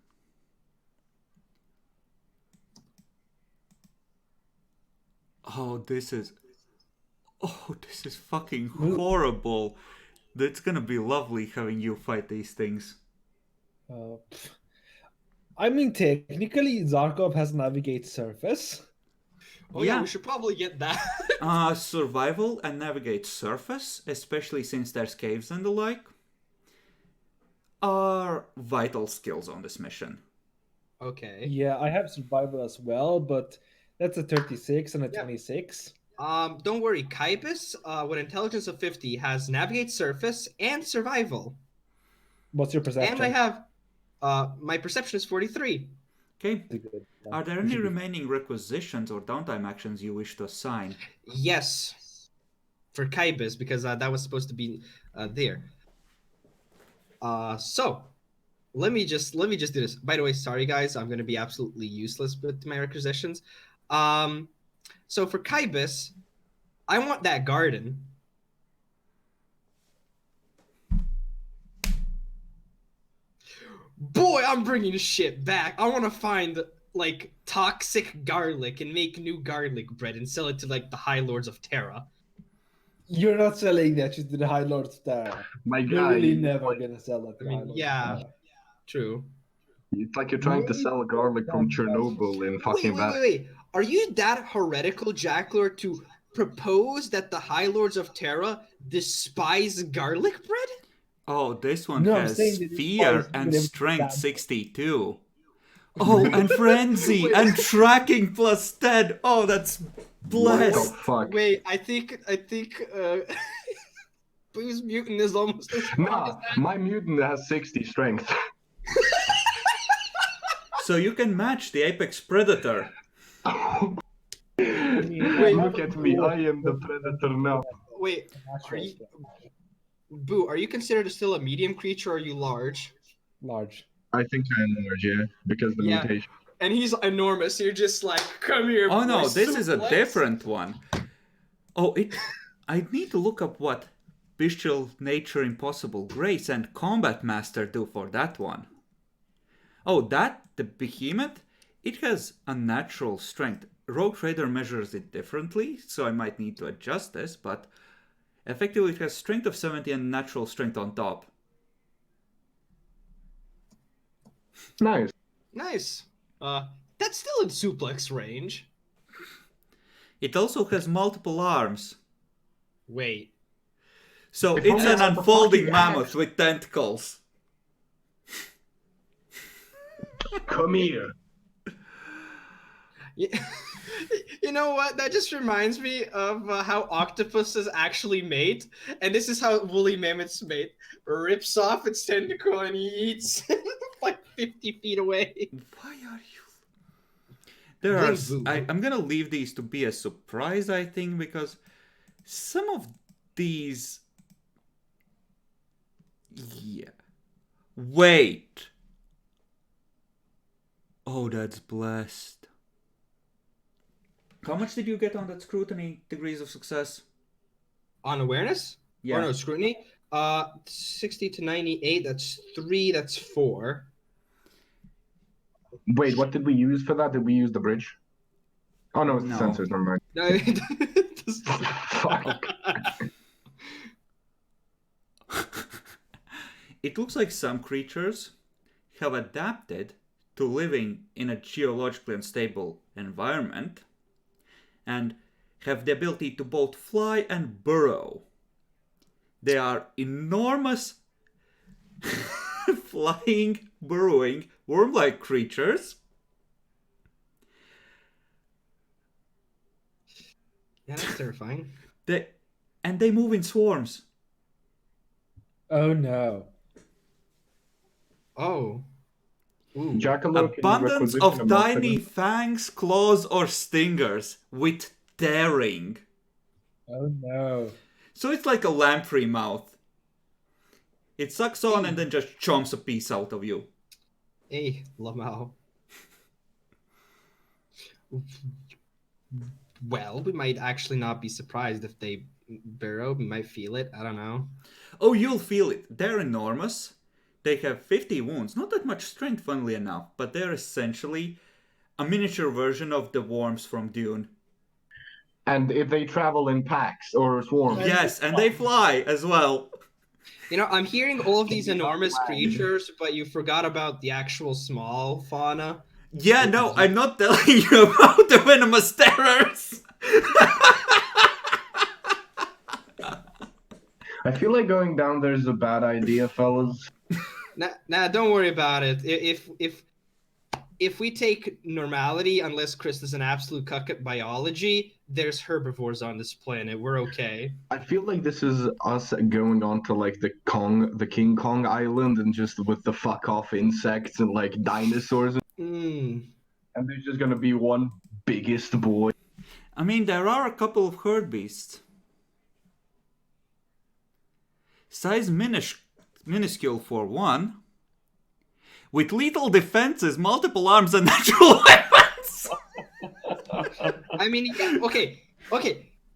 Oh, this is fucking horrible. It's gonna be lovely having you fight these things. I mean, technically, Zarkov has navigate surface. Oh yeah, we should probably get that. Survival and navigate surface, especially since there's caves and the like, are vital skills on this mission. Okay. Yeah, I have survival as well, but that's a 36 and a 26. Don't worry. Kaibus, with intelligence of 50, has navigate surface and survival. What's your perception? And I have, my perception is 43. Okay. Are there any remaining requisitions or downtime actions you wish to assign? Yes, for Kaibus, because that was supposed to be there. So let me just do this. By the way, sorry guys, I'm gonna be absolutely useless with my requisitions. So for Kaibus, I want that garden. Boy, I'm bringing shit back. I want to find like toxic garlic and make new garlic bread and sell it to like the High Lords of Terra. You're not selling that shit to the High Lords of Terra. My You're guy, really never gonna sell that to the High Lords yeah. of Terra. True. it's like you're trying to sell garlic from Chernobyl in fucking Wait. Are you that heretical, Jacklord, to propose that the High Lords of Terra despise garlic bread? Oh, this one No, I'm has saying that it fear requires and you to strength have- 62. Oh, and frenzy and tracking plus 10. Oh, that's What the blessed. fuck? Wait, I think Boo's mutant is almost as strong as Nah, my mutant has 60 strength. So you can match the apex predator. Look at me, I am the predator now. Wait, Boo, are you considered still a medium creature or are you large? Large. I think I am large, yeah, because the Yeah. mutation. And he's enormous. You're just like, come here. Oh no, boy, this is a suplex." different one. Oh, I need to look up what Bestial Nature, Impossible Grace and Combat Master do for that one. Oh, the behemoth, it has unnatural strength. Rogue Trader measures it differently, so I might need to adjust this, but effectively it has strength of 70 and natural strength on top. Nice. Nice. That's still in suplex range. It also has multiple arms. Wait. So It it's only an has a unfolding fucking mammoth axe. with tentacles. Come here. You know what? That just reminds me of how octopuses actually mate, and this is how woolly mammoths mate. Rips off its tentacle and he eats like 50 feet away. Why are you? Blame Boo. I'm gonna leave these to be a surprise, I think, because some of these. Yeah. Wait. Oh, that's blessed. How much did you get on that scrutiny degrees of success? On awareness? Yeah. Or no, scrutiny? 60 to 98, that's 3, that's 4. Wait, what did we use for that? Did we use the bridge? Oh no, it's the No. sensors, never mind. No, it doesn't- Fuck. It looks like some creatures have adapted to living in a geologically unstable environment and have the ability to both fly and burrow. They are enormous flying, burrowing worm-like creatures. Yeah, that's terrifying. They move in swarms. Oh no. Oh. Ooh. Jackalope, can you Abundance requisition a of monster? tiny fangs, claws, or stingers with tearing. Oh no. So it's like a lamprey mouth. It sucks on and then just chomps a piece out of you. Hey, Lamau. Well, we might actually not be surprised if they burrow. We might feel it. I don't know. Oh, you'll feel it. They're enormous. They have 50 wounds. Not that much strength, funnily enough, but they're essentially a miniature version of the worms from Dune. And if they travel in packs or swarms. Yes, and they fly as well. You know, I'm hearing all of these enormous creatures, but you forgot about the actual small fauna. Yeah, no, I'm not telling you about the venomous terrors. I feel like going down there is a bad idea, fellas. Nah, don't worry about it. If we take normality, unless Chris is an absolute cuck at biology, there's herbivores on this planet. We're okay. I feel like this is us going on to like the King Kong Island and just with the fuck off insects and like dinosaurs. Hmm. And there's just gonna be one biggest boy. I mean, there are a couple of herd beasts. Size minuscule for one. With lethal defenses, multiple arms, and natural weapons. I mean, yeah, okay.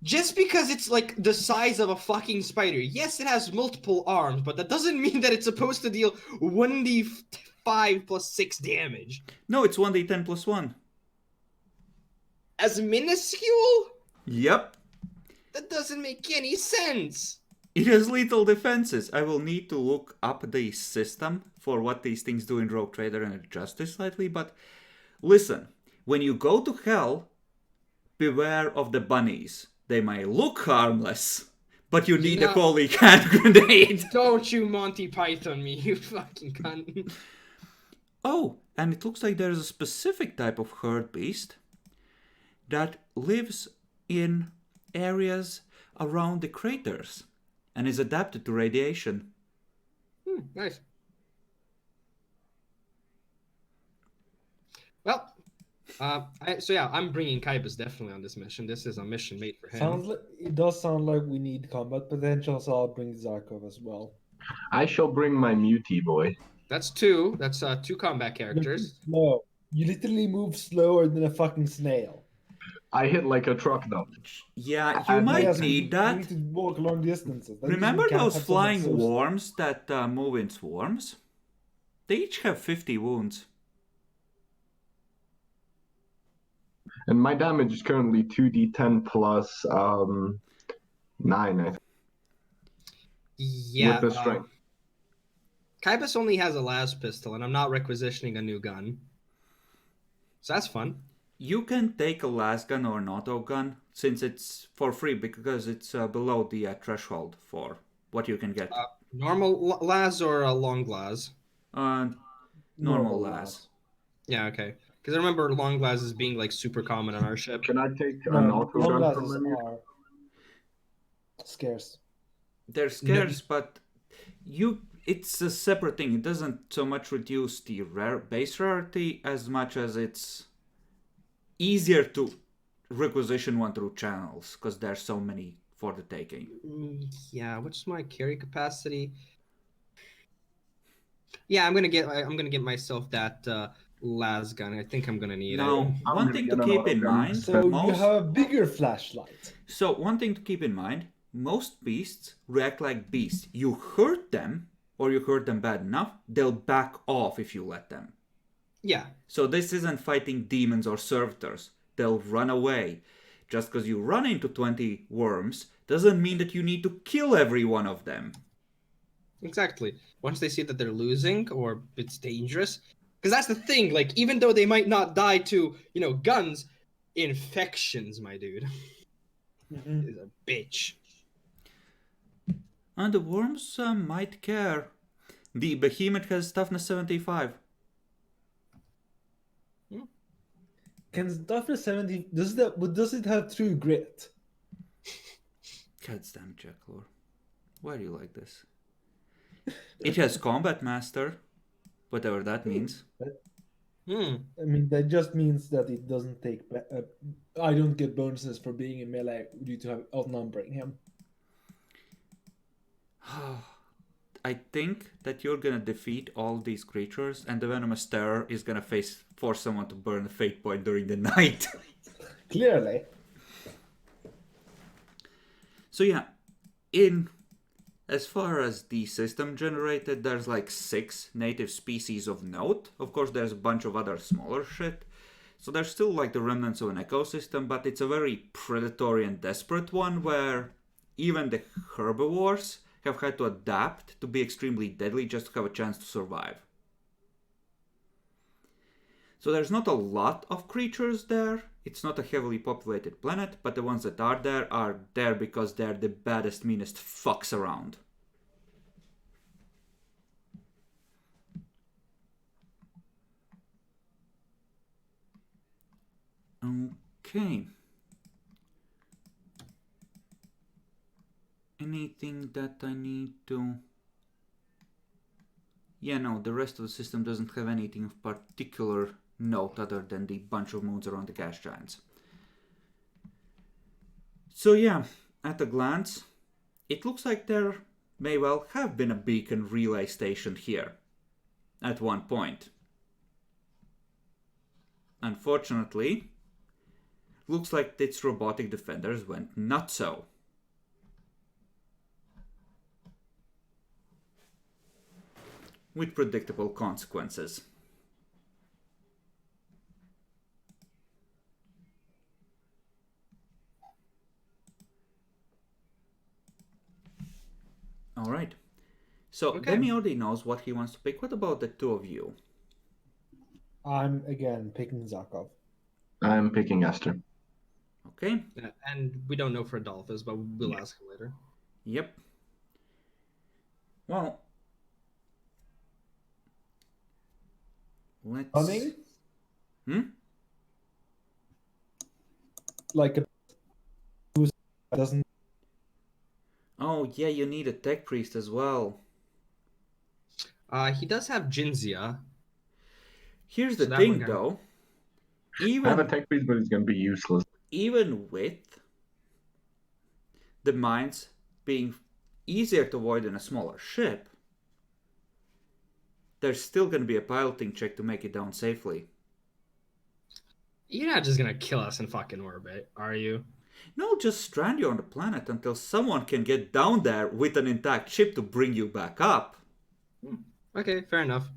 Just because it's like the size of a fucking spider, yes, it has multiple arms, but that doesn't mean that it's supposed to deal 1d5 plus 6 damage. No, it's 1d10 plus 1. As minuscule? Yep. That doesn't make any sense. It has lethal defenses. I will need to look up the system for what these things do in Rogue Trader and adjust it slightly, but listen, when you go to hell, beware of the bunnies. They might look harmless, but you need a holy hand grenade. Don't you Monty Python me, you fucking cunt. Oh, and it looks like there's a specific type of herd beast that lives in areas around the craters and is adapted to radiation. Nice. Well, I'm bringing Kybus definitely on this mission. This is a mission made for him. It does sound like we need combat potential, so I'll bring Zarkov as well. I shall bring my Mutie boy. That's two. That's two combat characters. No, you literally move slower than a fucking snail. I hit like a truck though. Yeah, you might Yes, need you that. need to walk long distances. That Remember means we can't those have someone flying so- worms that move in swarms? They each have 50 wounds. And my damage is currently 2d10 plus 9, I think. Yeah. With the strength. Kybus only has a las pistol, and I'm not requisitioning a new gun. So that's fun. You can take a las gun or an auto gun since it's for free because it's below the threshold for what you can get. Normal las or a long las? Normal las. Yeah, okay. Because I remember long glasses being like super common on our ship. Can I take No, an auto long gun from glasses you? are scarce. They're scarce, but it's a separate thing. It doesn't so much reduce the base rarity as much as it's easier to requisition one through channels because there's so many for the taking. Yeah, what's my carry capacity? Yeah, I'm gonna get myself that las gun. I think I'm gonna need Now, it. one thing to keep in mind. So you have a bigger flashlight. So one thing to keep in mind: most beasts react like beasts. You hurt them, or you hurt them bad enough, they'll back off if you let them. Yeah. So this isn't fighting demons or servitors. They'll run away. Just because you run into 20 worms doesn't mean that you need to kill every one of them. Exactly. Once they see that they're losing or it's dangerous, because that's the thing. Like, even though they might not die to, guns, infections, my dude, is a bitch. And the worms might care. The behemoth has toughness 75. Can toughness 70 does it have true grit? God damn, Jacklor. Why do you like this? It has Combat Master, whatever that means. Hmm. I mean, that just means that it doesn't take. I don't get bonuses for being in melee due to outnumbering him. I think that you're gonna defeat all these creatures, and the Venomous Terror is gonna force someone to burn a fate point during the night. Clearly. So yeah, as far as the system generated, there's like 6 native species of note. Of course, there's a bunch of other smaller shit. So there's still like the remnants of an ecosystem, but it's a very predatory and desperate one where even the herbivores have had to adapt to be extremely deadly just to have a chance to survive. So there's not a lot of creatures there. It's not a heavily populated planet, but the ones that are there because they're the baddest, meanest fucks around. Okay. Anything that I need to... Yeah, no, the rest of the system doesn't have anything of particular note other than the bunch of moons around the gas giants. So yeah, at a glance, it looks like there may well have been a beacon relay station here at one point. Unfortunately, looks like its robotic defenders went not so. With predictable consequences. Alright. So, Okay. Demi already knows what he wants to pick. What about the two of you? I'm again picking Zakov. I'm picking Esther. Okay? Yeah, and we don't know for Adolphus, but we'll ask him later. Yep. Well, let's... Cunning? Like a who doesn't. Oh, yeah, you need a tech priest as well. He does have Jinzia. Here's So the that thing, one got- though. I have a tech priest, but it's gonna be useless. Even with the mines being easier to avoid in a smaller ship, there's still going to be a piloting check to make it down safely. You're not just gonna kill us in fucking orbit, are you? No, just strand you on the planet until someone can get down there with an intact ship to bring you back up. Okay, fair enough.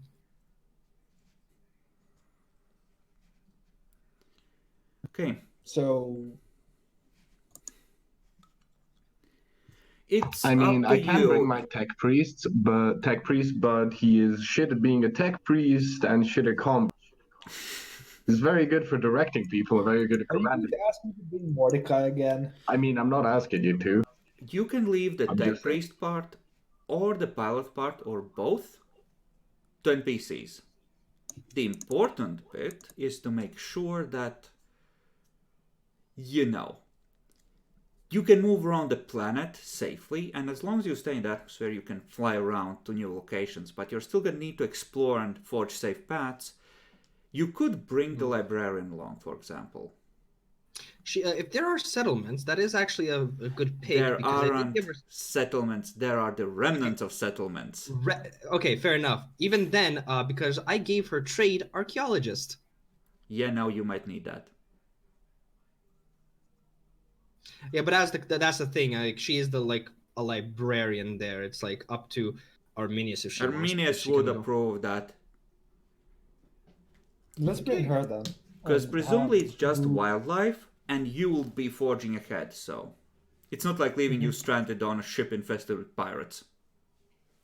Okay. So It's I mean, up to I can you. bring my tech priest, but he is shit at being a tech priest and shit at combat. He's very good for directing people, very good at are you going commanding. to ask me to bring Mordecai again? I mean, I'm not asking you to. You can leave the I'm tech just saying. priest part or the pilot part or both to NPCs. The important bit is to make sure that, you know, you can move around the planet safely, and as long as you stay in the atmosphere, you can fly around to new locations, but you're still going to need to explore and forge safe paths. You could bring the librarian along, for example. If there are settlements, that is actually a good pick. There because I did aren't give her... settlements, there are the remnants of settlements. Okay, fair enough. Even then, because I gave her trade archaeologist. Yeah, now you might need that. Yeah, but that's the thing. Like, she is a librarian there. It's like up to Arminius if she wants. Arminius She would can go. approve that. Let's bring her then. Because And presumably have it's just you- wildlife, and you will be forging ahead, so... It's not like leaving you Mm-hmm. stranded on a ship infested with pirates.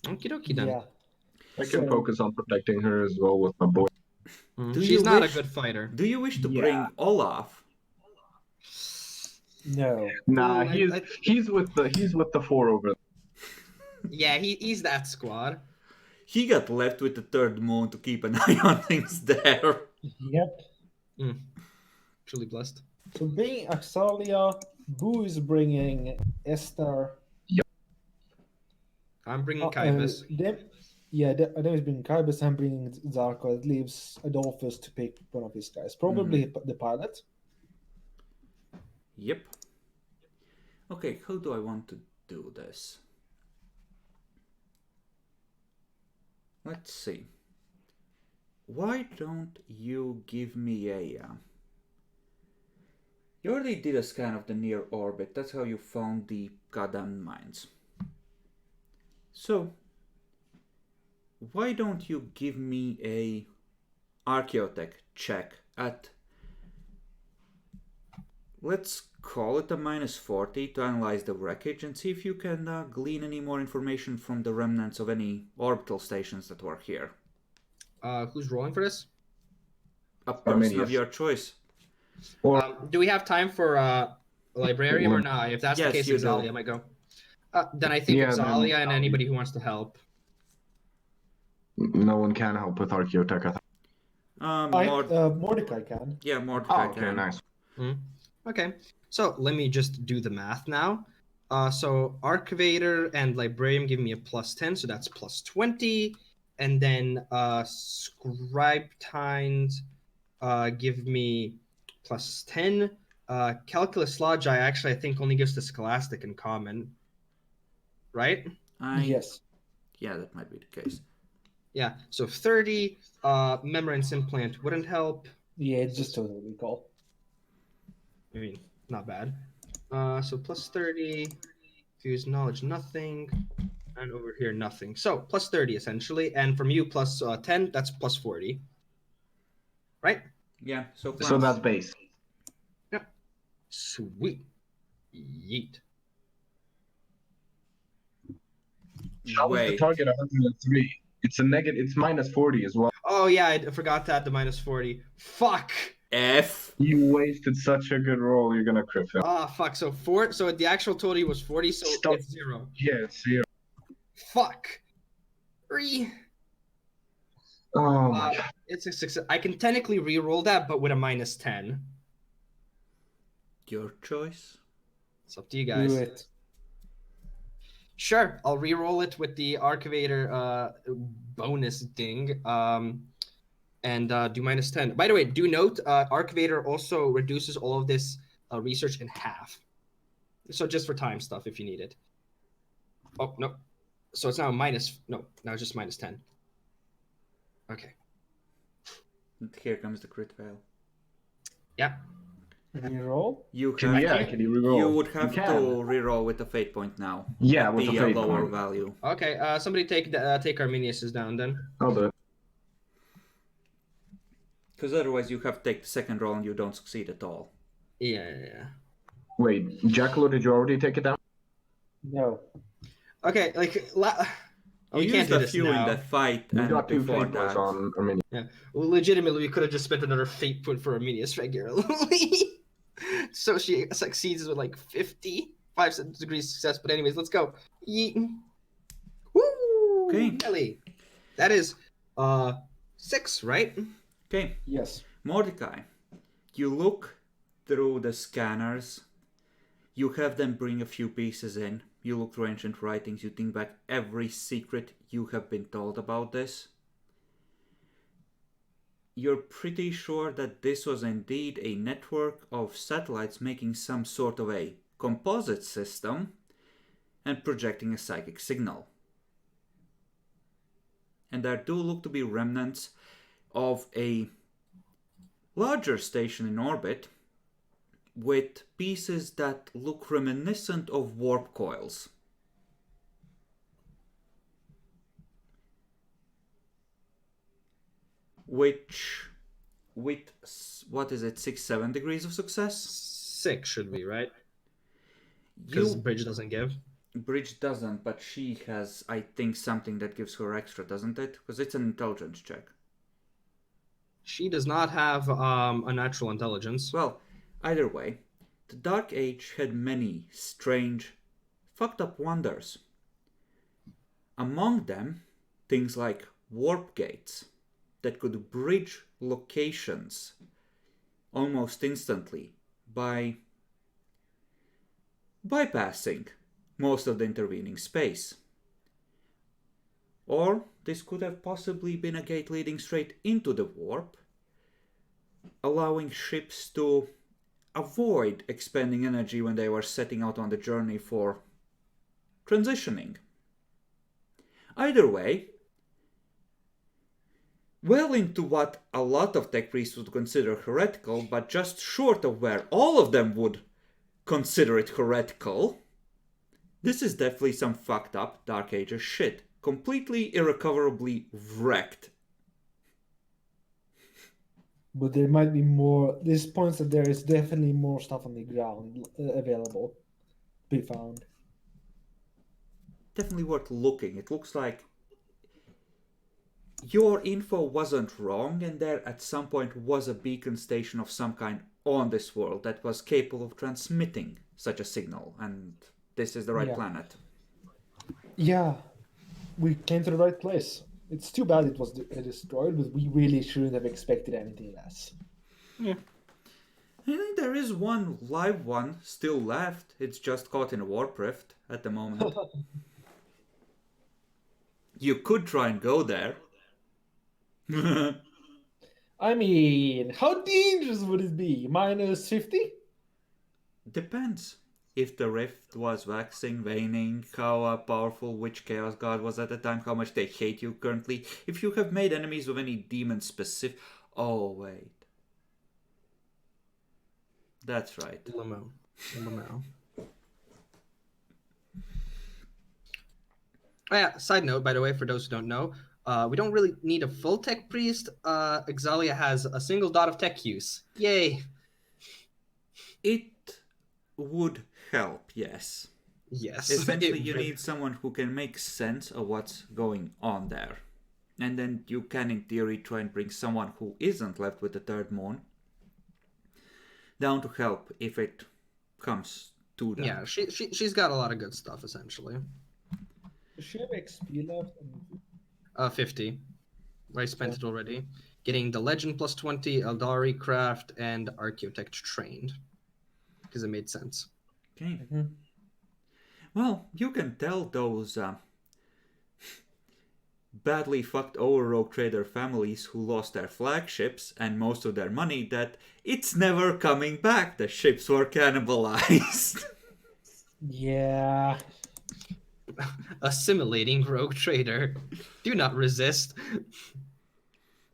Okie dokie then. Yeah. I can So- focus on protecting her as well with my boy. Mhm. Do She's you not wish- a good fighter. Do you wish to Yeah. bring Olaf? No. Nah, Ooh, he's with the 4 over there. Yeah, he's that squad. He got left with the third moon to keep an eye on things there. Yep. Truly blessed. So being Axalia, Boo is bringing Esther. I'm bringing Kybus. Dem is bringing Kybus. I'm bringing Zarko. It leaves Adolphus to pick one of his guys. Probably the pilot. Yep. Okay, how do I want to do this? Let's see. Why don't you give me a... You already did a scan of the near orbit. That's how you found the goddamn mines. So, why don't you give me a archaeotech check at... Let's call it a -40 to analyze the wreckage and see if you can glean any more information from the remnants of any orbital stations that were here. Who's rolling for this? A person Arminius. of your choice. Or Do we have time for Librarian or not? If that's Yes, the case, you do. Exalia might go. Then I think Yeah, Exalia then- and anybody who wants to help. no one can help with Archaeotech. I think. Mordecai can. Yeah, Mordecai Oh, okay, can. nice. Okay, so let me just do the math now. So Archivator and Librarian give me a +10, so that's +20. And then Scribetines give me +10. Calculus Lodge, I think only gives the Scholastic in common. Right? Yes. Yeah, that might be the case. Yeah, so 30. Memorance Implant wouldn't help. Yeah, it's just total recall. I mean, not bad. So +30, fuse knowledge, nothing, and over here, nothing. So +30 essentially, and from you +10, that's +40. Right? Yeah, so So that's base. Sweet. Yeet. How was the Wait. target 103? It's a negative. It's -40 as well. Oh yeah, I forgot to add the -40. Fuck. F. You wasted such a good roll. You're gonna crit fail. Ah, fuck. So so the actual total was 40, so Stop. it's 0. Yeah, it's 0. Fuck. 3. Oh my god. It's a success. I can technically re-roll that, but with a -10. Your choice. It's up to you guys. Do it. Sure, I'll re-roll it with the Archivator bonus ding, and do -10. By the way, do note, Archivator also reduces all of this research in half. So just for time stuff if you need it. Oh, no. So it's now now it's just -10. Okay. Here comes the crit fail. Yeah. Reroll. You Can have yeah, to, can you reroll? you would You have can. to reroll with the fate point now. Yeah, That'd with the be fate a lower point. value. Okay, somebody take Arminius's down then. I'll do it. Because otherwise you have to take the second roll and you don't succeed at all. Yeah. Wait, Jackalo, did you already take it down? No. Okay, like... You we can't used do a this few now. in that fight, You and got 2 before fate points that... on Arminius. Well, legitimately, we could have just spent another fate point for Arminius regularly. So she succeeds with like 55 degrees success. But anyways, let's go. Yeet. Woo! Okay. Nelly. That is 6, right? Okay, Yes. Mordecai, you look through the scanners, you have them bring a few pieces in, you look through ancient writings, you think back every secret you have been told about this. You're pretty sure that this was indeed a network of satellites making some sort of a composite system and projecting a psychic signal. And there do look to be remnants of a larger station in orbit with pieces that look reminiscent of warp coils. Which, with, what is it, 6-7 degrees of success? 6 should be, right? Because Bridge doesn't give. Bridge doesn't, but she has, I think, something that gives her extra, doesn't it? Because it's an intelligence check. She does not have a natural intelligence. Well, either way, the Dark Age had many strange, fucked up wonders. Among them, things like warp gates that could bridge locations almost instantly by bypassing most of the intervening space. Or this could have possibly been a gate leading straight into the warp, allowing ships to avoid expending energy when they were setting out on the journey for transitioning. Either way, well into what a lot of tech priests would consider heretical, but just short of where all of them would consider it heretical, this is definitely some fucked up Dark Ages shit. Completely irrecoverably wrecked. But there might be more. This points that there is definitely more stuff on the ground available to be found. Definitely worth looking. It looks like your info wasn't wrong, and there at some point was a beacon station of some kind on this world that was capable of transmitting such a signal, and this is the right planet. Yeah, we came to the right place. It's too bad it was destroyed, but we really shouldn't have expected anything less. Yeah. I think there is one live one still left. It's just caught in a warp rift at the moment. You could try and go there. I mean, how dangerous would it be? Minus 50? Depends. If the rift was waxing, waning, how powerful which Chaos God was at the time, how much they hate you currently. If you have made enemies with any demon specific... Oh, wait. That's right. Limo. Oh yeah, side note, by the way, for those who don't know, we don't really need a full tech priest. Exalia has a single dot of tech use. Yay! It would help, yes. Yes. Essentially, you need someone who can make sense of what's going on there. And then you can, in theory, try and bring someone who isn't left with the third moon down to help if it comes to that. Yeah, she's got a lot of good stuff, essentially. Does she have XP left? 50. I spent it already. Getting the Legend plus 20, Eldari Craft, and Archaeotech trained. Because it made sense. Okay. Mm-hmm. Well, you can tell those badly fucked over rogue trader families who lost their flagships and most of their money that it's never coming back. The ships were cannibalized. Yeah. Assimilating rogue trader. Do not resist.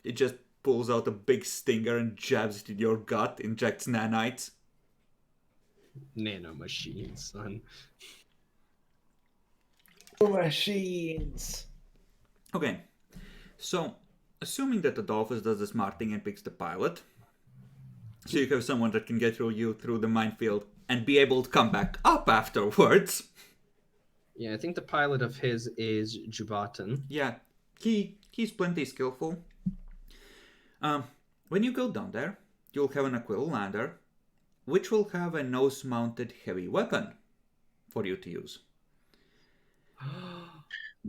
It just pulls out a big stinger and jabs it in your gut, injects nanites. Nano machines, son. Machines. Okay, so assuming that Adolphus does the smart thing and picks the pilot, so you have someone that can get you through the minefield and be able to come back up afterwards. Yeah, I think the pilot of his is Jubatan. Yeah, he's plenty skillful. When you go down there, you'll have an Aquila lander, which will have a nose-mounted heavy weapon for you to use.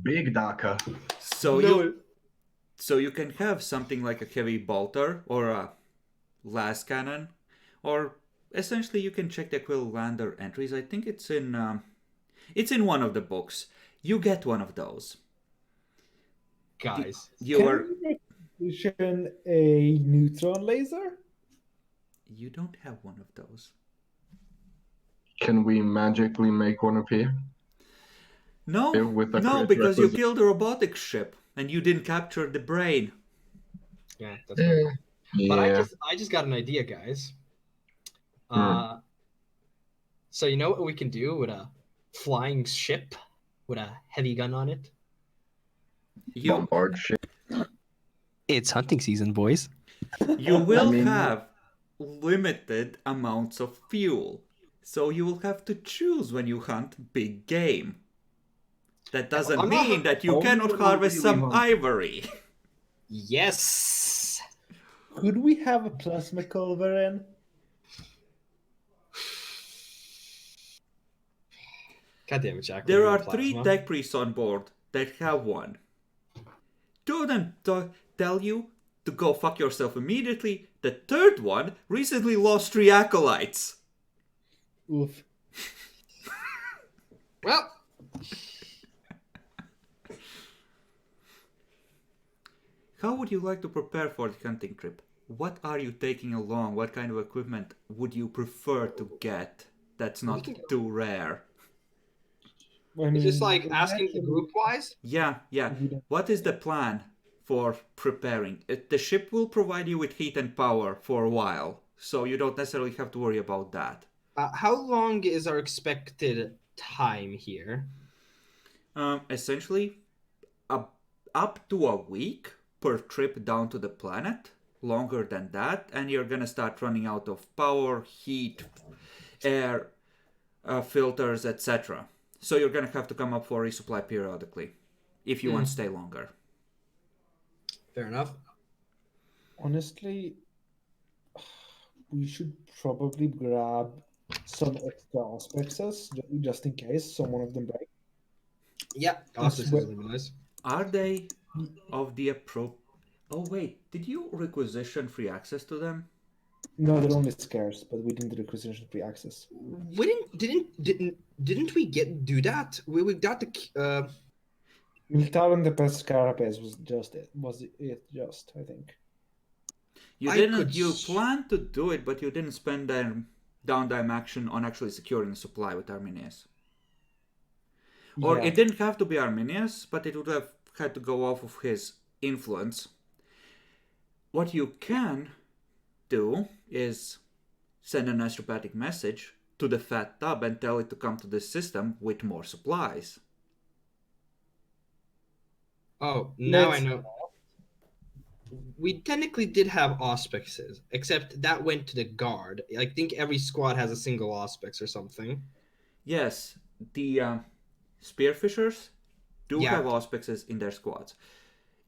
Big Daka. So you can have something like a heavy bolter or a las cannon, or essentially you can check the Aquila lander entries. I think it's in one of the books. You get one of those. Guys. Can you position a neutron laser? You don't have one of those. Can we magically make one appear? No, because you killed the robotics ship and you didn't capture the brain. Yeah, that's right. Yeah. But I just got an idea, guys. So you know what we can do with a flying ship with a heavy gun on it? Bombard ship. It's hunting season, boys. You will have limited amounts of fuel. So you will have to choose when you hunt big game. That doesn't mean that you cannot harvest some ivory. Yes. Could we have a plasma culverin? God damn it, Jack. There are 3 tech priests on board that have one. 2 of them tell you to go fuck yourself immediately The third one recently lost 3 acolytes. Oof. Well, How would you like to prepare for the hunting trip? What are you taking along? What kind of equipment would you prefer to get that's not too rare? I it's just mean, like asking the group wise. Yeah. What is the plan for preparing? The ship will provide you with heat and power for a while, so you don't necessarily have to worry about that. How long is our expected time here? Essentially, up to a week per trip down to the planet. Longer than that, and you're gonna start running out of power, heat, air, filters, etc. So you're gonna have to come up for resupply periodically if you want to stay longer. Fair enough. honestly, we should probably grab some extra auspexes just in case some one of them break. Yeah, auspices would be nice. Are they of the Oh wait, did you requisition free access to them? No, they're only scarce, but we didn't requisition free access. We didn't we do that? We got the Militar and the Pest Carapace was it I think. You I didn't. could You s- planned to do it, but you didn't spend downtime action on actually securing a supply with Arminius. Or Yeah. it didn't have to be Arminius, but it would have had to go off of his influence. What you can do is send an astropathic message to the Fat Tub and tell it to come to this system with more supplies. Oh, now Let's- I know. We technically did have auspices, except that went to the guard. I think every squad has a single auspix or something. Yes, the spearfishers do Yeah. have auspices in their squads.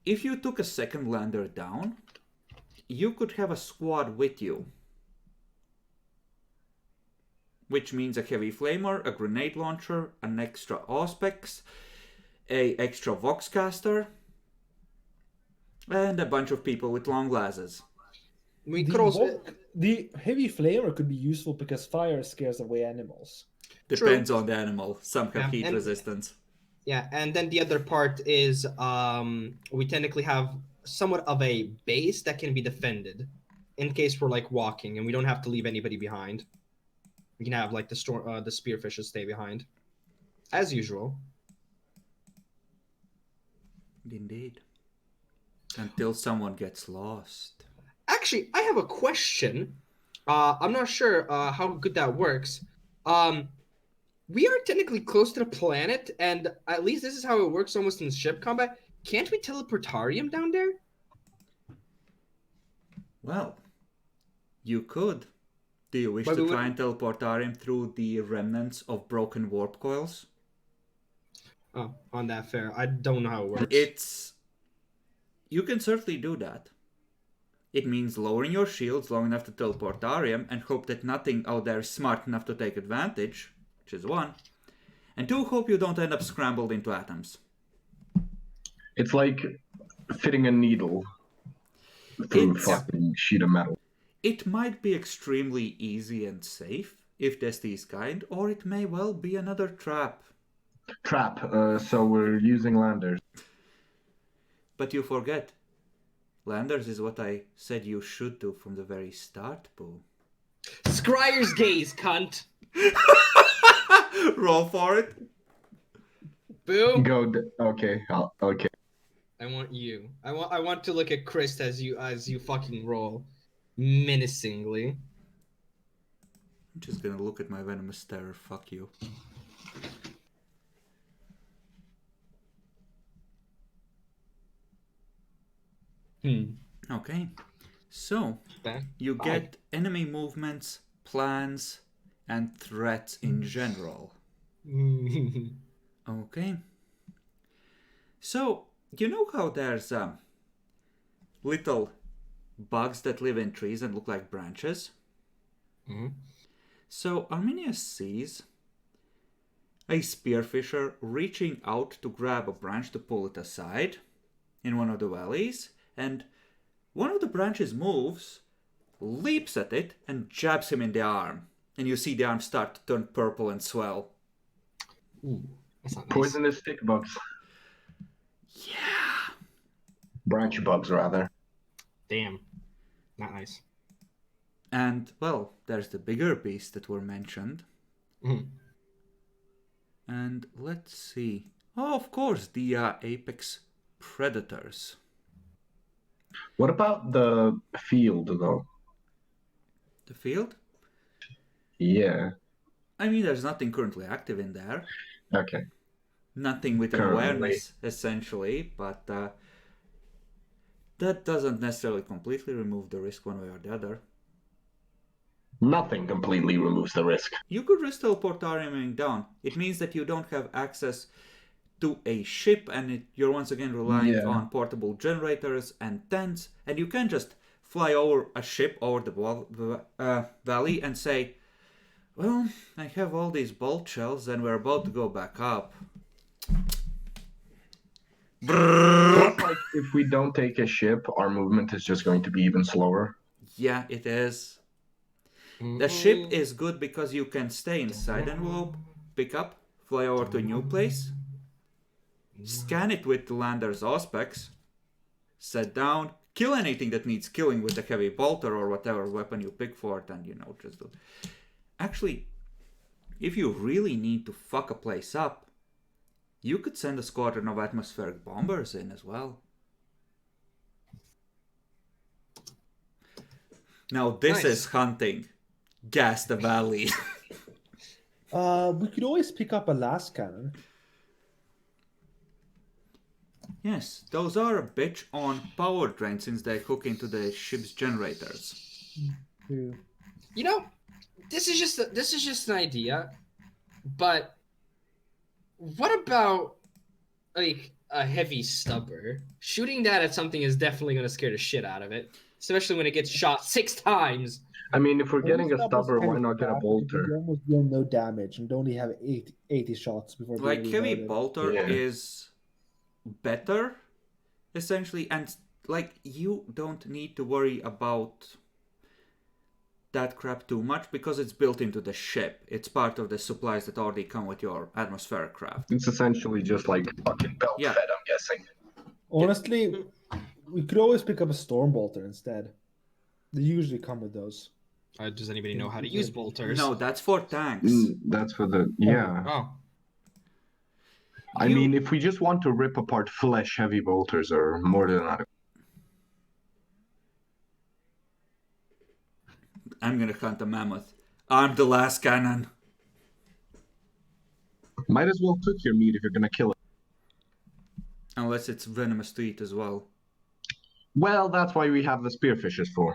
If you took a second lander down, you could have a squad with you. Which means a heavy flamer, a grenade launcher, an extra auspex, a extra voxcaster, and a bunch of people with long glasses. We The, could also the heavy flamer could be useful because fire scares away animals. Depends on the animal. Some have Yeah, heat and- resistance. yeah, and then the other part is we technically have somewhat of a base that can be defended in case we're like walking and we don't have to leave anybody behind. We can have like the spearfishes stay behind, as usual. Indeed. Until someone gets lost. Actually, I have a question. I'm not sure how good that works. We are technically close to the planet, and at least this is how it works almost in ship combat. Can't we teleportarium down there? Well, you could. Do you wish But to we try and teleport Arium through the remnants of broken warp coils? Oh, on that fair. I don't know how it works. You can certainly do that. It means lowering your shields long enough to teleport Arium and hope that nothing out there is smart enough to take advantage, which is 1. And 2, hope you don't end up scrambled into atoms. It's like fitting a needle through It's- fucking sheet of metal. It might be extremely easy and safe, if Destiny is kind, or it may well be another trap. Trap. So we're using landers. But you forget. Landers is what I said you should do from the very start, Boo. Scryer's gaze, cunt. Roll for it. Boom. Okay. Okay. I want you. I want to look at Chris as you fucking roll menacingly. I'm just gonna look at my venomous terror. Fuck you. Okay. So, you get enemy movements, plans, and threats in general. Okay. So, you know how there's little bugs that live in trees and look like branches? Mhm. So, Arminius sees a spearfisher reaching out to grab a branch to pull it aside in one of the valleys, and one of the branches moves, leaps at it, and jabs him in the arm. And you see the arm start to turn purple and swell. Ooh, that's not nice. Poisonous stick bugs. Yeah. Branch bugs, rather. Damn. Not nice. And, well, there's the bigger beasts that were mentioned. Mhm. And let's see. Oh, of course, the apex predators. What about the field, though? The field? Yeah. I mean, there's nothing currently active in there. Okay. Nothing with an Currently. awareness, essentially, but that doesn't necessarily completely remove the risk one way or the other. Nothing completely removes the risk. You could risk teleportariuming down. It means that you don't have access to a ship, and you're once again reliant on portable generators and tents, and you can just fly over a ship over the valley and say, well, I have all these bolt shells and we're about to go back up. Plus, like, if we don't take a ship, our movement is just going to be even slower. Yeah, it is. The ship is good because you can stay inside envelope, pick up, fly over to a new place, scan it with the lander's auspex, set down, kill anything that needs killing with a heavy bolter or whatever weapon you pick for it, and just do. Actually, if you really need to fuck a place up, you could send a squadron of atmospheric bombers in as well. Now this Nice. is hunting. Gas the valley. We could always pick up a last cannon. Yes, those are a bitch on power drain since they hook into the ship's generators. Yeah. You know, this is just an idea, but what about like a heavy stubber? Shooting that at something is definitely going to scare the shit out of it, especially when it gets shot 6 times. I mean, if we're getting a That was stubber, kind why of not get a bad, bolter? You almost deal no damage and only have 80 shots before being Like heavy reloaded. bolter Yeah. is better, essentially, and like you don't need to worry about that crap too much because it's built into the ship. It's part of the supplies that already come with your atmospheric craft. It's essentially just like fucking belt Yeah. fed, I'm guessing. Honestly, we could always pick up a storm bolter instead. They usually come with those. Does anybody know how to use bolters? No, that's for tanks. That's for the yeah. Oh, I mean, if we just want to rip apart flesh, heavy bolters are more than adequate. I'm gonna hunt a mammoth. Arm the last cannon. Might as well cook your meat if you're gonna kill it. Unless it's venomous to eat as well. Well, that's why we have the spearfishes for.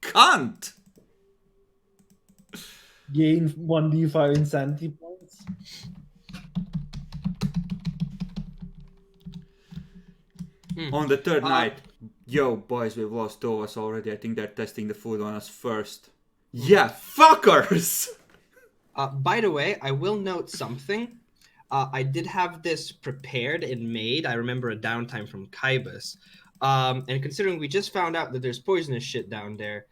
Cunt! Gain 1d5 insanity points. On the third night, yo, boys, we've lost 2 of us already. I think they're testing the food on us first. Yeah, fuckers! by the way, I will note something. I did have this prepared and made. I remember a downtime from Kybus. And considering we just found out that there's poisonous shit down there,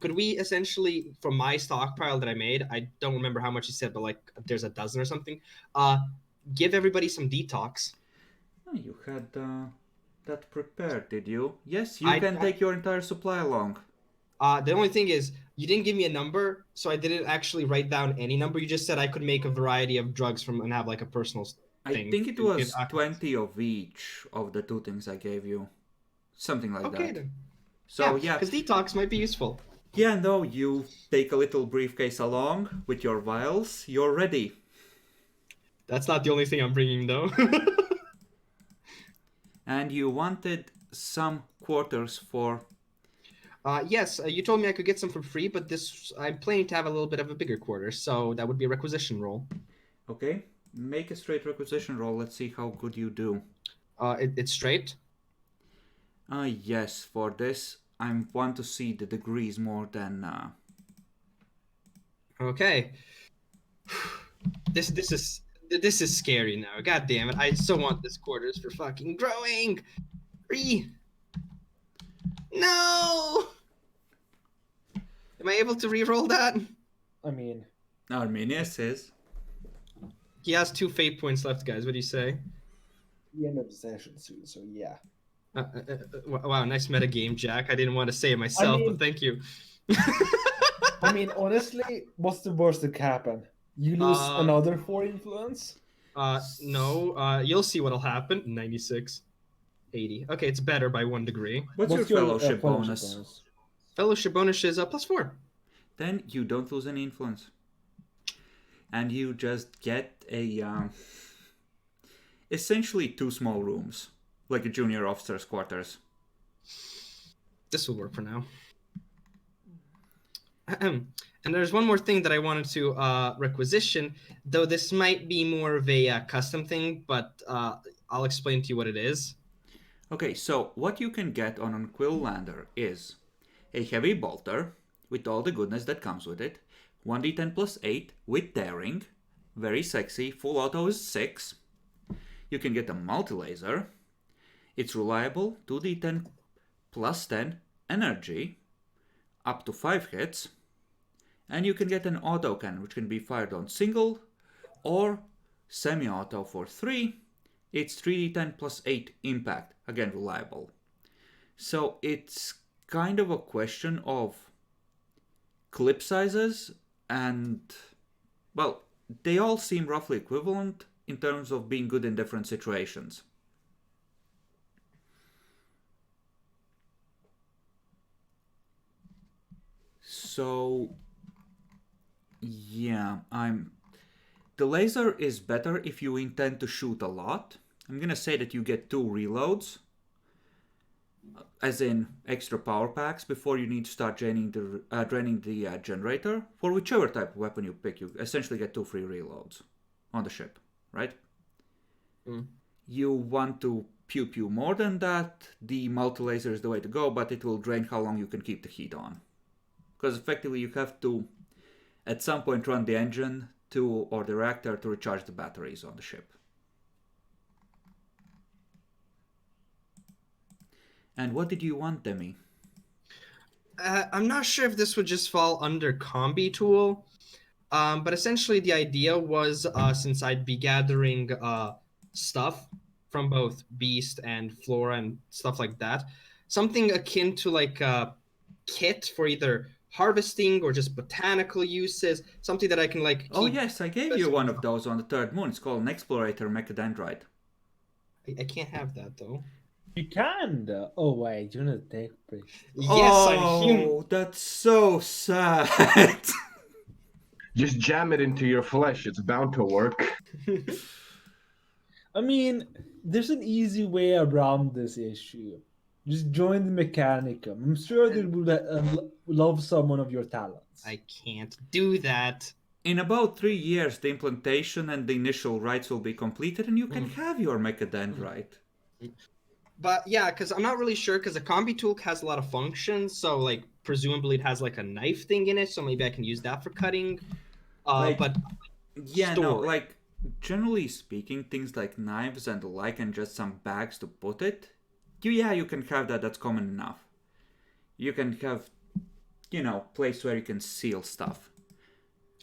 could we essentially, from my stockpile that I made, I don't remember how much you said, but like there's a dozen or something, give everybody some detox. Oh, you had that prepared, did you? Yes, you I- can take your entire supply along. The only thing is, you didn't give me a number, so I didn't actually write down any number. You just said I could make a variety of drugs from and have like a personal thing. I think it was 20 of each of the 2 things I gave you. Something like Okay that. then. So, yeah. Because detox might be useful. Yeah, no, you take a little briefcase along with your vials. You're ready. That's not the only thing I'm bringing though. And you wanted some quarters for... Yes, you told me I could get some for free, but I'm planning to have a little bit of a bigger quarter, so that would be a requisition roll. Okay, make a straight requisition roll. Let's see how good you do. It's straight. Yes, for this, I want to see the degrees more than... Okay. This is scary now. God damn it! I so want this quarters for fucking growing. 3. No! Am I able to re-roll that? I mean, Arminius is. He has 2 fate points left, guys. What do you say? the end of the session soon, so yeah. Wow, nice meta game, Jack. I didn't want to say it myself, mean- but thank you. I mean, honestly, what's the worst that can happen? You lose another 4 influence? No. You'll see what'll happen. 96. 80. Okay, it's better by 1 degree. What's your fellowship bonus? Fellowship bonus is +4. Then you don't lose any influence. And you just get a essentially 2 small rooms, like a junior officer's quarters. This will work for now. And there's one more thing that I wanted to requisition, though this might be more of a custom thing, but I'll explain to you what it is. Okay, so what you can get on a Quill Lander is a heavy bolter with all the goodness that comes with it, 1d10 plus 8 with daring, very sexy, full auto is 6. You can get a multi-laser, it's reliable, 2d10 plus 10 energy, up to 5 hits, and you can get an autocannon which can be fired on single or semi-auto for 3. It's 3d10 plus 8 impact, again reliable. So it's kind of a question of clip sizes, and well, they all seem roughly equivalent in terms of being good in different situations. So yeah, the laser is better if you intend to shoot a lot. I'm gonna say that you get 2 reloads, as in extra power packs, before you need to start draining the generator. For whichever type of weapon you pick, you essentially get 2 free reloads on the ship, right? You want to pew more than that, the multi-laser is the way to go, but it will drain how long you can keep the heat on. Because effectively you have to, at some point, run the engine or the reactor to recharge the batteries on the ship. And what did you want, Demi? I'm not sure if this would just fall under combi tool, but essentially the idea was since I'd be gathering stuff from both beast and flora and stuff like that, something akin to like a kit for either harvesting or just botanical uses, something that I can like keep. Oh yes, I gave you one of those on the 3rd moon. It's called an Explorator Mechadendrite. I can't have that though. You can. Oh wait, you're not tech priest. Yes, I'm Oh, human. that's so sad. Just jam it into your flesh. It's bound to work. I mean, there's an easy way around this issue. Just join the Mechanicum. I'm sure they would love someone of your talents. I can't do that. In about 3 years, the implantation and the initial rites will be completed, and you can have your Mechadendrite. But yeah, because I'm not really sure, because the combi tool has a lot of functions, so like presumably it has like a knife thing in it, so maybe I can use that for cutting. But yeah, no, storage. like generally speaking, things like knives and the like, and just some bags to put it. You can have that. That's common enough. You can have, place where you can seal stuff.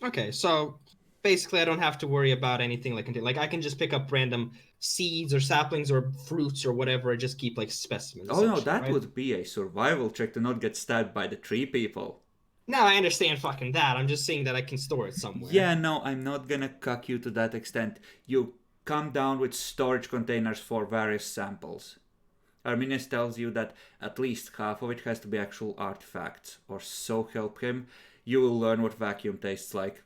Okay, so basically I don't have to worry about anything like I can just pick up random seeds or saplings or fruits or whatever and just keep like specimens. Oh no, that would be a survival trick to not get stabbed by the tree people. No, I understand fucking that. I'm just saying that I can store it somewhere. Yeah, no, I'm not gonna cuck you to that extent. You come down with storage containers for various samples. Arminius tells you that at least half of it has to be actual artifacts, or so help him, you will learn what vacuum tastes like.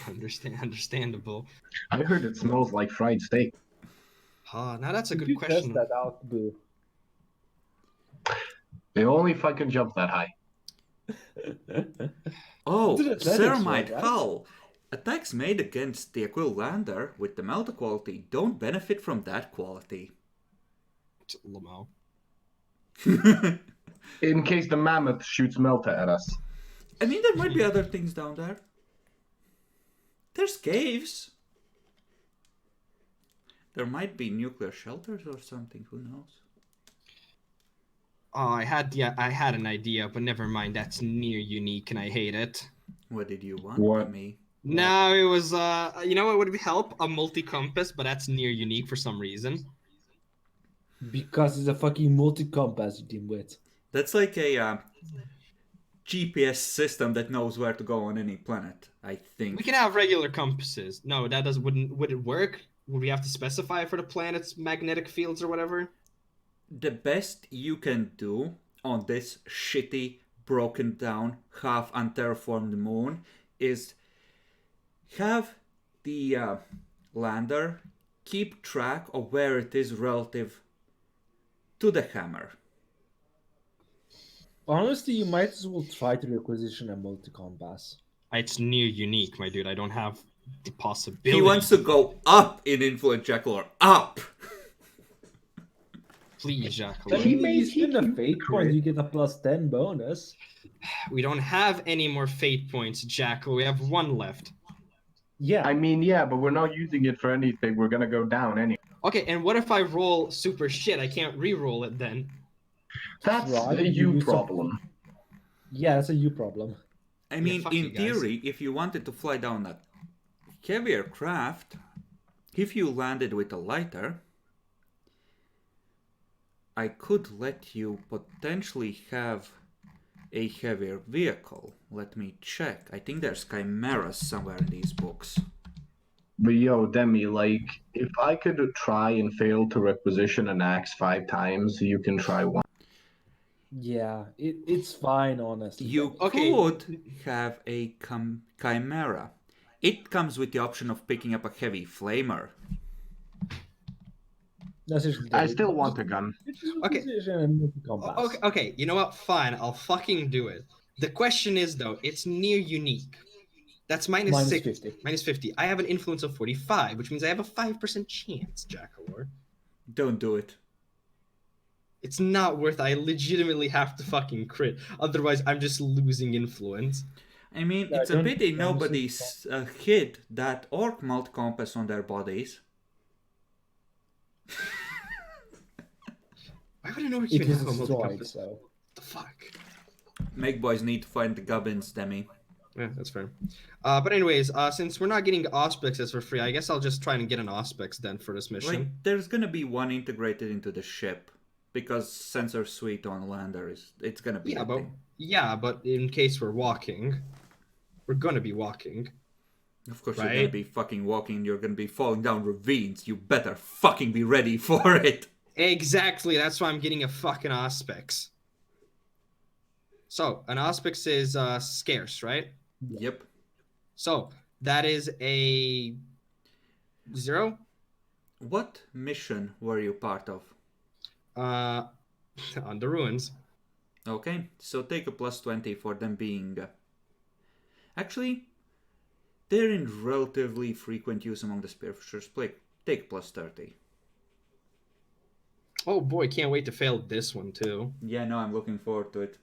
Understandable. I heard it smells like fried steak. Now that's a good You question. test that out, Boo. Only if I can jump that high. Oh, It's an athletics Ceramite roll, right? Hull! Attacks made against the Aquil Lander with the Melta quality don't benefit from that quality. Lamau. In case the mammoth shoots Melta at us. I mean, there might be other things down there. There's caves. There might be nuclear shelters or something, who knows? Oh, I had an idea, but never mind. That's near unique, and I hate it. What did you want What? me? No, it was you know what would help? A multi-compass, but that's near unique for some reason. Because it's a fucking multi-compass, you dimwit. That's like a GPS system that knows where to go on any planet, I think. We can have regular compasses. No, that would it work? Would we have to specify for the planet's magnetic fields or whatever? The best you can do on this shitty, broken down, half unterraformed moon is have the lander keep track of where it is relative to the hammer. Honestly, you might as well try to requisition a multi-compass. It's near unique, my dude. I don't have the possibility. He wants to go up in influence Jackalor. Up! Please, Jacques. I mean, if you spend a keep fate crit. point, you get a +10 bonus. We don't have any more fate points, Jackal. We have one left. Yeah. I mean, yeah, but we're not using it for anything. We're gonna go down anyway. Okay, and what if I roll super shit? I can't re-roll it then. That's Right, a you you do some- problem. Yeah, that's a you problem. I mean, fuck you in guys. theory, if you wanted to fly down a heavier craft, if you landed with a lighter, I could let you potentially have a heavier vehicle. Let me check. I think there's chimeras somewhere in these books. But yo, Demi, like, if I could try and fail to requisition an axe 5 times, you can try one. Yeah, it's fine, honestly. You Okay. could have a chimera. It comes with the option of picking up a heavy flamer. That's just I still want a gun. Okay. Requisition a multi-compass. Okay, you know what? Fine, I'll fucking do it. The question is, though, it's near unique. That's minus Minus 6. 50. Minus 50. I have an influence of 45, which means I have a 5% chance, Jackalor. Don't do it. It's not worth it. I legitimately have to fucking crit. Otherwise, I'm just losing influence. I mean, Yeah, it's a don't- pity don't nobody's hid that orc multi-compass on their bodies. Why would I know what It you was have a destroyed, multi-compass? so. What the fuck? Make boys need to find the gubbins, Demi. Yeah, that's fair. But anyways, since we're not getting Auspexes for free, I guess I'll just try and get an Auspex then for this mission. Like, there's gonna be one integrated into the ship. Because sensor suite on lander it's gonna be a thing. But in case we're walking, we're gonna be walking. Of course you're Right? gonna be fucking walking, you're gonna be falling down ravines. You better fucking be ready for it. Exactly, that's why I'm getting a fucking Auspex. So, an Auspex is scarce, right? Yep. So, that is a 0? What mission were you part of? On the ruins. Okay, so take a plus 20 for them being... Actually, they're in relatively frequent use among the Spearfishers. Take plus 30. Oh boy, can't wait to fail this one too. Yeah, no, I'm looking forward to it.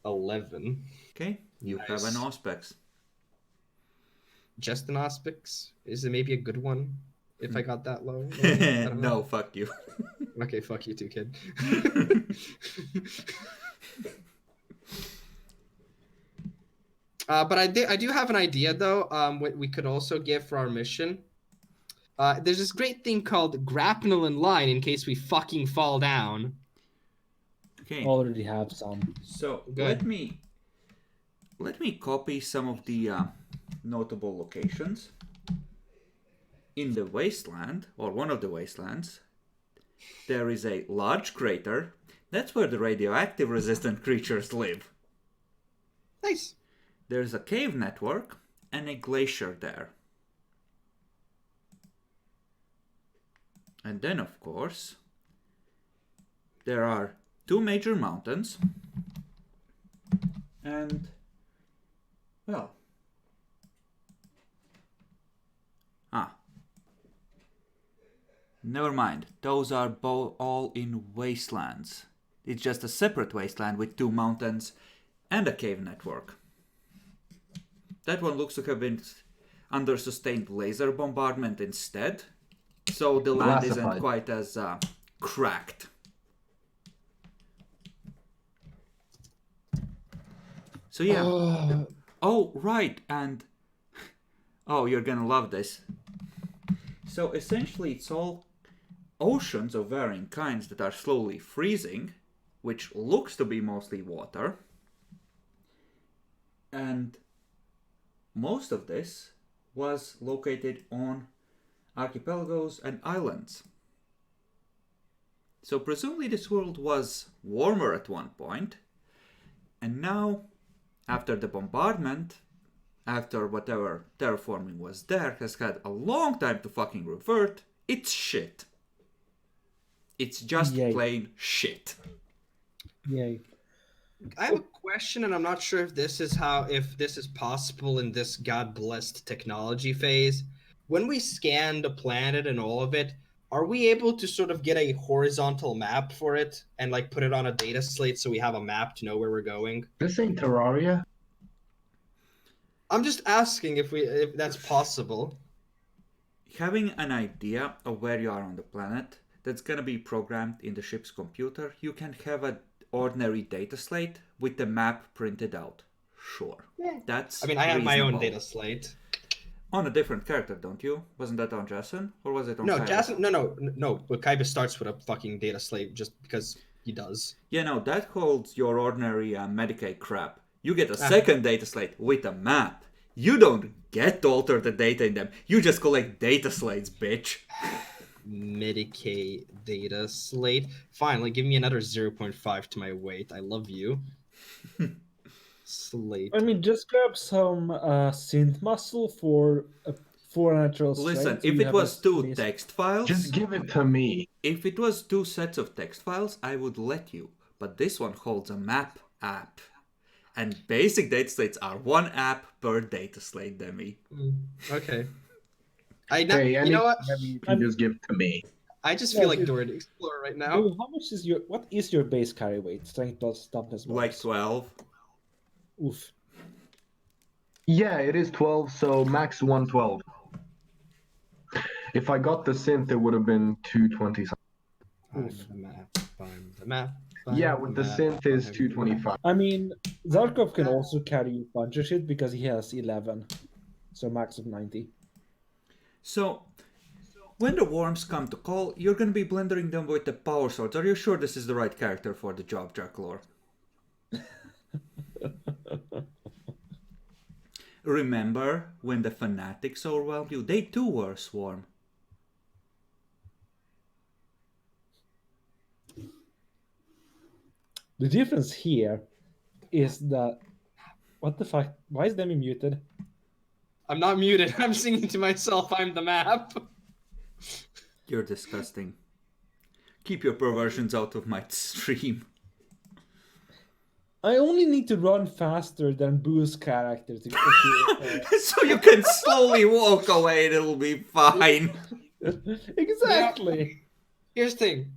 11. Okay, you have an Nice. Auspex. Just an Auspex? Is it maybe a good one? If I got that low? Maybe? I don't know. No, fuck you. Okay, fuck you too, kid. But I do have an idea though. What we could also get for our mission. There's this great thing called grapnel and line in case we fucking fall down. Okay, Already have some. so Good. let me copy some of the notable locations. In the wasteland, or one of the wastelands, there is a large crater. That's where the radioactive resistant creatures live. Nice. There's a cave network and a glacier there. And then, of course, there are 2 major mountains. And, well... Never mind, those are all in wastelands. It's just a separate wasteland with 2 mountains and a cave network. That one looks to have been under sustained laser bombardment instead, so the land isn't Classified. quite as cracked. So yeah. Oh, right, and... Oh, you're gonna love this. So essentially it's all oceans of varying kinds that are slowly freezing, which looks to be mostly water. And most of this was located on archipelagos and islands. So presumably this world was warmer at one point, and now, after the bombardment, after whatever terraforming was there, has had a long time to fucking revert, it's shit. It's just Yay. plain shit. Yay. I have a question, and I'm not sure if this is possible in this god-blessed technology phase. When we scan the planet and all of it, are we able to sort of get a horizontal map for it and like put it on a data slate so we have a map to know where we're going? This ain't Terraria. I'm just asking if that's possible. Having an idea of where you are on the planet that's gonna be programmed in the ship's computer, you can have an ordinary data slate with the map printed out. Sure. Yeah. That's I mean, I have my own reasonable. data slate. On a different character, don't you? Wasn't that on Jason? Or was it on No, Kaiba? Jason. No. But Kaiba starts with a fucking data slate just because he does. Yeah, no, that holds your ordinary Medicaid crap. You get a second data slate with a map. You don't get to alter the data in them. You just collect data slates, bitch. Medicaid data slate. Finally, give me another 0.5 to my weight. I love you. Slate. I mean, just grab some synth muscle for natural strength. Listen, so if you it have was a two base- text files, Just give it to me. if it was two sets of text files, I would let you. But this one holds a map app. And basic data slates are one app per data slate, Demi. Okay. Hey, you know what? you can just give to me. I just Yeah, feel like dude. Dora the Explorer right now. Oh, how much is what is your base carry weight? Strength plus toughness bonus. Like 12. Oof. Yeah, it is 12, so max 112. If I got the synth, it would have been 220. Find the map. Find the map. Find Yeah, with the map, synth is find the 225. I mean, Zarkov can also carry a bunch of shit because he has 11, so max of 90. So, when the worms come to call, you're gonna be blendering them with the power swords. Are you sure this is the right character for the job, Jacklor? Remember when the fanatics overwhelmed you? They too were a swarm. The difference here is that... What the fuck? Why is Demi muted? I'm not muted. I'm singing to myself. I'm the map. You're disgusting. Keep your perversions out of my stream. I only need to run faster than Boo's character to So you can slowly walk away and it'll be fine. Exactly. Here's the thing.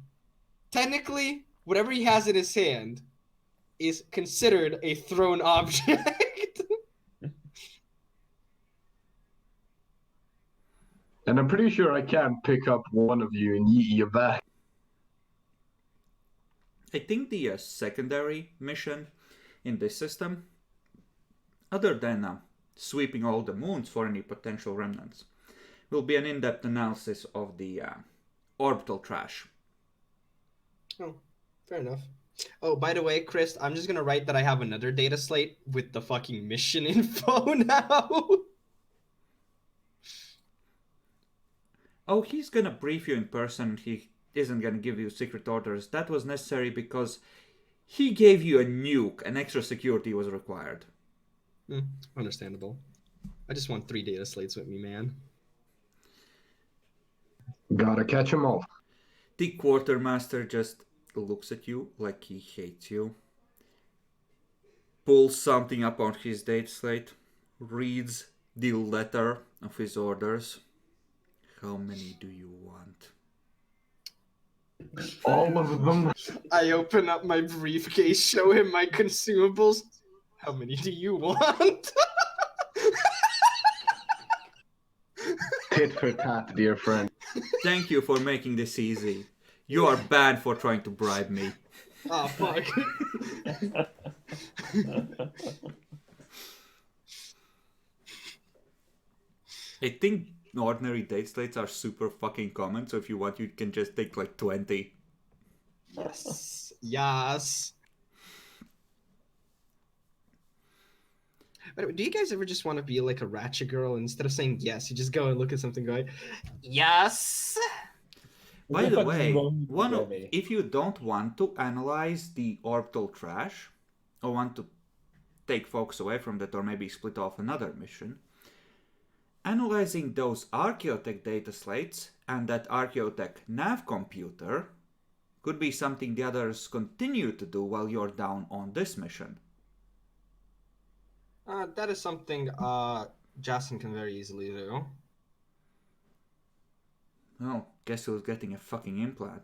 Technically, whatever he has in his hand is considered a thrown object. And I'm pretty sure I can pick up one of you and yeet you back. I think the secondary mission in this system, other than sweeping all the moons for any potential remnants, will be an in-depth analysis of the orbital trash. Oh, fair enough. Oh, by the way, Chris, I'm just gonna write that I have another data slate with the fucking mission info now. Oh, he's gonna brief you in person. He isn't gonna give you secret orders. That was necessary because he gave you a nuke and extra security was required. Understandable. I just want 3 data slates with me, man. Gotta catch 'em all. The quartermaster just looks at you like he hates you, pulls something up on his date slate, reads the letter of his orders. How many do you want? All of them. I open up my briefcase, show him my consumables. How many do you want? Tit for tat, dear friend. Thank you for making this easy. You are banned for trying to bribe me. Oh, fuck. I think ordinary date slates are super fucking common, so if you want, you can just take like 20. Yes. Yes. But do you guys ever just want to be like a ratchet girl? Instead of saying yes, you just go and look at something going, yes. By What the fuck is way, wrong with Jeremy? if you don't want to analyze the orbital trash, or want to take focus away from that, or maybe split off another mission, analyzing those Archaeotech data slates and that Archaeotech nav computer could be something the others continue to do while you're down on this mission. That is something Jason can very easily do. Well, guess who's getting a fucking implant?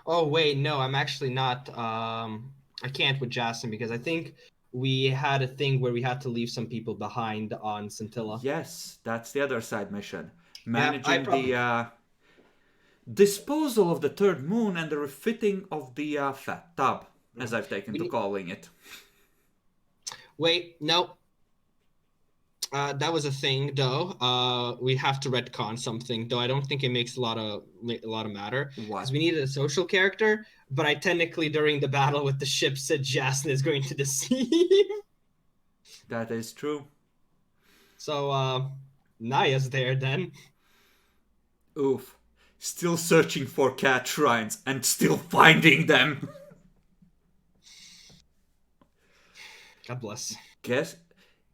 Oh wait, no, I'm actually not. I can't with Jason because I think we had a thing where we had to leave some people behind on Scintilla. Yes, that's the other side mission. Yeah, Managing the disposal of the third moon and the refitting of the fat tub, as I've taken to calling it. Wait, no. That was a thing, though. We have to retcon something, though. I don't think it makes a lot of matter. What? Because we needed a social character, but I technically during the battle with the ship said Jason is going to deceive. That is true. So Naya's there then. Oof. Still searching for cat shrines and still finding them. God bless. Guess?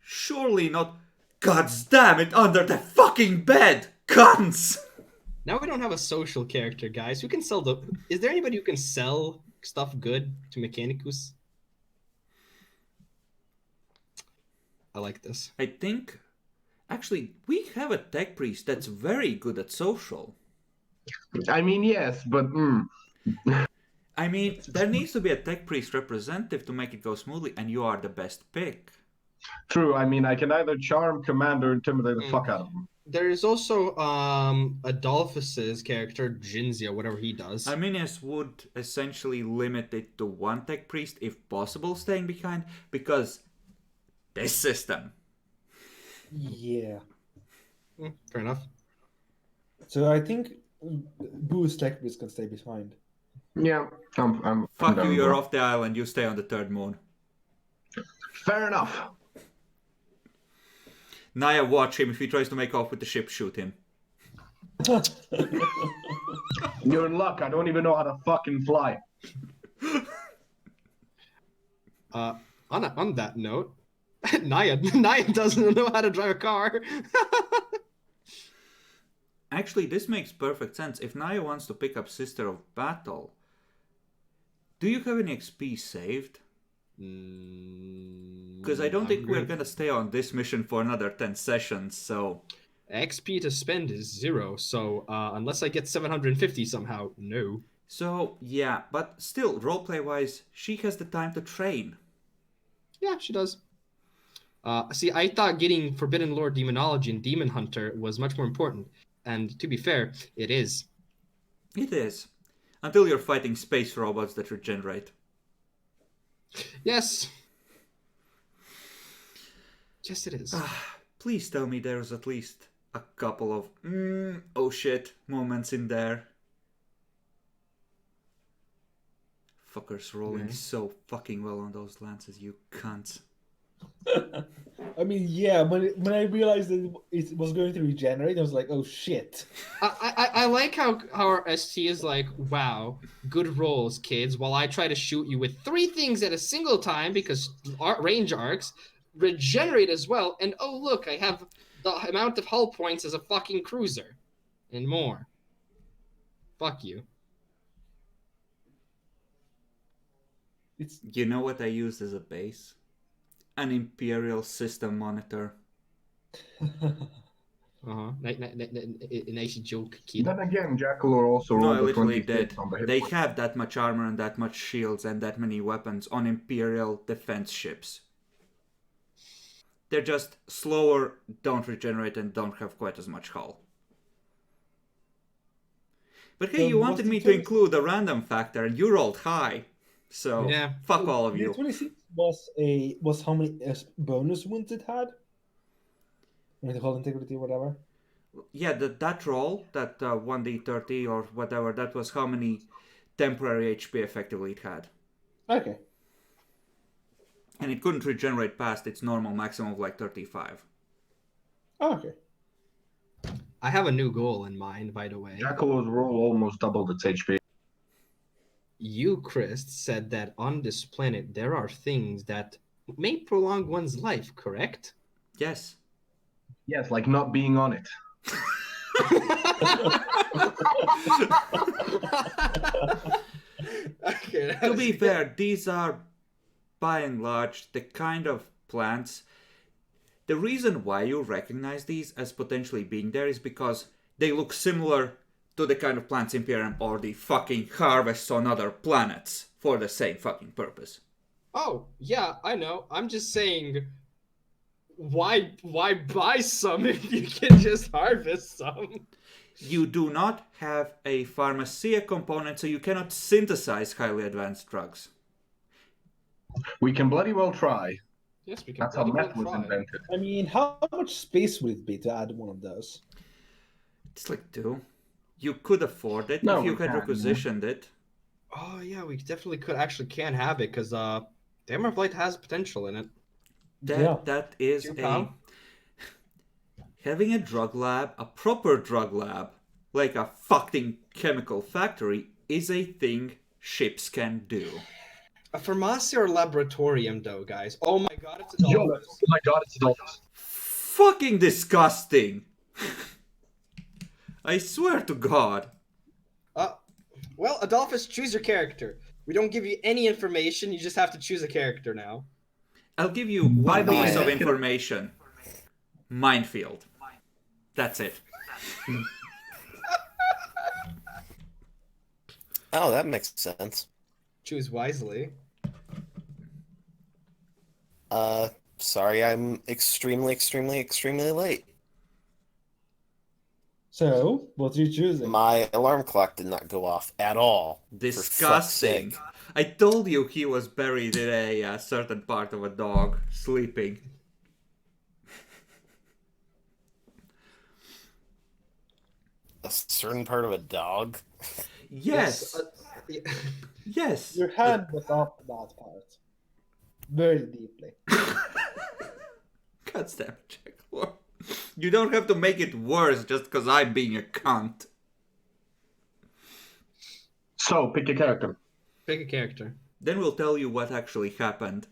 Surely not. God damn it, under the fucking bed! Cunts! Now we don't have a social character, guys. Who can sell the... Is there anybody who can sell stuff good to Mechanicus? I like this. I think... Actually, we have a tech priest that's very good at social. I mean, yes, but I mean, there needs to be a tech priest representative to make it go smoothly, and you are the best pick. true. I mean, I can either charm, command, or intimidate the fuck out of them. There is also Adolphus's character, Jinzia, whatever he does. Arminius would essentially limit it to one tech priest, if possible, staying behind, because this system. Yeah. Fair enough. So I think Boo's tech priest can stay behind. Yeah, I'm Fuck down you, with you're that. off the island, you stay on the third moon. Fair enough. Naya, watch him. If he tries to make off with the ship, shoot him. You're in luck. I don't even know how to fucking fly. On that note, Naya doesn't know how to drive a car. Actually, this makes perfect sense. If Naya wants to pick up Sister of Battle, do you have any XP saved? Because I don't think we're gonna stay on this mission for another 10 sessions, so... XP to spend is 0, so unless I get 750 somehow, no. So, yeah, but still, roleplay-wise, she has the time to train. Yeah, she does. See, I thought getting Forbidden Lore Demonology and Demon Hunter was much more important. And to be fair, it is. It is. Until you're fighting space robots that regenerate. Yes. Yes, it is. Please tell me there's at least a couple of oh shit moments in there. Fuckers rolling so fucking well on those lances, you cunts. I mean, yeah, when I realized that it was going to regenerate, I was like, oh shit. I like how our ST is like, wow, good rolls, kids, while I try to shoot you with 3 things at a single time because range arcs regenerate as well, and oh look, I have the amount of hull points as a fucking cruiser. And more. Fuck you. You know what I used as a base? An Imperial system monitor. Nice joke, kid. Then again, Jackalor also No, I rolled a literally 26 did. on the hit They point. have that much armor and that much shields and that many weapons on Imperial defense ships. They're just slower, don't regenerate, and don't have quite as much hull. But hey, you wanted me to include a random factor, and you rolled high. So, Yeah. fuck all of you. The 26 was how many bonus wounds it had? With the whole integrity, whatever. Yeah, that roll, that 1d30 or whatever, that was how many temporary HP effectively it had. Okay. And it couldn't regenerate past its normal maximum of like 35. Oh, okay. I have a new goal in mind, by the way. Jackalow's roll almost doubled its HP. You, Chris, said that on this planet there are things that may prolong one's life, correct? Yes. Yes, like not being on it. Okay, To be fair, these are by and large the kind of plants. The reason why you recognize these as potentially being there is because they look similar to the kind of plants Imperium already fucking harvests on other planets for the same fucking purpose. Oh, yeah, I know. I'm just saying, why buy some if you can just harvest some? You do not have a pharmacia component, so you cannot synthesize highly advanced drugs. We can bloody well try. Yes, we can That's how bloody well meth was try. invented. I mean, how much space would it be to add one of those? It's like 2. You could afford it No, if you we had can't, requisitioned it. Oh yeah, we definitely can have it because Hammer Blight has potential in it. That is Two a pound? having a drug lab, a proper drug lab, like a fucking chemical factory, is a thing ships can do. A pharmacy or laboratorium, though, guys. Oh my god, it's a Yo, dolphin. oh my god, it's Adolphus. Fucking disgusting! I swear to God. Well, Adolphus, choose your character. We don't give you any information. You just have to choose a character now. I'll give you By one the piece way, of information. Minefield. That's it. Oh, that makes sense. Choose wisely. Sorry, I'm extremely late. So, what are you choosing? My alarm clock did not go off at all. For fuck's Disgusting. sake. I told you he was buried in a certain part of a dog, sleeping. A certain part of a dog? Yes. Yeah. Yes. Your hand was off that part. Very deeply. God damn it, Jack Lord. You don't have to make it worse just because I'm being a cunt. So, pick a character. Pick a character. Then we'll tell you what actually happened.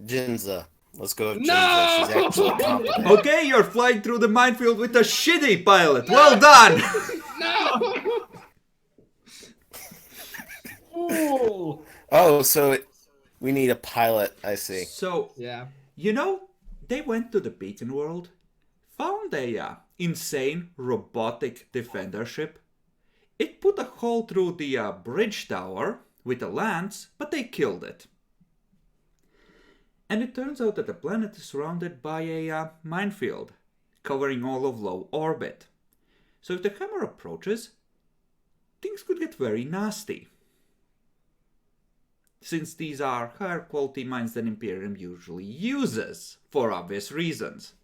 Jinza. Let's go with Jinza. No! She's actually competent. Okay, you're flying through the minefield with a shitty pilot. Well done! No! Fool! Oh, so we need a pilot, I see. So, Yeah. you know, they went to the Beacon World, found a insane robotic defender ship. It put a hole through the bridge tower with a lance, but they killed it. And it turns out that the planet is surrounded by a minefield, covering all of low orbit. So if the hammer approaches, things could get very nasty. Since these are higher quality mines than Imperium usually uses, for obvious reasons.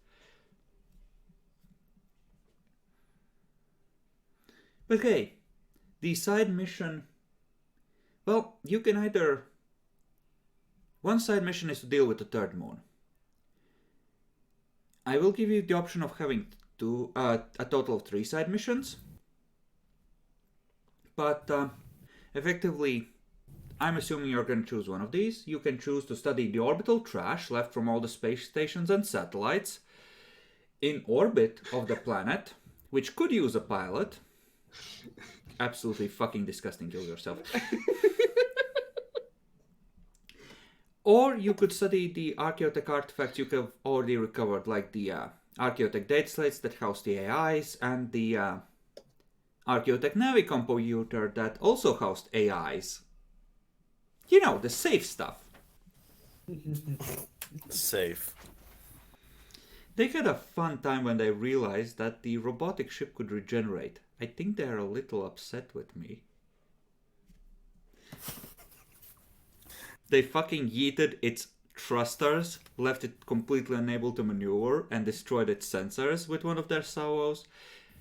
But hey, the side mission... Well, you can either... One side mission is to deal with the third moon. I will give you the option of having a total of 3 side missions. But effectively, I'm assuming you're going to choose one of these. You can choose to study the orbital trash left from all the space stations and satellites in orbit of the planet, which could use a pilot. Absolutely fucking disgusting, kill yourself. Or you could study the archaeotech artifacts you have already recovered, like the archaeotech data slates that house the AIs, and the archaeotech Navi computer that also housed AIs. You know, the safe stuff. Safe. They had a fun time when they realized that the robotic ship could regenerate. I think they're a little upset with me. They fucking yeeted its thrusters left it completely unable to maneuver and destroyed its sensors with one of their salvos.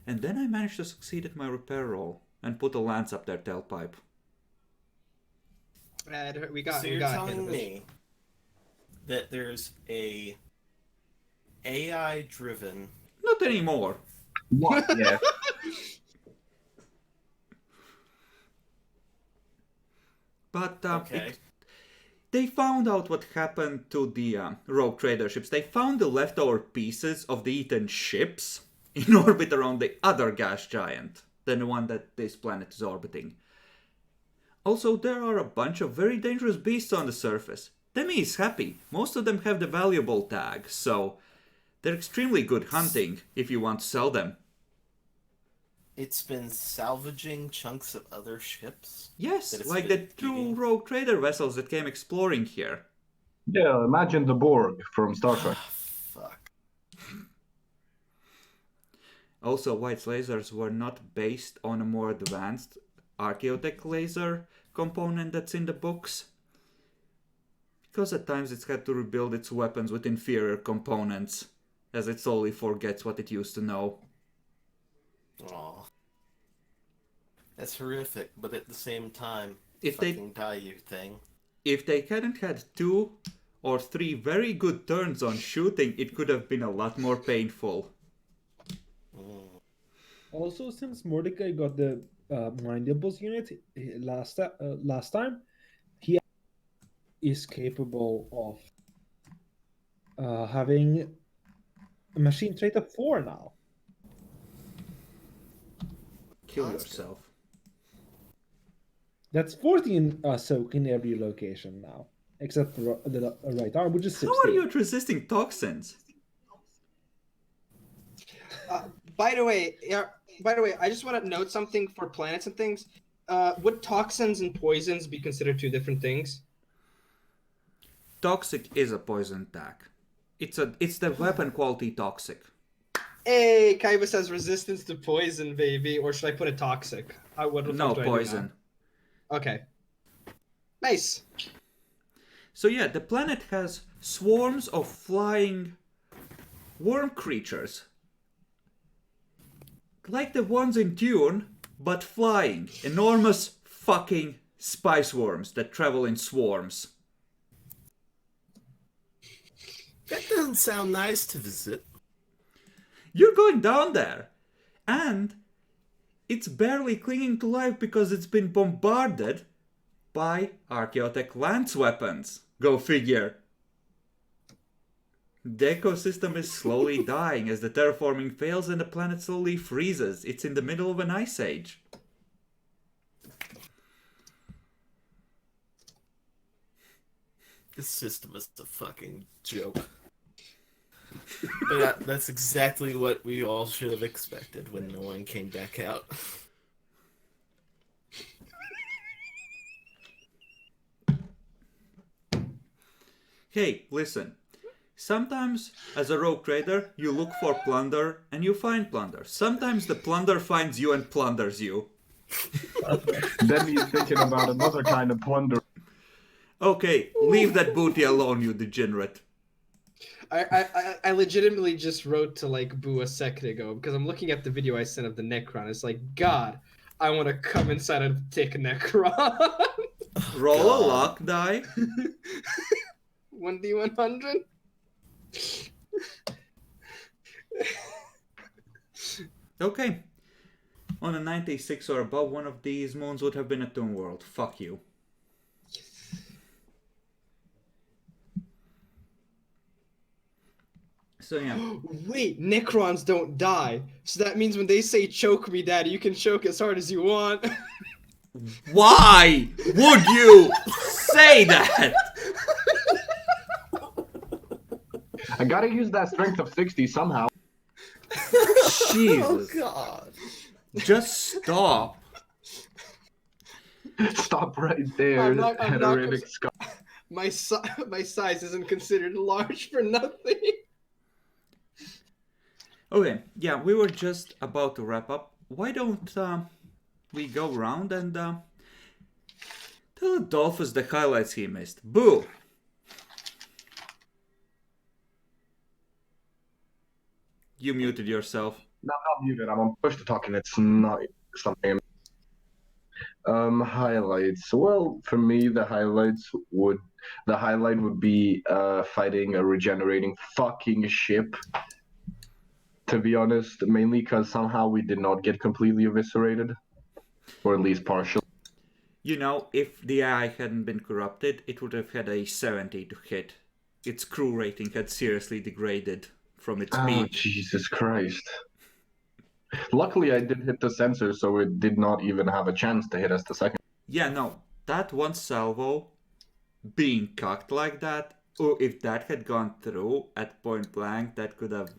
And then I managed to succeed at my repair roll and put a lance up their tailpipe. We got. So we you're got telling me that there's a AI-driven... Not anymore. What? Yeah. But Okay. they found out what happened to the rogue trader ships. They found the leftover pieces of the eaten ships in orbit around the other gas giant than the one that this planet is orbiting. Also, there are a bunch of very dangerous beasts on the surface. Demi is happy. Most of them have the valuable tag, so they're extremely good hunting if you want to sell them. It's been salvaging chunks of other ships? Yes, That it's like the been two eating? rogue trader vessels that came exploring here. Yeah, imagine the Borg from Star Trek. Fuck. Also, White's lasers were not based on a more advanced Archaeotech laser component that's in the books. Because at times it's had to rebuild its weapons with inferior components, as it slowly forgets what it used to know. Aw. That's horrific, but at the same time, If they- fucking die, you thing. If they hadn't had 2 or 3 very good turns on shooting, it could have been a lot more painful. Mm. Also, since Mordecai got the Mindables unit last time, he is capable of having a machine trait of 4 now. Kill That's yourself. That's 14 soak in every location now, except for the right arm, which is 16. How are you at resisting toxins? By the way, I just want to note something for planets and things. Would toxins and poisons be considered 2 different things? Toxic is a poison tag. It's the weapon quality toxic. Hey, Kaiba says resistance to poison, baby. Or should I put a toxic? What the No fuck do I do now? poison. Okay. Nice. So yeah, the planet has swarms of flying worm creatures. Like the ones in Dune, but flying. Enormous fucking spice worms that travel in swarms. That doesn't sound nice to visit. You're going down there. And it's barely clinging to life because it's been bombarded by Archaeotech lance weapons. Go figure. The ecosystem is slowly dying as the terraforming fails and the planet slowly freezes. It's in the middle of an ice age. This system is a fucking joke. But that's exactly what we all should have expected when no one came back out. Hey, listen. Sometimes, as a rogue trader, you look for plunder and you find plunder. Sometimes the plunder finds you and plunders you. Then he's thinking about another kind of plunder. Okay, leave that booty alone, you degenerate. I legitimately just wrote to like Boo a second ago because I'm looking at the video I sent of the Necron. It's like, God, I want to come inside a thick Necron. Roll a luck die. 1d100. Okay. On a 96 or above, one of these moons would have been a Toon World. Fuck you. So yeah. Wait, Necrons don't die. So that means when they say choke me, daddy, you can choke as hard as you want. Why would you say that? I gotta use that strength of 60 somehow. Jesus. God. Just stop. Stop right there, I'm not heterotic gonna- Scott. My size isn't considered large for nothing. Okay, yeah, we were just about to wrap up. Why don't we go around and tell Adolphus the highlights he missed? Boo! You muted yourself. No, I'm not muted. I'm on push to talk, and it's not something. Highlights. Well, for me, the highlight would be fighting a regenerating fucking ship. To be honest, mainly because somehow we did not get completely eviscerated, or at least partial. You know, if the AI hadn't been corrupted, it would have had a 70 to hit. Its crew rating had seriously degraded from its Oh, peak. Jesus Christ. Luckily, I did hit the sensor, so it did not even have a chance to hit us the second. Yeah, no, that one salvo being cocked like that, or if that had gone through at point blank, that could have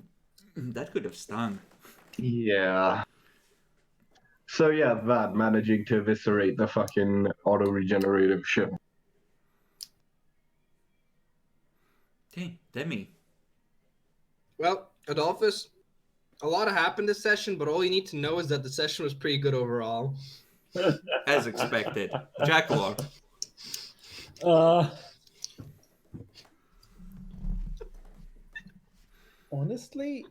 stung. Yeah. So yeah, that managing to eviscerate the fucking auto-regenerative ship. Hey, Demi. Well, Adolphus, a lot happened this session, but all you need to know is that the session was pretty good overall. As expected. Jackalor. Honestly,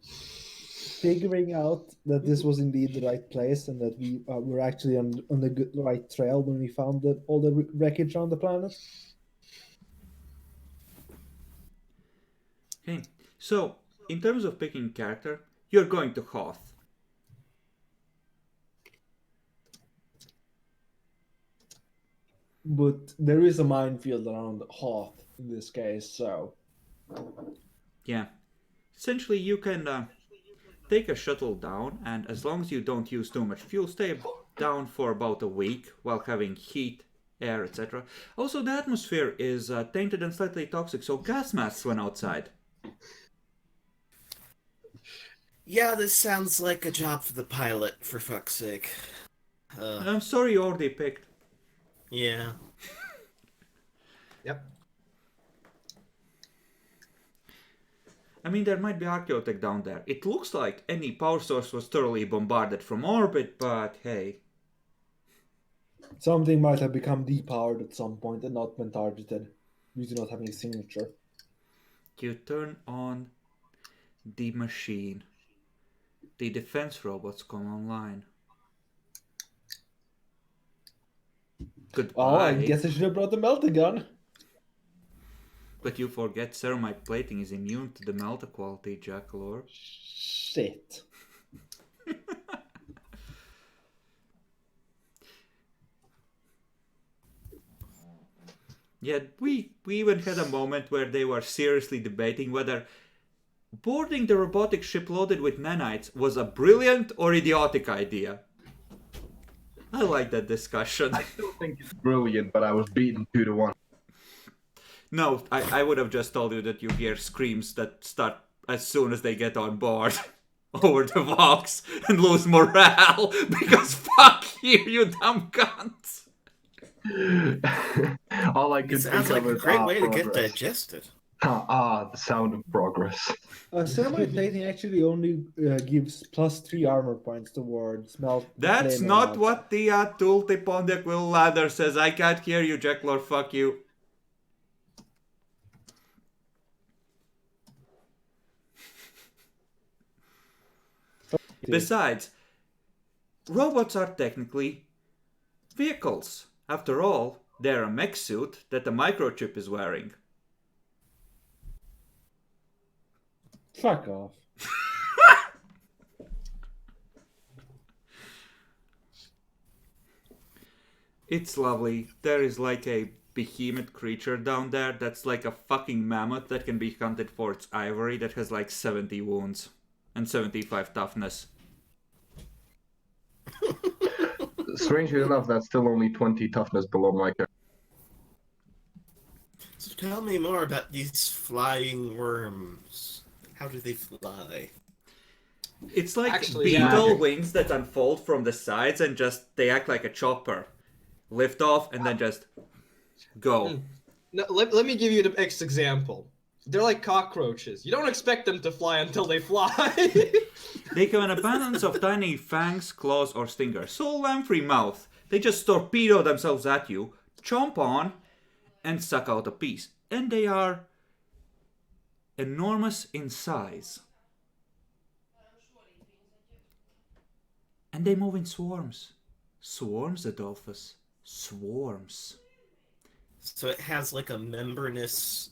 figuring out that this was indeed the right place and that we were actually on the right trail when we found all the wreckage on the planet. Okay, so in terms of picking character, you're going to Hoth. But there is a minefield around Hoth in this case, so... Yeah. Essentially, you can take a shuttle down, and as long as you don't use too much fuel, stay down for about a week while having heat, air, etc. Also, the atmosphere is tainted and slightly toxic, so gas masks when outside. Yeah, this sounds like a job for the pilot, for fuck's sake. I'm sorry you already picked. Yeah. Yep. I mean, there might be archaeotech down there. It looks like any power source was thoroughly bombarded from orbit, but hey. Something might have become depowered at some point and not been targeted due to not having a signature. You turn on the machine. The defense robots come online. Goodbye. Oh, I guess I should have brought the melter gun. But you forget ceramite plating is immune to the melter quality, Jackalor. Shit. Yeah, we even had a moment where they were seriously debating whether boarding the robotic ship loaded with nanites was a brilliant or idiotic idea. I like that discussion. I still think it's brilliant, but I was beaten 2-1. No, I would have just told you that you hear screams that start as soon as they get on board over the Vox and lose morale because fuck you dumb cunts. All I could It sounds think like of a is great way to progress. get digested. The sound of progress. Ceramite plating actually only gives +3 armor points towards melt. That's flame not amount. what the tooltip on the quill ladder says. I can't hear you, Jackalor. Fuck you. Besides, robots are technically vehicles. After all, they're a mech suit that a microchip is wearing. Fuck off. It's lovely. There is like a behemoth creature down there that's like a fucking mammoth that can be hunted for its ivory that has like 70 wounds and 75 toughness. Strangely enough, that's still only 20 toughness below my character. So tell me more about these flying worms. How do they fly? It's like Actually, beetle yeah. wings that unfold from the sides and just they act like a chopper. Lift off and then just go. No, let me give you the next example. They're like cockroaches. You don't expect them to fly until they fly. They have an abundance of tiny fangs, claws, or stingers. So lamprey mouth. They just torpedo themselves at you, chomp on, and suck out a piece. And they are enormous in size. And they move in swarms. Swarms, Adolphus. Swarms. So it has like a membranous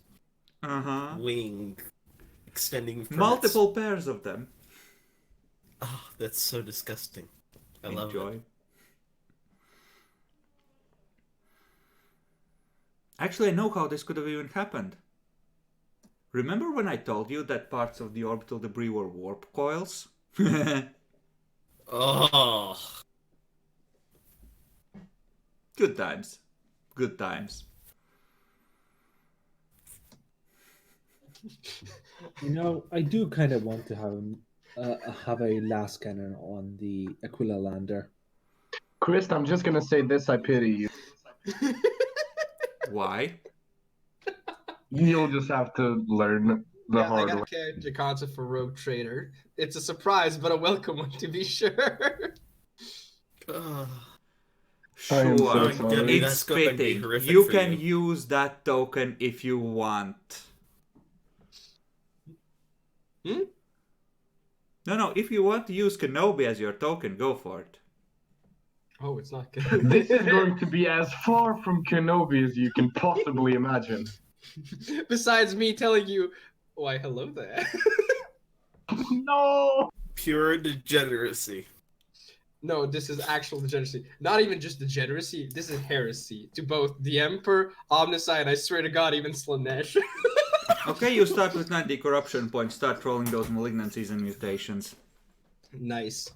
Uh-huh. wing extending from Multiple pairs of them. Oh, that's so disgusting. I love Enjoy. it. Actually, I know how this could have even happened. Remember when I told you that parts of the orbital debris were warp coils? Oh. Good times. Good times. You know, I do kind of want to have a last cannon on the Aquila lander. Chris, I'm just gonna say this: I pity you. Why? You'll just have to learn the I hard got way. a character concept for Rogue Trader. It's a surprise, but a welcome one to be sure. Ugh. I am so Sure, sorry. it's That's going to be fitting. horrific You for can you. use that token if you want. Hmm? No, if you want to use Kenobi as your token, go for it. Oh, it's not This good. is going to be as far from Kenobi as you can possibly imagine. Besides me telling you, why, hello there. No! Pure degeneracy. No, this is actual degeneracy. Not even just degeneracy, this is heresy. To both the Emperor, Omnisci, and I swear to God, even Slanesh. Okay, you start with 90 corruption points. Start rolling those malignancies and mutations. Nice.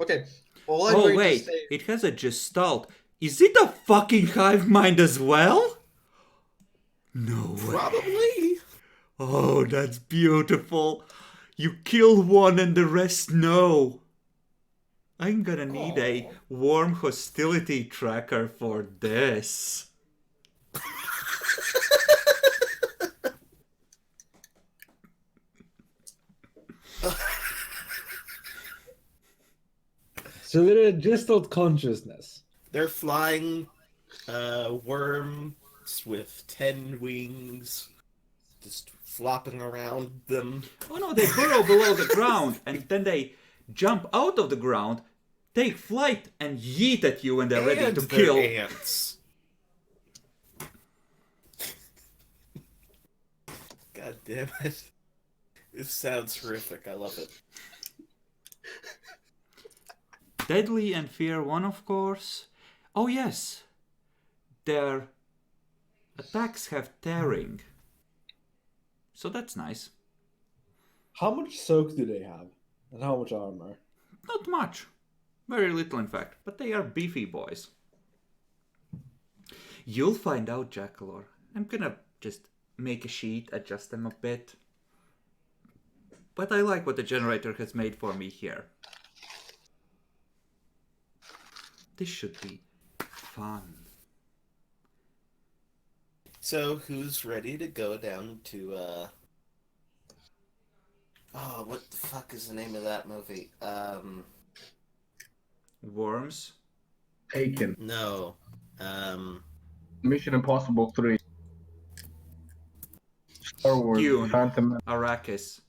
Okay, all I'm Oh going wait, to say... it has a gestalt. Is it a fucking hive mind as well? No way. Probably. Oh, that's beautiful. You kill one and the rest no. I'm gonna need a warm hostility tracker for this. So they're a gestalt consciousness. They're flying worms with 10 wings, just flopping around them. Oh no, they burrow below the ground and then they jump out of the ground, take flight and yeet at you when they're ready And to they're kill. ants. God damn it. This sounds horrific. I love it. Deadly and Fear 1, of course. Oh yes, their attacks have tearing. So that's nice. How much soak do they have? And how much armor? Not much. Very little, in fact. But they are beefy boys. You'll find out, Jackalor. I'm gonna just make a sheet, adjust them a bit. But I like what the generator has made for me here. This should be fun. So, who's ready to go down to, oh, what the fuck is the name of that movie? Worms? Taken. No. Mission Impossible 3. Star Wars. Dune. Phantom. Arrakis.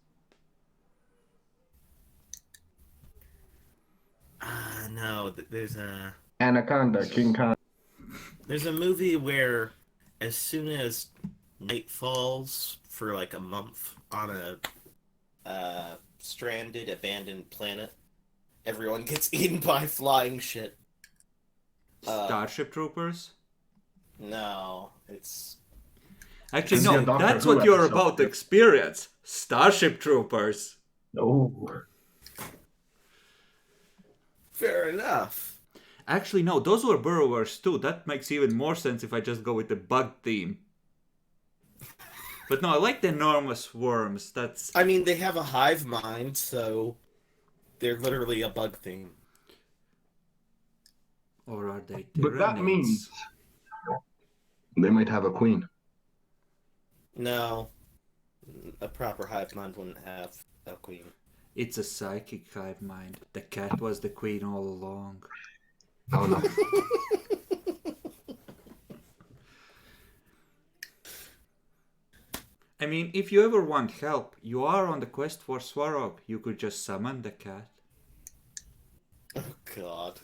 No, there's a... Anaconda. King Kong. There's a movie where as soon as night falls for like a month on a stranded, abandoned planet, everyone gets eaten by flying shit. Starship Troopers? No, it's... Actually, It's no, your Doctor that's Who what you're episode. about to experience. Starship Troopers. Oh. Fair enough. Actually, no, those were burrowers too. That makes even more sense if I just go with the bug theme. But no, I like the enormous worms. That's... I mean, they have a hive mind, so they're literally a bug thing. Or are they But that tyrannids? means they might have a queen. No, a proper hive mind wouldn't have a queen. It's a psychic hive mind. The cat was the queen all along. Oh no. I mean, if you ever want help, you are on the quest for Swarog. You could just summon the cat. Oh God.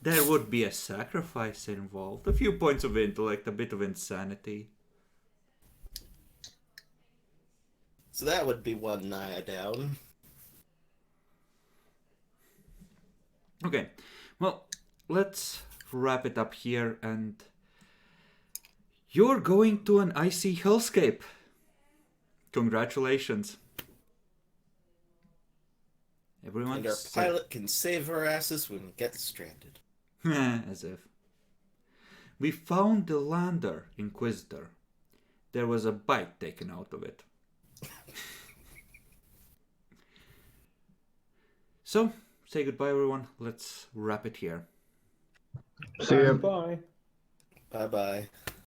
There would be a sacrifice involved, a few points of intellect, a bit of insanity. So that would be one Naya down. Okay, well, let's wrap it up here, and you're going to an icy hellscape. Congratulations. Everyone's And our pilot can save our asses when we get stranded. as if. We found the lander, Inquisitor. There was a bite taken out of it. So, say goodbye, everyone. Let's wrap it here. See ya. Bye. Bye bye.